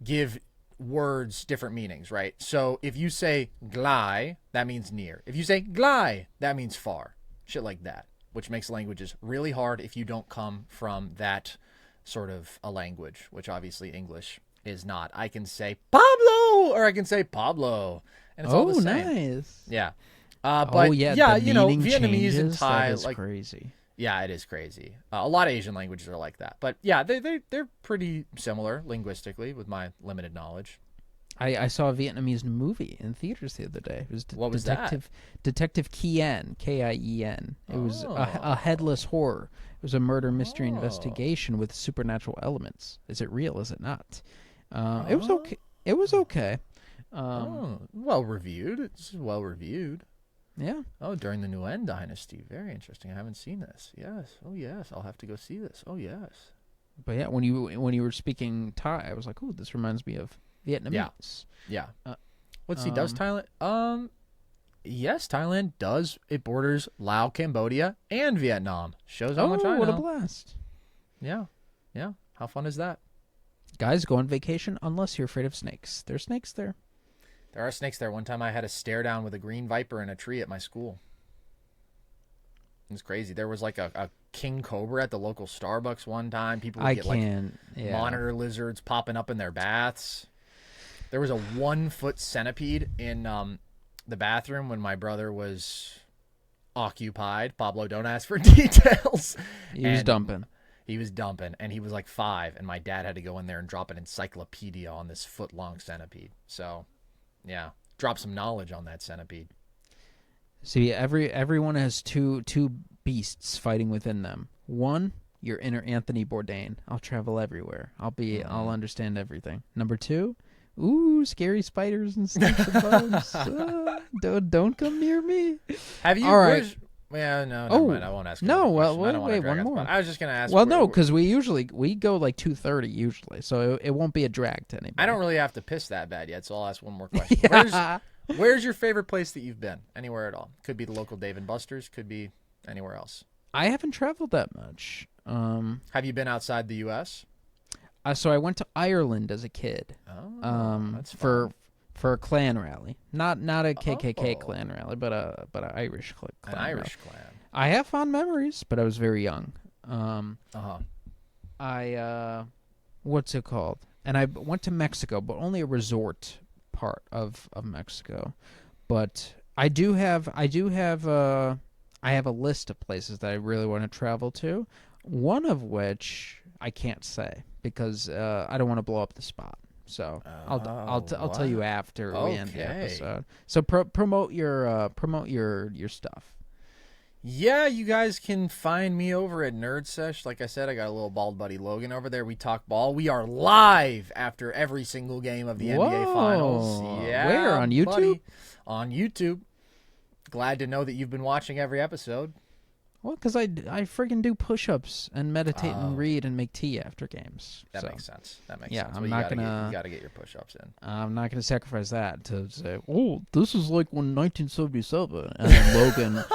give words different meanings, right? So if you say glai, that means near. If you say glai, that means far. Shit like that, which makes languages really hard if you don't come from that sort of a language, which obviously English is not. I can say Pablo or I can say Pablo, and it's all the same. Nice. Yeah. But the you know, meaning Vietnamese and changes? Thai, That is like, crazy. yeah, it is crazy. A lot of Asian languages are like that. But yeah, they're pretty similar linguistically with my limited knowledge. I saw a Vietnamese movie in theaters the other day. It was What was that? Detective Kien, Kien. It was a headless horror. It was a murder mystery investigation with supernatural elements. Is it real? Is it not? It was okay. It was okay. Well reviewed. It's well reviewed. Yeah. Oh, during the Nguyen Dynasty. Very interesting. I haven't seen this. Yes. Oh, yes. I'll have to go see this. Oh, yes. But yeah, when you were speaking Thai, I was like, "Oh, this reminds me of Vietnamese." Yeah. Let's see. Does Thailand? Yes, Thailand does. It borders Laos, Cambodia, and Vietnam. Shows how much I know. What a blast! Yeah. How fun is that? Guys, go on vacation unless you're afraid of snakes. There's snakes there. There are snakes there. One time I had a stare down with a green viper in a tree at my school. It was crazy. There was like a king cobra at the local Starbucks one time. People would get monitor lizards popping up in their baths. There was a 1-foot centipede in the bathroom when my brother was occupied. Pablo, don't ask for details. He was dumping. He was dumping, and he was like 5, and my dad had to go in there and drop an encyclopedia on this foot-long centipede. So, yeah, drop some knowledge on that centipede. See, everyone has two beasts fighting within them. One, your inner Anthony Bourdain. I'll travel everywhere. I'll understand everything. Number 2, scary spiders and snakes and bugs. Don't come near me. Have you? All right. Yeah, no, never mind. I won't ask. No, well, wait, one more. I was just gonna ask. Well, no, because we go like 2:30 usually, so it won't be a drag to anybody. I don't really have to piss that bad yet, so I'll ask one more question. Where's your favorite place that you've been? Anywhere at all? Could be the local Dave and Buster's. Could be anywhere else. I haven't traveled that much. Have you been outside the U.S.? So I went to Ireland as a kid. That's fun. For a clan rally, not a KKK clan rally, but an Irish clan. An Irish clan. I have fond memories, but I was very young. What's it called? and I went to Mexico, but only a resort part of Mexico. But I have a list of places that I really want to travel to. One of which I can't say because I don't want to blow up the spot. So I'll tell you after we end the episode. So promote your stuff. Yeah, you guys can find me over at Nerd Sesh. Like I said, I got a little bald buddy Logan over there. We talk ball. We are live after every single game of the NBA Finals. Yeah, where? On YouTube? Buddy. On YouTube. Glad to know that you've been watching every episode. Well, because I friggin' do push-ups and meditate and read and make tea after games. That makes sense. That makes yeah, sense. I'm well, not gonna. You got to get your push-ups in. I'm not gonna sacrifice that to say, oh, this is like when 1977, and then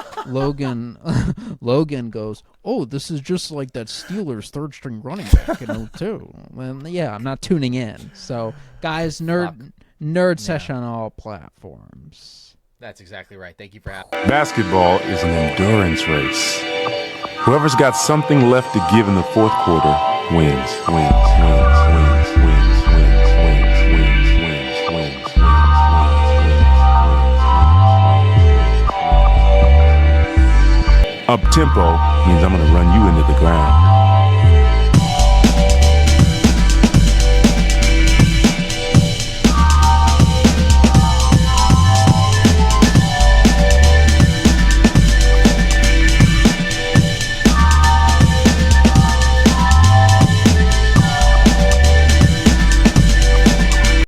Logan goes, oh, this is just like that Steelers third-string running back, too. And yeah, I'm not tuning in. So, guys, nerd session on all platforms. That's exactly right. Thank you for having me. Basketball is an endurance race. Whoever's got something left to give in the fourth quarter wins. Up tempo means I'm going to run you into the ground.